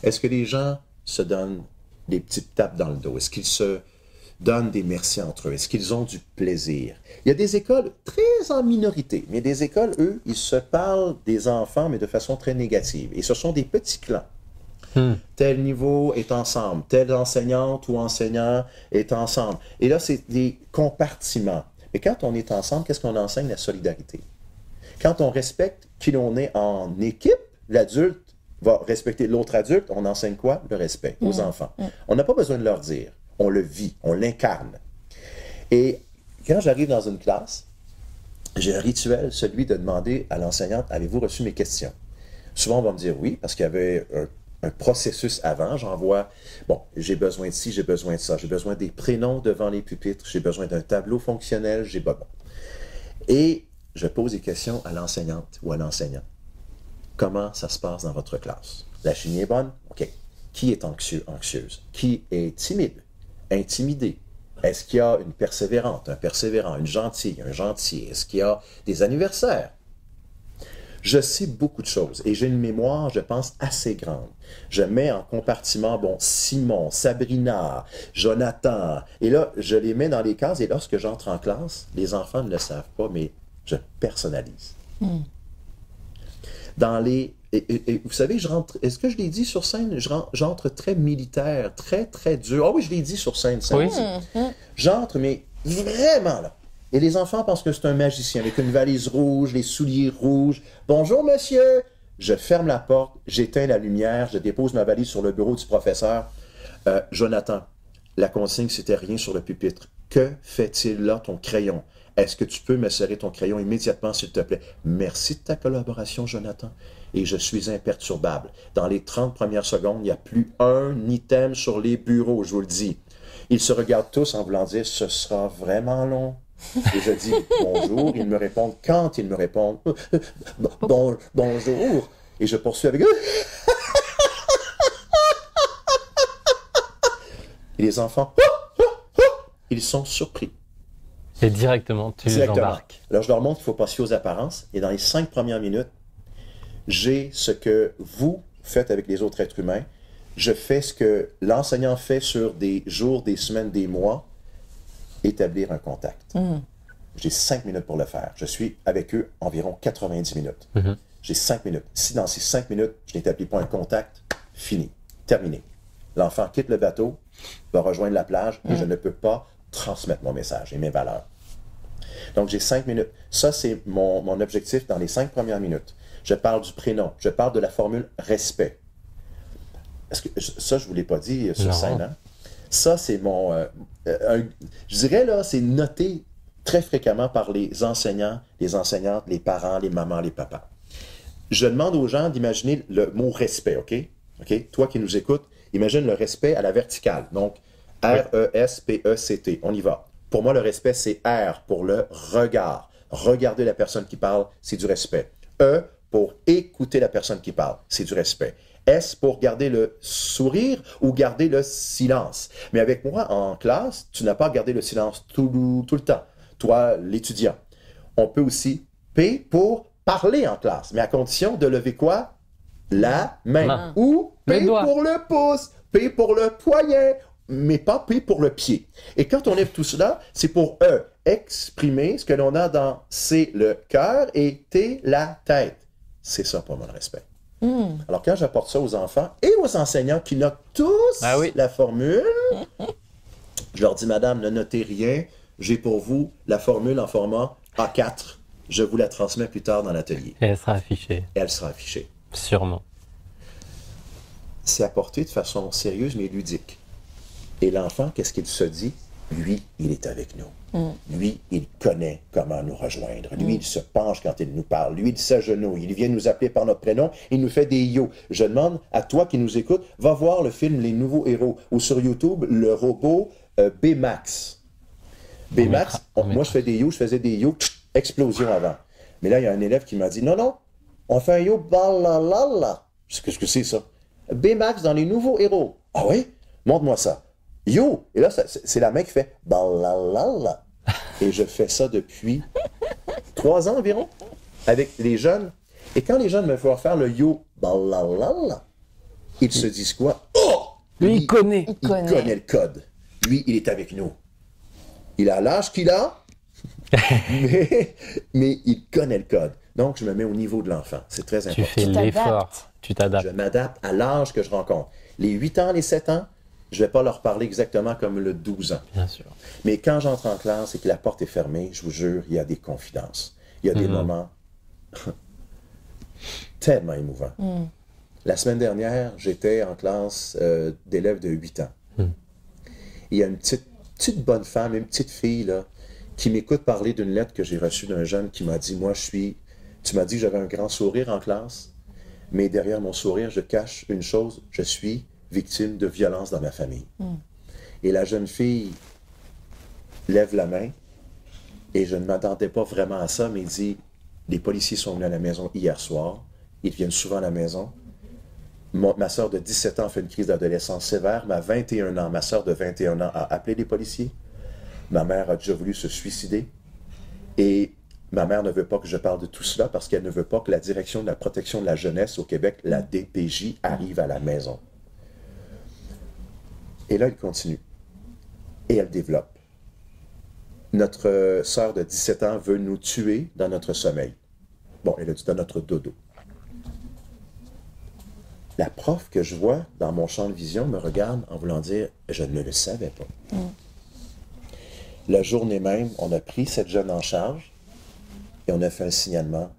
S3: Est-ce que les gens se donnent des petites tapes dans le dos? Est-ce qu'ils se donnent des merci entre eux? Est-ce qu'ils ont du plaisir? Il y a des écoles très en minorité, mais des écoles, eux, ils se parlent des enfants, mais de façon très négative. Et ce sont des petits clans. Tel niveau est ensemble, telle enseignante ou enseignant est ensemble. Et là, c'est des compartiments. Mais quand on est ensemble, qu'est-ce qu'on enseigne? La solidarité. Quand on respecte qui l'on est en équipe, l'adulte va respecter l'autre adulte, on enseigne quoi? Le respect aux enfants. On n'a pas besoin de leur dire. On le vit, on l'incarne. Et quand j'arrive dans une classe, j'ai un rituel, celui de demander à l'enseignante, avez-vous reçu mes questions? Souvent, on va me dire oui, parce qu'il y avait un processus avant. J'envoie, bon, j'ai besoin de ci, j'ai besoin de ça, j'ai besoin des prénoms devant les pupitres, j'ai besoin d'un tableau fonctionnel, j'ai bon. Et je pose des questions à l'enseignante ou à l'enseignant. Comment ça se passe dans votre classe? La chimie est bonne? OK. Qui est anxieux, anxieuse? Qui est timide, intimidé? Est-ce qu'il y a une persévérante, un persévérant, une gentille, un gentil? Est-ce qu'il y a des anniversaires? Je sais beaucoup de choses et j'ai une mémoire, je pense, assez grande. Je mets en compartiment, bon, Simon, Sabrina, Jonathan, et là, je les mets dans les cases et lorsque j'entre en classe, les enfants ne le savent pas, mais je personnalise. Dans les... Et vous savez, je rentre... Est-ce que je l'ai dit sur scène? J'entre très militaire, très, très dur. Ah oui, je l'ai dit sur scène, ça.
S2: Oui.
S3: J'entre, mais vraiment, là. Et les enfants pensent que c'est un magicien avec une valise rouge, les souliers rouges. « Bonjour, monsieur! » Je ferme la porte, j'éteins la lumière, je dépose ma valise sur le bureau du professeur. Jonathan, la consigne, c'était rien sur le pupitre. Que fait-il là, ton crayon? Est-ce que tu peux me serrer ton crayon immédiatement, s'il te plaît? Merci de ta collaboration, Jonathan. Et je suis imperturbable. Dans les 30 premières secondes, il n'y a plus un item sur les bureaux, je vous le dis. Ils se regardent tous en voulant dire « Ce sera vraiment long. » Et je dis « Bonjour ». Ils me répondent quand ils me répondent « Bonjour ». Et je poursuis avec et les enfants, ils sont surpris.
S2: Et directement, tu les embarques.
S3: Alors, je leur montre qu'il faut pas se fier aux apparences. Et dans les 5 premières minutes, j'ai ce que vous faites avec les autres êtres humains. Je fais ce que l'enseignant fait sur des jours, des semaines, des mois, établir un contact. J'ai 5 minutes pour le faire. Je suis avec eux environ 90 minutes. J'ai 5 minutes. Si dans ces 5 minutes, je n'établis pas un contact, fini, terminé. L'enfant quitte le bateau, va rejoindre la plage et je ne peux pas transmettre mon message et mes valeurs. Donc, j'ai 5 minutes. Ça, c'est mon objectif dans les 5 premières minutes. Je parle du prénom. Je parle de la formule respect. Est-ce que ça, je ne vous l'ai pas dit sur scène. Hein? Ça, c'est mon... je dirais, là, c'est noté très fréquemment par les enseignants, les enseignantes, les parents, les mamans, les papas. Je demande aux gens d'imaginer le mot respect, OK? OK? Toi qui nous écoutes, imagine le respect à la verticale. Donc, R-E-S-P-E-C-T. On y va. Pour moi, le respect, c'est R pour le regard. Regarder la personne qui parle, c'est du respect. E pour écouter la personne qui parle, c'est du respect. S pour garder le sourire ou garder le silence. Mais avec moi, en classe, tu n'as pas gardé le silence tout le temps. Toi, l'étudiant. On peut aussi P pour parler en classe, mais à condition de lever quoi? La main. Ou P pour le pouce, P pour le poignet, mais pas P pour le pied. Et quand on lève tout cela, c'est pour E, exprimer ce que l'on a dans C, le cœur, et T, la tête. C'est ça pour moi le respect. Alors quand j'apporte ça aux enfants et aux enseignants qui notent tous la formule, je leur dis, madame, ne notez rien, j'ai pour vous la formule en format A4. Je vous la transmets plus tard dans l'atelier.
S2: Et elle sera affichée.
S3: Elle sera affichée.
S2: Sûrement.
S3: C'est apporté de façon sérieuse mais ludique. Et l'enfant, qu'est-ce qu'il se dit? Lui, il est avec nous. Lui, il connaît comment nous rejoindre. Lui, il se penche quand il nous parle. Lui, il s'agenouille. Il vient nous appeler par notre prénom. Il nous fait des yo. Je demande à toi qui nous écoutes, va voir le film Les Nouveaux Héros ou sur YouTube, le robot Baymax. Baymax, moi, je fais des yo, je faisais des yo, explosion avant. Mais là, il y a un élève qui m'a dit, non, on fait un yo, balalala. Qu'est-ce que c'est ça? Baymax dans Les Nouveaux Héros. Ah oui? Montre-moi ça. Yo! Et là, c'est la main qui fait balalala. Et je fais ça depuis 3 ans environ, avec les jeunes. Et quand les jeunes me font faire le yo balalala, ils se disent quoi? Oh!
S2: Lui, il connaît.
S3: Il connaît le code. Lui, il est avec nous. Il a l'âge qu'il a, mais il connaît le code. Donc, je me mets au niveau de l'enfant. C'est très important.
S2: Tu fais l'effort. Tu t'adaptes.
S3: Je m'adapte à l'âge que je rencontre. Les 8 ans, les 7 ans, je ne vais pas leur parler exactement comme le 12 ans.
S2: Bien sûr.
S3: Mais quand j'entre en classe et que la porte est fermée, je vous jure, il y a des confidences. Il y a des moments tellement émouvants. La semaine dernière, j'étais en classe d'élèves de 8 ans. Il y a une petite bonne femme, une petite fille, là, qui m'écoute parler d'une lettre que j'ai reçue d'un jeune qui m'a dit, tu m'as dit que j'avais un grand sourire en classe, mais derrière mon sourire, je cache une chose, je suis victime de violence dans ma famille. Et la jeune fille lève la main, et je ne m'attendais pas vraiment à ça, mais il dit, les policiers sont venus à la maison hier soir, Ils viennent souvent à la maison. Ma sœur de 17 ans fait une crise d'adolescence sévère. Ma 21 ans, ma sœur de 21 ans a appelé les policiers. Ma mère a déjà voulu se suicider. Et ma mère ne veut pas que je parle de tout cela parce qu'elle ne veut pas que la Direction de la protection de la jeunesse au Québec, la DPJ, arrive à la maison. Et là, il continue. Et elle développe. Notre sœur de 17 ans veut nous tuer dans notre sommeil. Bon, elle a dit dans notre dodo. La prof que je vois dans mon champ de vision me regarde en voulant dire « je ne le savais pas ». La journée même, on a pris cette jeune en charge et on a fait un signalement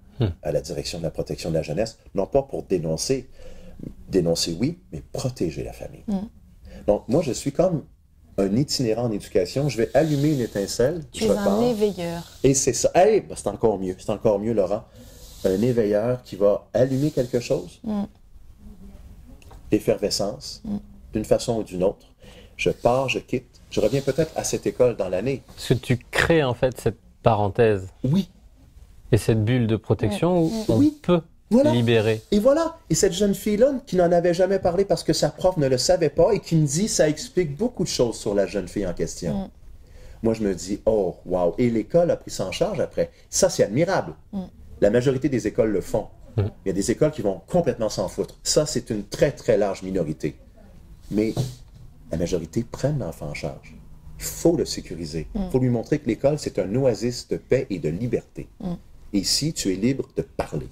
S3: à la Direction de la protection de la jeunesse, non pas pour dénoncer oui, mais protéger la famille. Donc moi, je suis comme un itinérant en éducation, je vais allumer une étincelle.
S1: Tu es un éveilleur.
S3: Et c'est ça. Hey, ben c'est encore mieux, Laurent. Un éveilleur qui va allumer quelque chose. D'effervescence, d'une façon ou d'une autre. Je pars, je quitte. Je reviens peut-être à cette école dans l'année.
S2: Parce que tu crées en fait cette parenthèse.
S3: Oui.
S2: Et cette bulle de protection où on peut libérer.
S3: Et voilà. Et cette jeune fille-là, qui n'en avait jamais parlé parce que sa prof ne le savait pas et qui me dit, ça explique beaucoup de choses sur la jeune fille en question. Moi, je me dis, oh, wow. Et l'école a pris ça en charge après. Ça, c'est admirable. La majorité des écoles le font. Il y a des écoles qui vont complètement s'en foutre. Ça, c'est une très, très large minorité. Mais la majorité prennent l'enfant en charge. Il faut le sécuriser. Il faut lui montrer que l'école, c'est un oasis de paix et de liberté. Et ici, tu es libre de parler.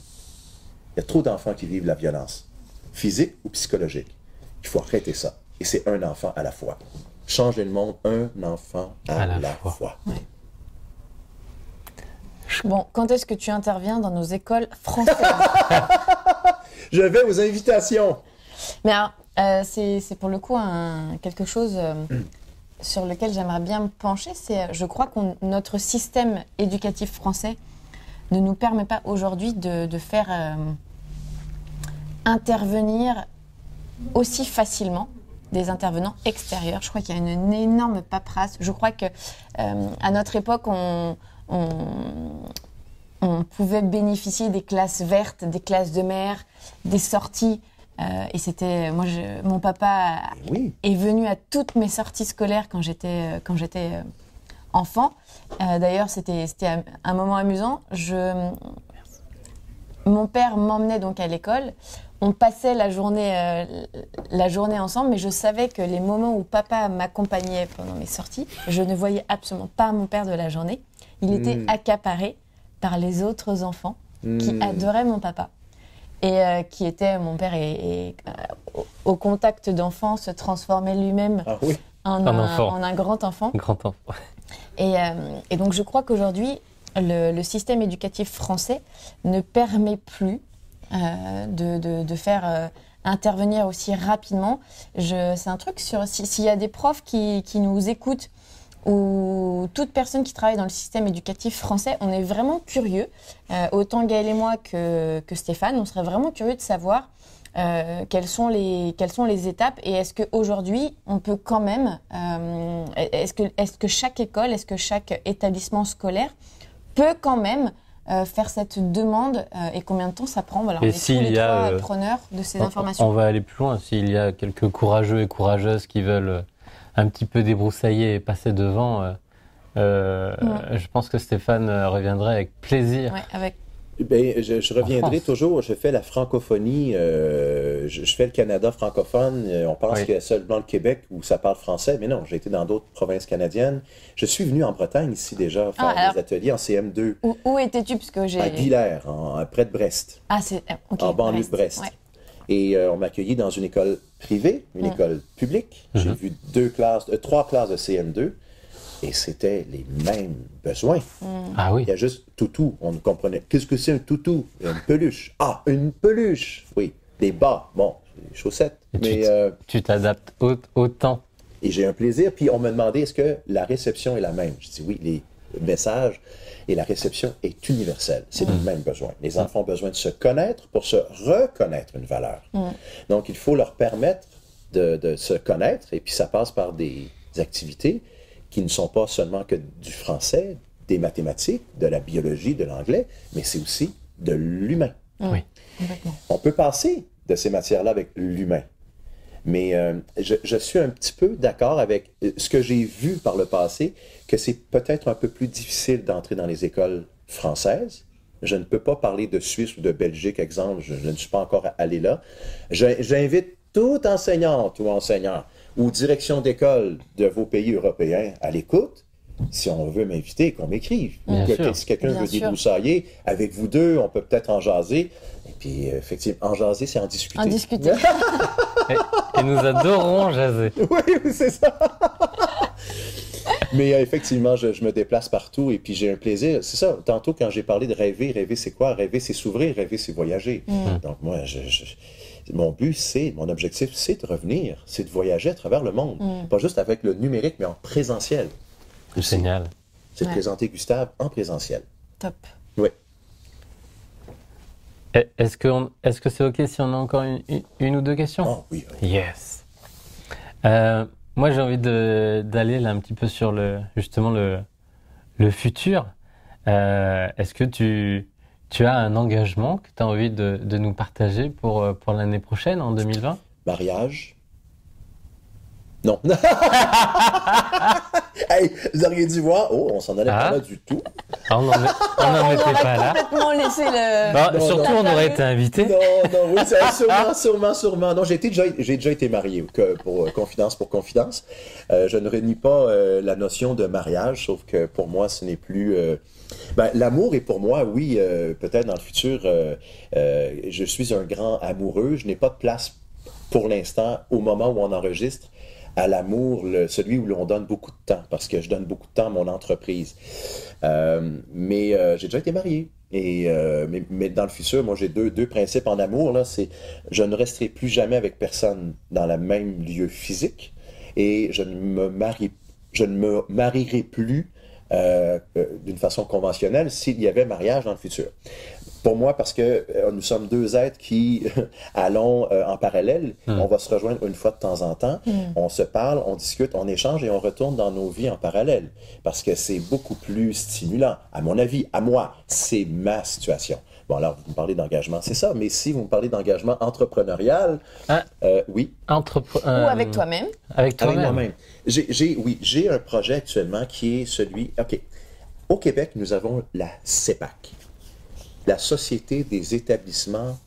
S3: Il y a trop d'enfants qui vivent la violence, physique ou psychologique. Il faut arrêter ça. Et c'est un enfant à la fois. Changer le monde, un enfant à la fois.
S1: Ouais. Bon, quand est-ce que tu interviens dans nos écoles françaises?
S3: Je vais aux invitations.
S1: Mais alors, c'est pour le coup quelque chose sur lequel j'aimerais bien me pencher. Je crois que notre système éducatif français ne nous permet pas aujourd'hui de faire intervenir aussi facilement des intervenants extérieurs. Je crois qu'il y a une énorme paperasse. Je crois que à notre époque, on pouvait bénéficier des classes vertes, des classes de mer, des sorties. Et c'était, mon papa est venu à toutes mes sorties scolaires quand j'étais enfant. D'ailleurs, c'était un moment amusant. Mon père m'emmenait donc à l'école. On passait la journée ensemble, mais je savais que les moments où papa m'accompagnait pendant mes sorties, je ne voyais absolument pas mon père de la journée. Il était accaparé par les autres enfants qui adoraient mon papa. Et qui était, mon père, au contact d'enfants, se transformait lui-même en un grand enfant. Et donc je crois qu'aujourd'hui, le système éducatif français ne permet plus de faire intervenir aussi rapidement. C'est un truc s'il y a des profs qui nous écoutent ou toute personne qui travaille dans le système éducatif français, on est vraiment curieux, autant Gaël et moi que Stéphane, on serait vraiment curieux de savoir quelles sont les étapes et est-ce qu'aujourd'hui on peut quand même, est-ce que chaque école, est-ce que chaque établissement scolaire peut quand même faire cette demande et combien de temps ça prend? Voilà, on est tous les trois preneurs de ces informations.
S2: On va aller plus loin. S'il y a quelques courageux et courageuses qui veulent un petit peu débroussailler et passer devant, je pense que Stéphane reviendrait avec plaisir.
S1: Ouais,
S3: je reviendrai toujours, je fais la francophonie, je fais le Canada francophone, on pense qu'il y a seulement le Québec où ça parle français, mais non, j'ai été dans d'autres provinces canadiennes. Je suis venu en Bretagne ici déjà faire des ateliers en CM2.
S1: Où étais-tu?
S3: À Guilherme, près de Brest, en banlieue de Brest. Ouais. Et on m'a accueilli dans une école privée, une école publique. J'ai vu 3 classes de CM2 et c'était les mêmes besoins.
S2: Ah oui.
S3: Il y a juste toutou. On comprenait. Qu'est-ce que c'est un toutou? Une peluche. Ah, une peluche. Oui. Des bas. Bon, des chaussettes. Mais
S2: tu t'adaptes autant.
S3: Et j'ai un plaisir. Puis on me demandait est-ce que la réception est la même? Je dis oui, les messages et la réception est universelle. C'est le même besoin. Les enfants ont besoin de se connaître pour se reconnaître une valeur. Donc, il faut leur permettre de se connaître et puis ça passe par des activités qui ne sont pas seulement que du français, des mathématiques, de la biologie, de l'anglais, mais c'est aussi de l'humain.
S2: Oui.
S1: Complètement.
S3: On peut passer de ces matières-là avec l'humain. Mais je suis un petit peu d'accord avec ce que j'ai vu par le passé, que c'est peut-être un peu plus difficile d'entrer dans les écoles françaises. Je ne peux pas parler de Suisse ou de Belgique, exemple, je ne suis pas encore allé là. J'invite toute enseignante ou enseignant ou direction d'école de vos pays européens à l'écoute. Si on veut m'inviter, qu'on m'écrive. Si quelqu'un veut débroussailler, avec vous deux, on peut peut-être en jaser. Et puis, effectivement, en jaser, c'est en discuter.
S1: En discuter.
S2: et nous adorons jaser.
S3: Oui, c'est ça. Mais effectivement, je me déplace partout et puis j'ai un plaisir. C'est ça, tantôt quand j'ai parlé de rêver, rêver c'est quoi? Rêver c'est s'ouvrir, rêver c'est voyager. Donc moi, mon but, mon objectif, c'est de revenir, c'est de voyager à travers le monde. Pas juste avec le numérique, mais en présentiel.
S2: Génial.
S3: C'est de présenter Gustave en présentiel.
S1: Top.
S3: Oui.
S2: Est-ce que c'est OK si on a encore une ou deux questions?
S3: Oh, oui.
S2: Yes. Moi, j'ai envie d'aller là un petit peu sur justement le futur. Est-ce que tu as un engagement que tu as envie de nous partager pour l'année prochaine, en 2020?
S3: Mariage? Non. Hey, vous auriez dû voir. Oh, on s'en allait pas là du tout.
S2: On n'en était pas là.
S1: Complètement laissé le...
S2: Surtout, on aurait été invité.
S3: Non, oui, sûrement. Non, j'ai déjà été marié, pour confidence. Je ne renie pas la notion de mariage, sauf que pour moi, ce n'est plus... l'amour est pour moi, oui, peut-être dans le futur, je suis un grand amoureux. Je n'ai pas de place pour l'instant, au moment où on enregistre, à l'amour, celui où l'on donne beaucoup de temps, parce que je donne beaucoup de temps à mon entreprise. Mais j'ai déjà été marié. Mais dans le futur, moi, j'ai deux principes en amour. Là, c'est je ne resterai plus jamais avec personne dans le même lieu physique et je ne me marierai plus d'une façon conventionnelle s'il y avait mariage dans le futur. Pour moi, parce que nous sommes deux êtres qui allons en parallèle. On va se rejoindre une fois de temps en temps. On se parle, on discute, on échange et on retourne dans nos vies en parallèle. Parce que c'est beaucoup plus stimulant. À mon avis, à moi, c'est ma situation. Bon, alors, vous me parlez d'engagement, c'est ça. Mais si vous me parlez d'engagement entrepreneurial, oui.
S1: Ou avec toi-même.
S2: Avec toi-même.
S3: Avec moi-même. J'ai un projet actuellement qui est celui... OK. Au Québec, nous avons la CEPAC. La Société des établissements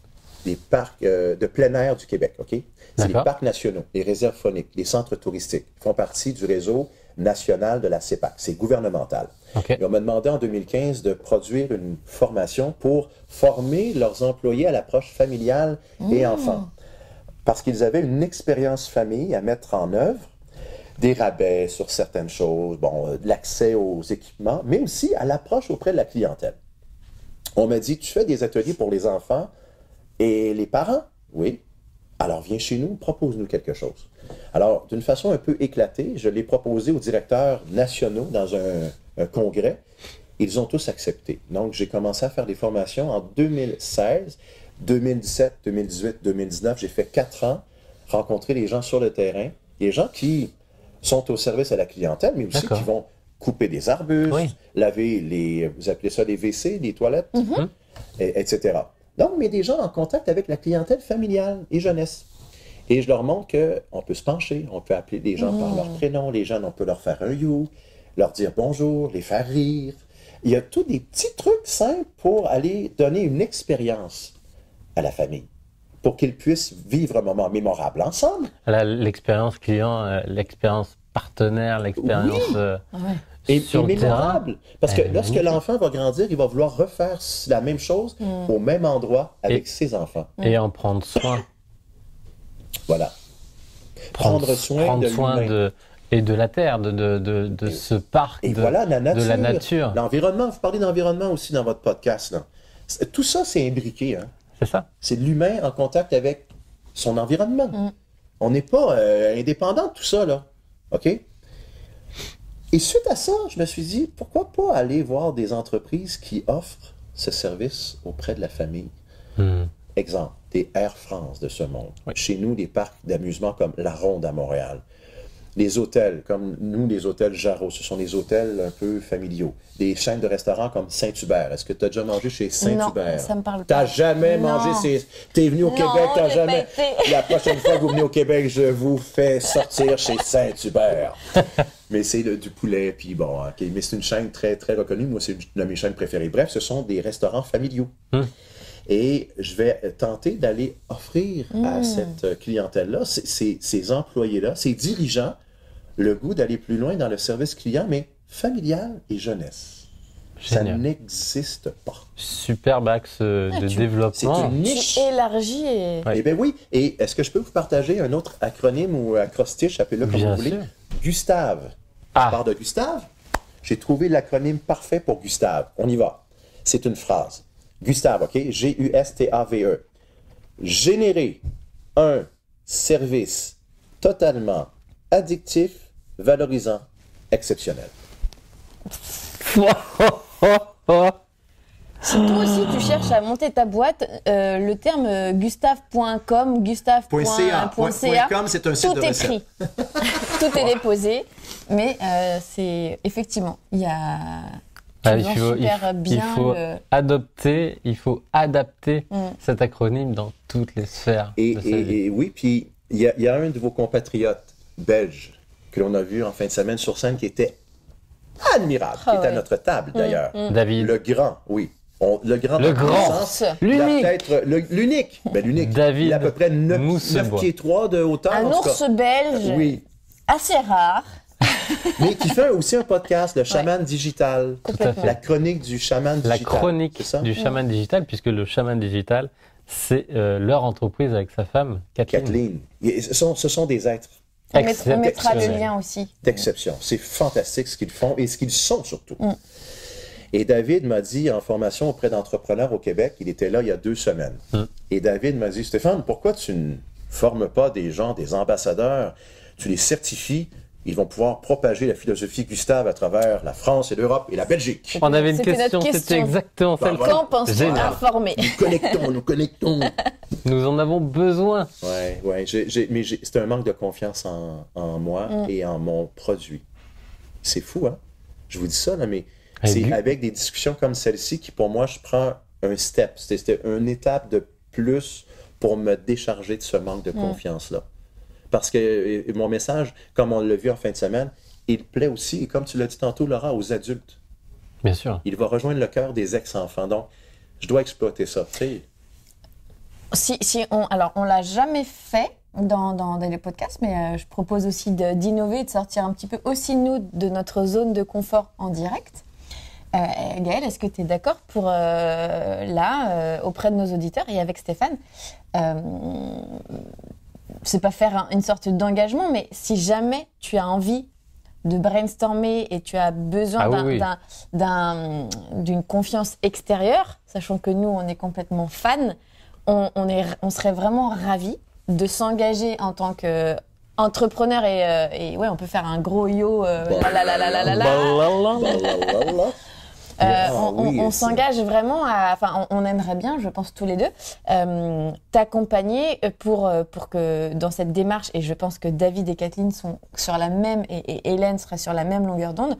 S3: des parcs de plein air du Québec, OK? C'est les parcs nationaux, les réserves fauniques, les centres touristiques font partie du réseau national de la CEPAC. C'est gouvernemental.
S2: Okay.
S3: Et on m'a demandé en 2015 de produire une formation pour former leurs employés à l'approche familiale et enfants. Parce qu'ils avaient une expérience famille à mettre en œuvre, des rabais sur certaines choses, de l'accès aux équipements, mais aussi à l'approche auprès de la clientèle. On m'a dit, tu fais des ateliers pour les enfants et les parents? Oui. Alors, viens chez nous, propose-nous quelque chose. Alors, d'une façon un peu éclatée, je l'ai proposé aux directeurs nationaux dans un congrès. Ils ont tous accepté. Donc, j'ai commencé à faire des formations en 2016, 2017, 2018, 2019. J'ai fait 4 ans, rencontrer les gens sur le terrain, des gens qui sont au service à la clientèle, mais aussi qui vont couper des arbustes, laver vous appelez ça les WC, les toilettes, etc. Donc, mais des gens en contact avec la clientèle familiale et jeunesse. Et je leur montre qu'on peut se pencher, on peut appeler les gens par leur prénom, les jeunes, on peut leur faire un you, leur dire bonjour, les faire rire. Il y a tous des petits trucs simples pour aller donner une expérience à la famille, pour qu'ils puissent vivre un moment mémorable ensemble.
S2: L'expérience client, l'expérience partenaire, l'expérience
S3: et
S2: sur le
S3: mémorable.
S2: terrain.
S3: Parce que lorsque l'enfant va grandir, il va vouloir refaire la même chose au même endroit avec ses enfants.
S2: Et en prendre soin.
S3: Voilà. Prendre soin
S2: et de la terre, de ce parc,
S3: et voilà, la nature,
S2: de la nature.
S3: L'environnement, vous parlez d'environnement aussi dans votre podcast. Là. Tout ça, c'est imbriqué. Hein?
S2: C'est ça.
S3: C'est l'humain en contact avec son environnement. On n'est pas indépendant de tout ça, là. OK? Et suite à ça, je me suis dit, pourquoi pas aller voir des entreprises qui offrent ce service auprès de la famille? Exemple, des Air France de ce monde. Chez nous, des parcs d'amusement comme la Ronde à Montréal. Les hôtels, comme nous, les hôtels Jarreau, ce sont des hôtels un peu familiaux. Des chaînes de restaurants comme Saint-Hubert. Est-ce que tu as déjà mangé chez Saint-Hubert?
S1: Non, ça me parle pas.
S3: T'as jamais mangé chez... T'es venu au Québec, t'as
S1: j'ai
S3: jamais...
S1: pas été.
S3: La prochaine fois que vous venez au Québec, je vous fais sortir chez Saint-Hubert. Mais c'est du poulet, puis bon, OK. Mais c'est une chaîne très, très reconnue. Moi, c'est une de mes chaînes préférées. Bref, ce sont des restaurants familiaux. Et je vais tenter d'aller offrir à cette clientèle-là, ces employés-là, ces dirigeants, le goût d'aller plus loin dans le service client, mais familial et jeunesse.
S2: Génial.
S3: Ça n'existe pas.
S2: Superbe axe de développement.
S3: C'est une niche.
S1: Tu élargis et...
S2: Ouais.
S3: Eh bien oui. Et est-ce que je peux vous partager un autre acronyme ou acrostiche, appelez-le comme
S2: Bien
S3: vous voulez?
S2: sûr.
S3: Gustave.
S2: Ah.
S3: Je parle de Gustave. J'ai trouvé l'acronyme parfait pour Gustave. On y va. C'est une phrase. Gustave, OK? G-U-S-T-A-V-E. Générer un service totalement addictif, valorisant, exceptionnel.
S1: Si toi aussi tu cherches à monter ta boîte, le terme gustave.com, gustave.ca,
S3: .com, c'est un site
S1: tout
S3: de
S1: est
S3: recettes.
S1: pris. Tout est déposé. Mais c'est effectivement, il y a...
S2: Il faut adapter cet acronyme dans toutes les sphères de sa vie.
S3: Et oui, puis il y a un de vos compatriotes belges que l'on a vu en fin de semaine sur scène qui était admirable, qui est à notre table d'ailleurs.
S2: David.
S3: Le grand, oui. Le grand.
S2: Le
S3: dans
S2: grand.
S3: le sens,
S2: L'unique.
S3: il a peut-être l'unique. Ben, l'unique.
S2: David
S3: Il a à peu près 9
S2: Moussebois.
S3: pieds 3 de hauteur.
S1: Un
S3: en tout cas.
S1: ours belge,
S3: Oui.
S1: assez rare.
S3: Mais qui fait aussi un podcast, le chaman digital.
S2: Tout à fait.
S3: La chronique du chaman digital.
S2: La chronique
S3: c'est ça?
S2: du chaman digital, puisque le chaman digital, c'est leur entreprise avec sa femme, Kathleen.
S3: Kathleen. Ce sont des êtres
S1: On mettra le
S2: Exceptionnel.
S1: lien aussi.
S3: d'exception. C'est fantastique ce qu'ils font et ce qu'ils sont surtout. Et David m'a dit en formation auprès d'entrepreneurs au Québec, il était là il y a 2 semaines. Et David m'a dit, Stéphane, pourquoi tu ne formes pas des gens, des ambassadeurs, tu les certifies, ils vont pouvoir propager la philosophie Gustave à travers la France et l'Europe et la Belgique.
S2: On avait une
S1: C'était notre
S2: question, c'était
S1: question.
S2: exactement celle
S3: voilà.
S1: Qu'en penses-tu
S2: Génial.
S1: informé?
S3: Nous connectons.
S2: Nous en avons besoin.
S3: Ouais, mais c'est un manque de confiance en moi et en mon produit. C'est fou, hein? Je vous dis ça, là, mais c'est avec des discussions comme celle-ci qui, pour moi, je prends un step. C'était une étape de plus pour me décharger de ce manque de confiance-là. Parce que mon message, comme on l'a vu en fin de semaine, il plaît aussi, et comme tu l'as dit tantôt, Laura, aux adultes.
S2: Bien sûr.
S3: Il va rejoindre le cœur des ex-enfants. Donc, je dois exploiter ça. Tu sais,
S1: Alors, on l'a jamais fait dans les podcasts, mais je propose aussi d'innover, de sortir un petit peu aussi nous de notre zone de confort en direct. Gaëlle, est-ce que tu es d'accord pour auprès de nos auditeurs et avec Stéphane, c'est pas faire une sorte d'engagement, mais si jamais tu as envie de brainstormer et tu as besoin d'une confiance extérieure, sachant que nous, on est complètement fans, on serait vraiment ravis de s'engager en tant qu'entrepreneur et ouais, on peut faire un gros yo. On s'engage vraiment on aimerait bien, je pense tous les deux, t'accompagner pour que dans cette démarche, et je pense que David et Kathleen sont sur la même, et Hélène serait sur la même longueur d'onde,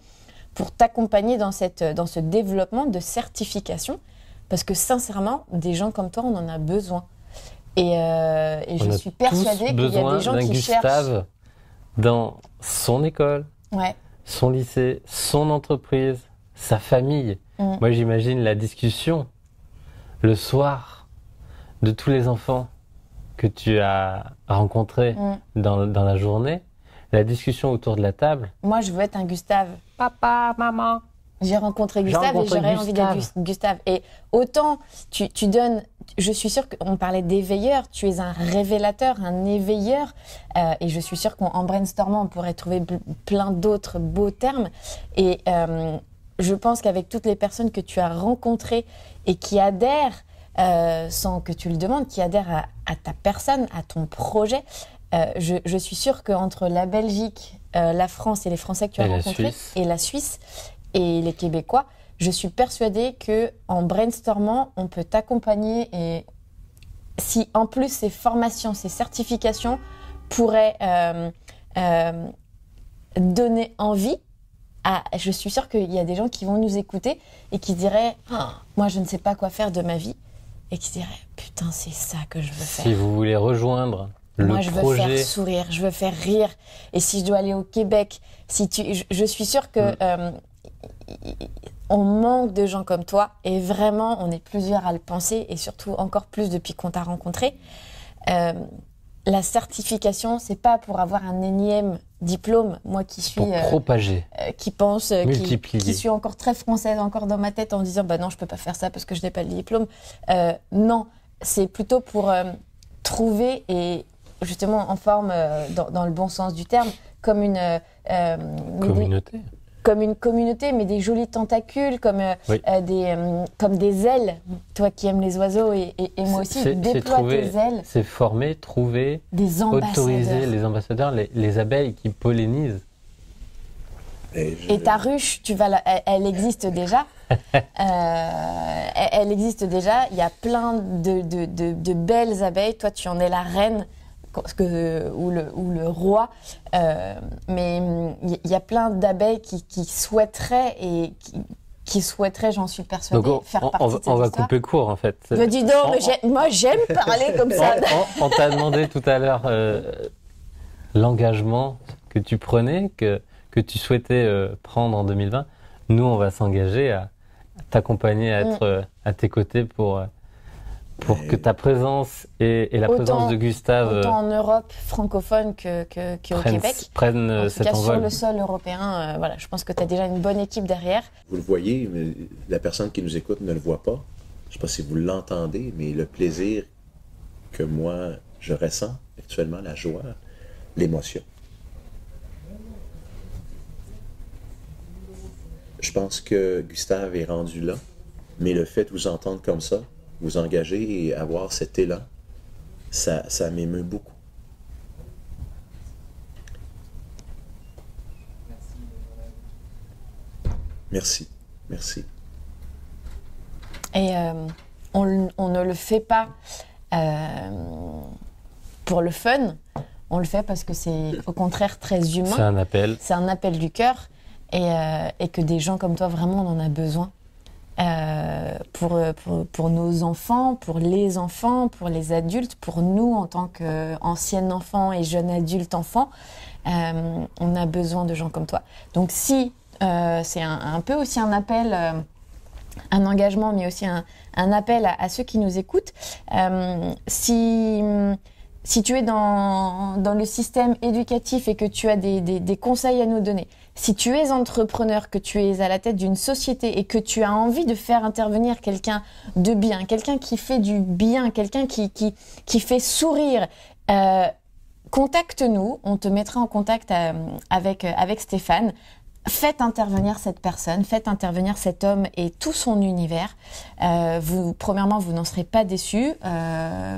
S1: pour t'accompagner dans ce développement de certification, parce que sincèrement, des gens comme toi, on en a besoin. Et je suis persuadée qu'il y a des gens qui
S2: Gustave
S1: cherchent
S2: dans son école, son lycée, son entreprise, sa famille. Moi, j'imagine la discussion le soir de tous les enfants que tu as rencontrés dans la journée. La discussion autour de la table.
S1: Moi, je veux être un Gustave.
S2: Papa, maman.
S1: J'ai rencontré Gustave et j'aurais envie d'être Gustave. Et autant tu donnes... Je suis sûre qu'on parlait d'éveilleur. Tu es un révélateur, un éveilleur. Et je suis sûre qu'en brainstormant, on pourrait trouver plein d'autres beaux termes. Et je pense qu'avec toutes les personnes que tu as rencontrées et qui adhèrent, sans que tu le demandes, qui adhèrent à ta personne, à ton projet, je suis sûre qu'entre la Belgique, la France et les Français que tu as rencontrés, et la Suisse et les Québécois, je suis persuadée qu'en brainstormant, on peut t'accompagner, et si en plus ces formations, ces certifications pourraient donner envie je suis sûre qu'il y a des gens qui vont nous écouter et qui diraient moi je ne sais pas quoi faire de ma vie, et qui diraient putain c'est ça que je veux faire.
S2: Si vous voulez rejoindre
S1: moi,
S2: je
S1: veux faire sourire, je veux faire rire. Et si je dois aller au Québec, je suis sûre que on manque de gens comme toi. Et vraiment, on est plusieurs à le penser. Et surtout, encore plus depuis qu'on t'a rencontré. La certification, c'est pas pour avoir un énième diplôme. Moi qui suis...
S2: Pour propager.
S1: Qui pense...
S2: multiplier.
S1: Qui suis encore très française, encore dans ma tête, en disant bah non, je peux pas faire ça parce que je n'ai pas le diplôme. Non, c'est plutôt pour trouver et... justement en forme, dans le bon sens du terme, comme une
S2: communauté.
S1: Comme une communauté, mais des jolis tentacules, comme des ailes. Toi qui aimes les oiseaux et moi aussi, déploie tes ailes.
S2: C'est former, trouver,
S1: des ambassadeurs.
S2: Autoriser les ambassadeurs, les abeilles qui pollinisent.
S1: Et ta ruche, elle existe déjà. Elle existe déjà. Il y a plein de belles abeilles. Toi, tu en es la reine. Ou le roi, mais il y a plein d'abeilles qui souhaiteraient et qui souhaiteraient, j'en suis persuadée, faire partie de cette histoire.
S2: On va couper court en fait.
S1: Mais dis donc, moi j'aime parler comme ça.
S2: On t'a demandé tout à l'heure l'engagement que tu prenais, que tu souhaitais prendre en 2020. Nous, on va s'engager à t'accompagner, à être à tes côtés pour que ta présence et la présence de Gustave
S1: autant en Europe francophone qu'au Québec
S2: prennent cet envol.
S1: Sur le sol européen, voilà, je pense que tu as déjà une bonne équipe derrière.
S3: Vous le voyez, mais la personne qui nous écoute ne le voit pas. Je ne sais pas si vous l'entendez, mais le plaisir que moi je ressens actuellement, la joie, l'émotion. Je pense que Gustave est rendu là, mais le fait de vous entendre comme ça, vous engager et avoir cet élan, ça m'émeut beaucoup. Merci.
S1: Et on ne le fait pas pour le fun, on le fait parce que c'est au contraire très humain.
S2: C'est un appel.
S1: C'est un appel du cœur et que des gens comme toi, vraiment, on en a besoin. Pour nos enfants, pour les enfants, pour les adultes, pour nous en tant qu'anciens enfants et jeunes adultes enfants, on a besoin de gens comme toi. Donc si c'est un peu aussi un appel, un engagement, mais aussi un appel à ceux qui nous écoutent, si tu es dans le système éducatif et que tu as des conseils à nous donner, si tu es entrepreneur, que tu es à la tête d'une société et que tu as envie de faire intervenir quelqu'un de bien, quelqu'un qui fait du bien, quelqu'un qui fait sourire, contacte-nous, on te mettra en contact avec Stéphane. Faites intervenir cette personne, faites intervenir cet homme et tout son univers. Premièrement, vous n'en serez pas déçus,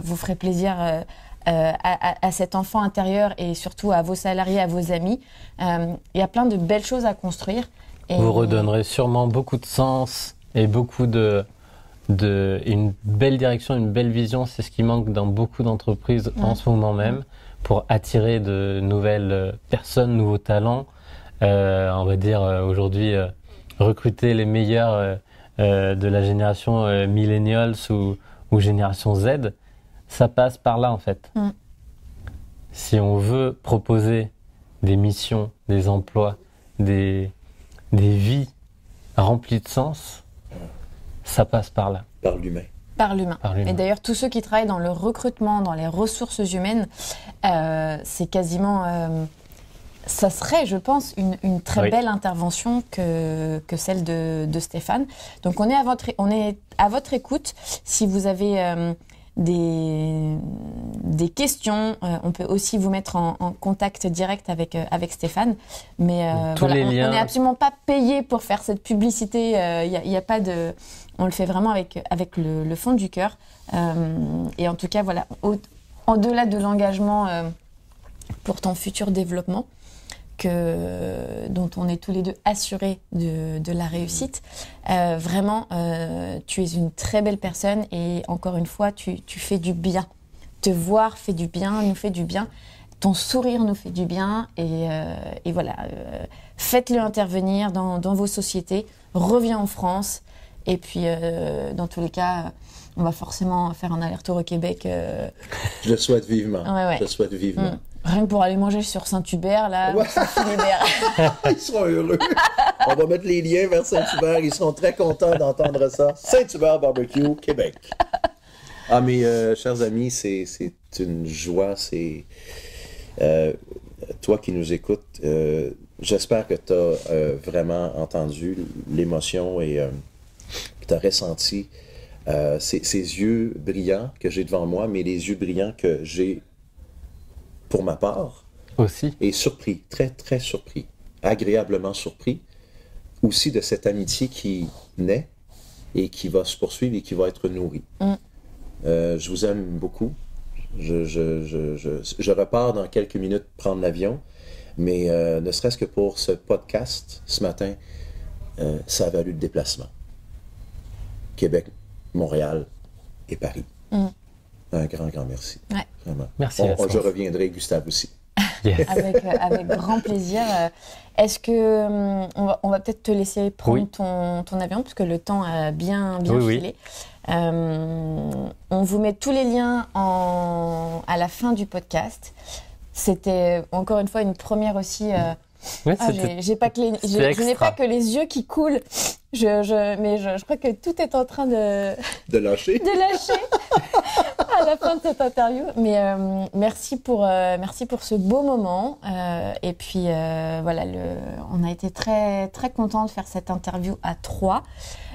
S1: vous ferez plaisir à cet enfant intérieur et surtout à vos salariés, à vos amis. Il y a plein de belles choses à construire. Et
S2: vous redonnerez sûrement beaucoup de sens et beaucoup une belle direction, une belle vision. C'est ce qui manque dans beaucoup d'entreprises en ce moment même pour attirer de nouvelles personnes, nouveaux talents. On va dire aujourd'hui recruter les meilleurs de la génération millennials ou génération Z. Ça passe par là en fait. Si on veut proposer des missions, des emplois, des vies remplies de sens, ça passe par là.
S3: Par l'humain.
S1: Par l'humain. Et d'ailleurs, tous ceux qui travaillent dans le recrutement, dans les ressources humaines, c'est quasiment... ça serait, je pense, une très belle intervention que celle de Stéphane. Donc, on est à votre écoute. Si vous avez des questions, on peut aussi vous mettre en contact direct avec Stéphane. Mais voilà, on n'est absolument pas payé pour faire cette publicité. Y a pas de... On le fait vraiment avec le fond du cœur. Et en tout cas, voilà, au-delà de l'engagement pour ton futur développement, dont on est tous les deux assurés de la réussite. Vraiment, tu es une très belle personne et encore une fois, tu fais du bien. Te voir fait du bien, nous fait du bien. ton sourire nous fait du bien et voilà, faites-le intervenir dans vos sociétés, reviens en France et puis dans tous les cas, on va forcément faire un aller-retour au Québec.
S3: Je le souhaite vivement.
S1: Ouais.
S3: Je le souhaite vivement.
S1: Rien que pour aller manger sur Saint-Hubert, là, Saint-Philibert.
S3: Ils seront heureux. On va mettre les liens vers Saint-Hubert. Ils seront très contents d'entendre ça. Saint-Hubert Barbecue, Québec. Ah, mes chers amis, c'est une joie. C'est toi qui nous écoutes. J'espère que tu as vraiment entendu l'émotion et que tu as ressenti ces yeux brillants que j'ai devant moi, mais les yeux brillants que j'ai pour ma part.
S2: Aussi.
S3: Et surpris, très, très surpris, agréablement surpris, aussi de cette amitié qui naît et qui va se poursuivre et qui va être nourrie. Je vous aime beaucoup. Je repars dans quelques minutes prendre l'avion, mais ne serait-ce que pour ce podcast, ce matin, ça a valu le déplacement. Québec, Montréal et Paris. Un grand, grand merci.
S1: Ouais.
S3: Vraiment.
S2: Merci.
S3: Je reviendrai, Gustave, aussi.
S2: Yes.
S1: Avec grand plaisir. Est-ce que on va peut-être te laisser prendre ton avion, parce que le temps a bien filé. On vous met tous les liens à la fin du podcast. C'était encore une fois une première aussi.
S2: Ouais,
S1: je n'ai pas que les yeux qui coulent. Mais je crois que tout est en train
S3: de lâcher.
S1: À la fin de cette interview. Mais merci pour ce beau moment. Et puis voilà, on a été très très contents de faire cette interview à 3.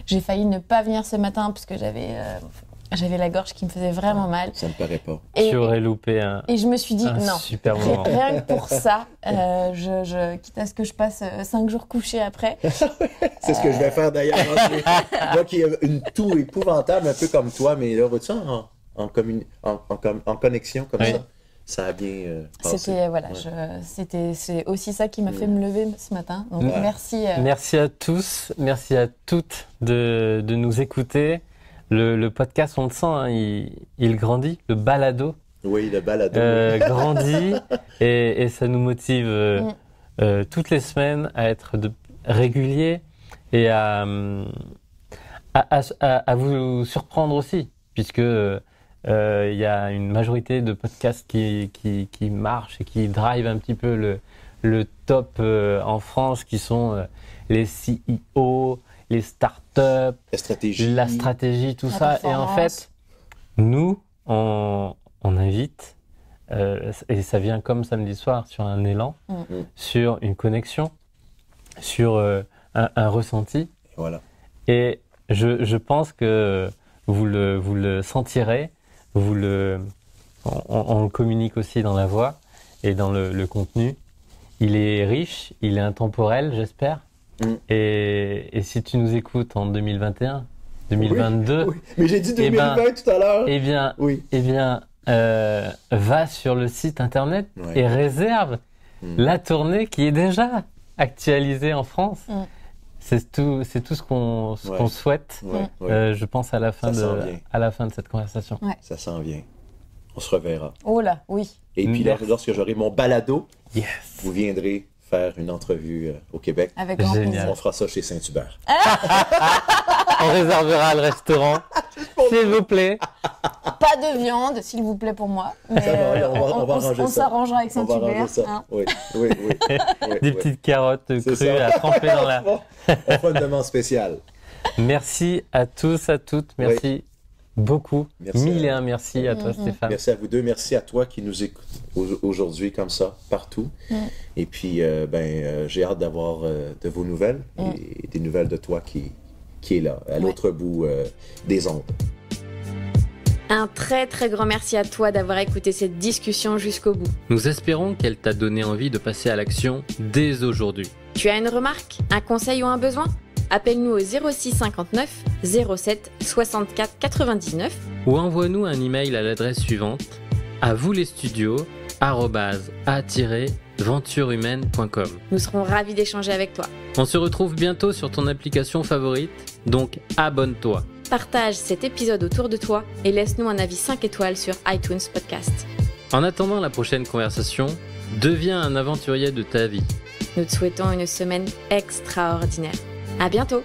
S1: J'ai failli ne pas venir ce matin parce que j'avais la gorge qui me faisait vraiment mal.
S3: Ça me paraît pas.
S2: Tu aurais loupé
S1: et je me suis dit non.
S2: Super moment.
S1: Rien que pour ça, quitte à ce que je passe 5 jours couchée après.
S3: C'est ce que je vais faire d'ailleurs. Moi qui ai une toux épouvantable, un peu comme toi, mais là, vois-tu, en connexion comme ça, ça a bien passé.
S1: C'est aussi ça qui m'a fait me lever ce matin. Donc merci.
S2: Merci à tous, merci à toutes de nous écouter. Le podcast, on le sent, hein, il grandit, le balado.
S3: Oui, le balado.
S2: Grandit et ça nous motive toutes les semaines à être réguliers et à vous surprendre aussi, puisque il y a une majorité de podcasts qui marchent et qui drive un petit peu le top en France, qui sont les CEO, les startups, la stratégie, tout ça. Et en fait, nous, on invite, et ça vient comme samedi soir, sur un élan, sur une connexion, sur un ressenti.
S3: Voilà.
S2: Et je pense que vous le sentirez, on le communique aussi dans la voix et dans le contenu. Il est riche, il est intemporel, j'espère. Et si tu nous écoutes en 2021, 2022...
S3: Oui. Mais j'ai dit 2020 tout à l'heure.
S2: Eh bien, va sur le site internet et réserve la tournée qui est déjà actualisée en France. C'est tout ce qu'on souhaite, je pense, à la fin de cette conversation.
S1: Ouais.
S3: Ça s'en vient. On se reverra.
S1: Oh là, oui.
S3: Et puis là, lorsque j'aurai mon balado, vous viendrez faire une entrevue au Québec.
S1: Avec grand plaisir.
S3: On fera ça chez Saint-Hubert.
S2: On réservera le restaurant, s'il vous plaît.
S1: Pas de viande, s'il vous plaît, pour moi. Mais on s'arrangera avec Saint-Hubert.
S3: Hein. Oui.
S2: Des petites carottes crues à tremper dans la...
S3: On fera une demande spéciale.
S2: Merci à tous, à toutes. Merci beaucoup. Mille et un merci à toi, Stéphane.
S3: Merci à vous deux. Merci à toi qui nous écoute aujourd'hui comme ça, partout. Et puis, j'ai hâte d'avoir de vos nouvelles et des nouvelles de toi qui est là, à l'autre bout des ondes.
S1: Un très très grand merci à toi d'avoir écouté cette discussion jusqu'au bout.
S2: Nous espérons qu'elle t'a donné envie de passer à l'action dès aujourd'hui.
S1: Tu as une remarque, un conseil ou un besoin ? Appelle-nous au 06 59 07 64 99
S2: ou envoie-nous un email à l'adresse suivante avoulesstudios@a-venturehumaine.com.
S1: Nous serons ravis d'échanger avec toi.
S2: On se retrouve bientôt sur ton application favorite, donc abonne-toi.
S1: Partage cet épisode autour de toi et laisse-nous un avis 5 étoiles sur iTunes Podcast.
S2: En attendant la prochaine conversation, deviens un aventurier de ta vie.
S1: Nous te souhaitons une semaine extraordinaire. À bientôt!